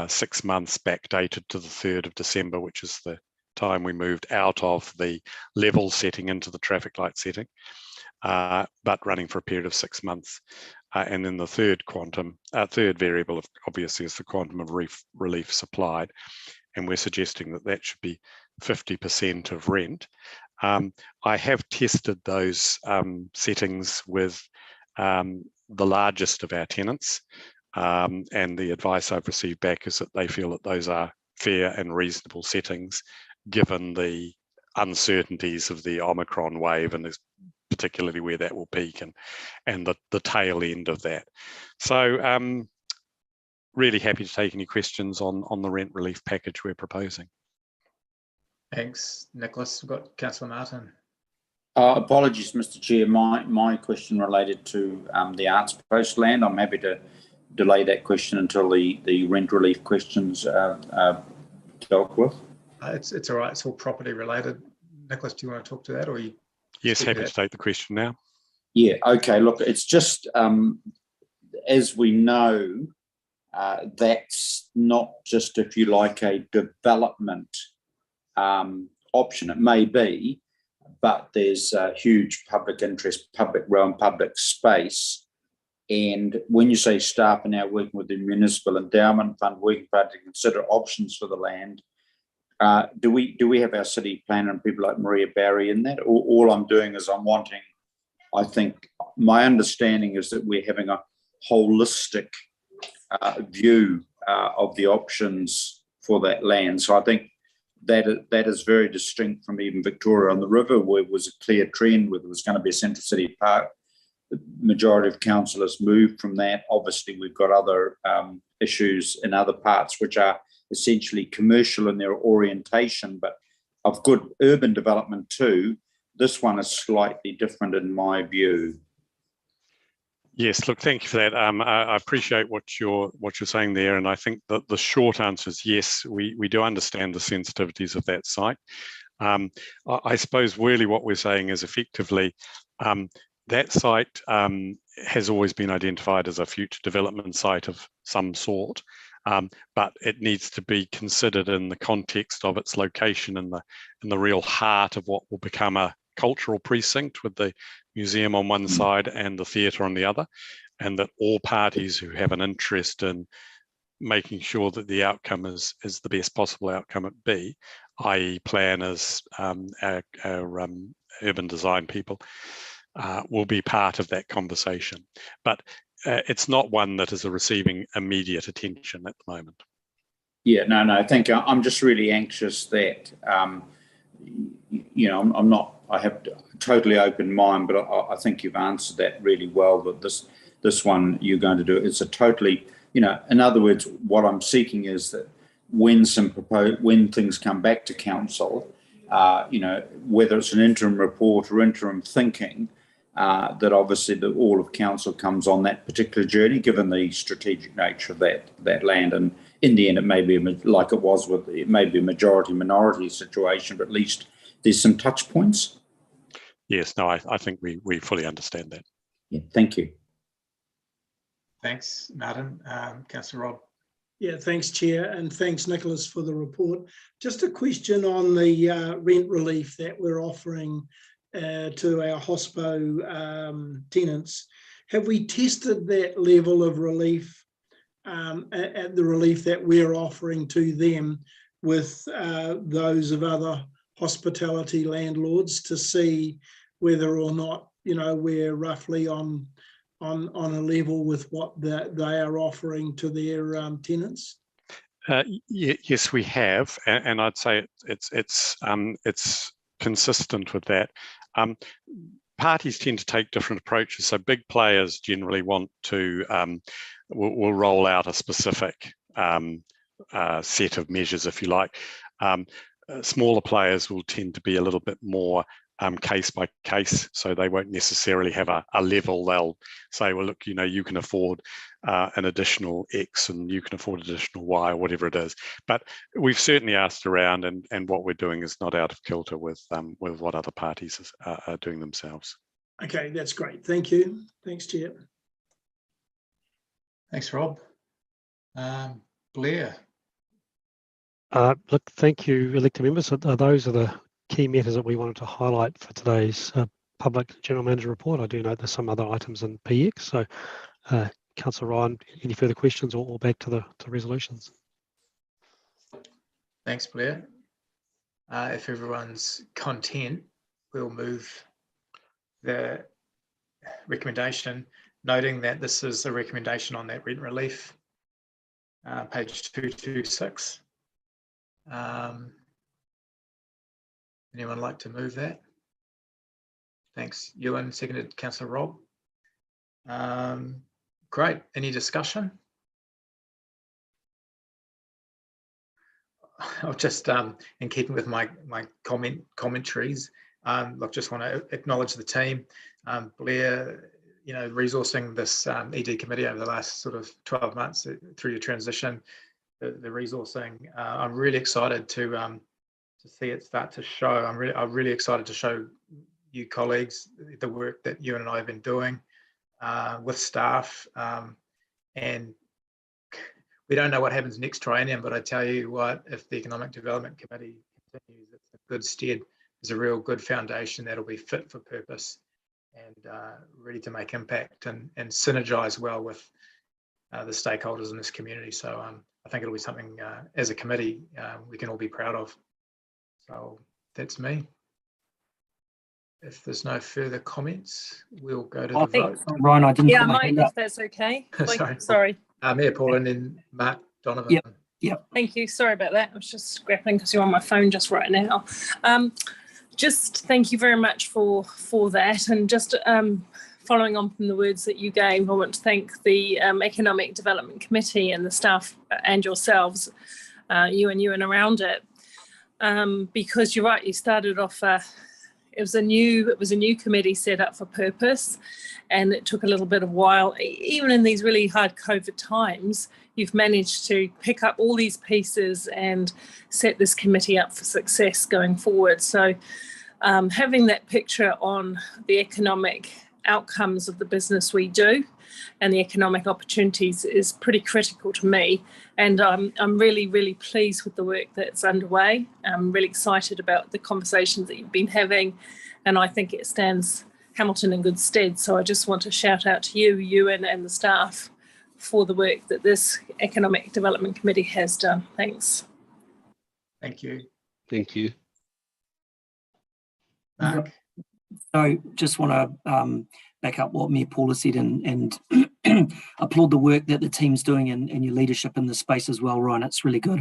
6 months backdated to the 3rd of December, which is the time we moved out of the level setting into the traffic light setting, but running for a period of 6 months. And then the third variable, obviously, is the quantum of relief supplied. And we're suggesting that should be 50% of rent. I have tested those settings with the largest of our tenants, and the advice I've received back is that they feel that those are fair and reasonable settings, given the uncertainties of the Omicron wave, and particularly where that will peak and the tail end of that. So really happy to take any questions on the rent relief package we're proposing. Thanks, Nicholas. We've got Councillor Martin. Apologies, Mr. Chair. My question related to the Arts Post land. I'm happy to delay that question until the rent relief questions are dealt with. It's all right. It's all property related. Nicholas, do you want to talk to that, or you? Yes, happy to take the question now. Yeah. Okay. Look, it's just as we know, that's not just, if you like, a development option. It may be, but there's a huge public interest, public realm, public space. And when you say staff are now working with the Municipal Endowment Fund, working hard to consider options for the land, do we have our city planner and people like Maria Barry in that? All I'm doing is I'm wanting, I think, my understanding is that we're having a holistic view of the options for that land. So I think that is very distinct from even Victoria on the River, where it was a clear trend where there was going to be a Central City Park. The majority of councillors moved from that. Obviously, we've got other issues in other parts which are essentially commercial in their orientation, but of good urban development too. This one is slightly different in my view. Yes, look, thank you for that. I appreciate what you're saying there, and I think that the short answer is yes, we do understand the sensitivities of that site. I suppose really what we're saying is effectively That site has always been identified as a future development site of some sort, but it needs to be considered in the context of its location in the real heart of what will become a cultural precinct, with the museum on one side and the theatre on the other, and that all parties who have an interest in making sure that the outcome is the best possible outcome it be, i.e. planners, our urban design people, will be part of that conversation. But it's not one that is receiving immediate attention at the moment. Yeah, no, thank you. I'm just really anxious that, you know, I'm not, I have a totally open mind, but I think you've answered that really well, that this one you're going to do, it's a totally, you know, in other words, what I'm seeking is that when things come back to council, you know, whether it's an interim report or interim thinking, that obviously all of council comes on that particular journey, given the strategic nature of that land. And in the end, it may be like it was with, it may be a majority minority situation, but at least there's some touch points. Yes, no, I think we fully understand that. Yeah, thank you. Thanks, Martin. Councillor Rob. Yeah, thanks, Chair, and thanks, Nicholas, for the report. Just a question on the rent relief that we're offering to our hospo tenants. Have we tested that level of relief at the relief that we're offering to them with those of other hospitality landlords to see whether or not, you know, we're roughly on a level with what they are offering to their tenants? Yes, we have, and I'd say it's consistent with that. Parties tend to take different approaches. So big players generally want to will roll out a specific set of measures, if you like. Smaller players will tend to be a little bit more case by case, so they won't necessarily have a level. They'll say, well, look, you know, you can afford an additional X and you can afford additional Y, or whatever it is. But we've certainly asked around, and what we're doing is not out of kilter with what other parties are doing themselves. Okay, that's great. Thank you. Thanks, Chair. Thanks, Rob. Blair. Look, thank you, elected members. Those are the key matters that we wanted to highlight for today's public general manager report. I do note there's some other items in PX. So, Councillor Ryan, any further questions or back to the resolutions? Thanks, Blair. If everyone's content, we'll move the recommendation, noting that this is a recommendation on that rent relief, page 226. Anyone like to move that? Thanks, Ewan. Seconded, Councillor Rob. Great. Any discussion? I'll just, in keeping with my commentaries, look, just want to acknowledge the team. Blair, you know, resourcing this ED committee over the last sort of 12 months through your transition, the resourcing. I'm really excited to see it start to show. I'm really excited to show you colleagues the work that you and I have been doing with staff, and we don't know what happens next triennium, but I tell you what, if the Economic Development Committee continues, it's a good stead. It's a real good foundation that'll be fit for purpose and ready to make impact and synergize well with the stakeholders in this community. So I think it'll be something as a committee we can all be proud of. So that's me. If there's no further comments, we'll go to the vote. Ryan, I didn't. Yeah, I might, if that's okay. Sorry. Mayor Paul and then Mark Donovan. Yep. Thank you. Sorry about that. I was just grappling because you're on my phone just right now. Just thank you very much for that. And just following on from the words that you gave, I want to thank the Economic Development Committee and the staff and yourselves, you and around it, because you're right. You started off. It was a new committee set up for purpose, and it took a little bit of while. Even in these really hard COVID times, you've managed to pick up all these pieces and set this committee up for success going forward. So having that picture on the economic outcomes of the business we do and the economic opportunities is pretty critical to me. And I'm really, really pleased with the work that's underway. I'm really excited about the conversations that you've been having, and I think it stands Hamilton in good stead. So I just want to shout out to you and the staff for the work that this Economic Development Committee has done. Thanks. Thank you. Thank you. Mark. So just want to back up what Mayor Paula said and applaud the work that the team's doing and your leadership in this space as well, Ryan. It's really good.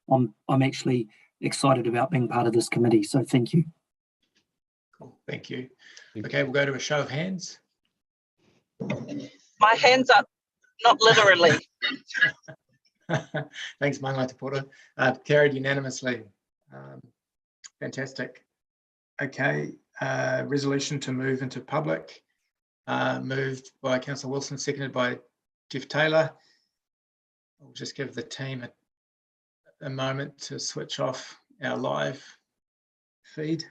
I'm actually excited about being part of this committee. So thank you. Cool. Thank you. Okay, we'll go to a show of hands. My hands up, not literally. Thanks, Mangala Te Pora. Carried unanimously. Fantastic. Okay, resolution to move into public. Moved by Councillor Wilson, seconded by Jeff Taylor. I'll just give the team a moment to switch off our live feed.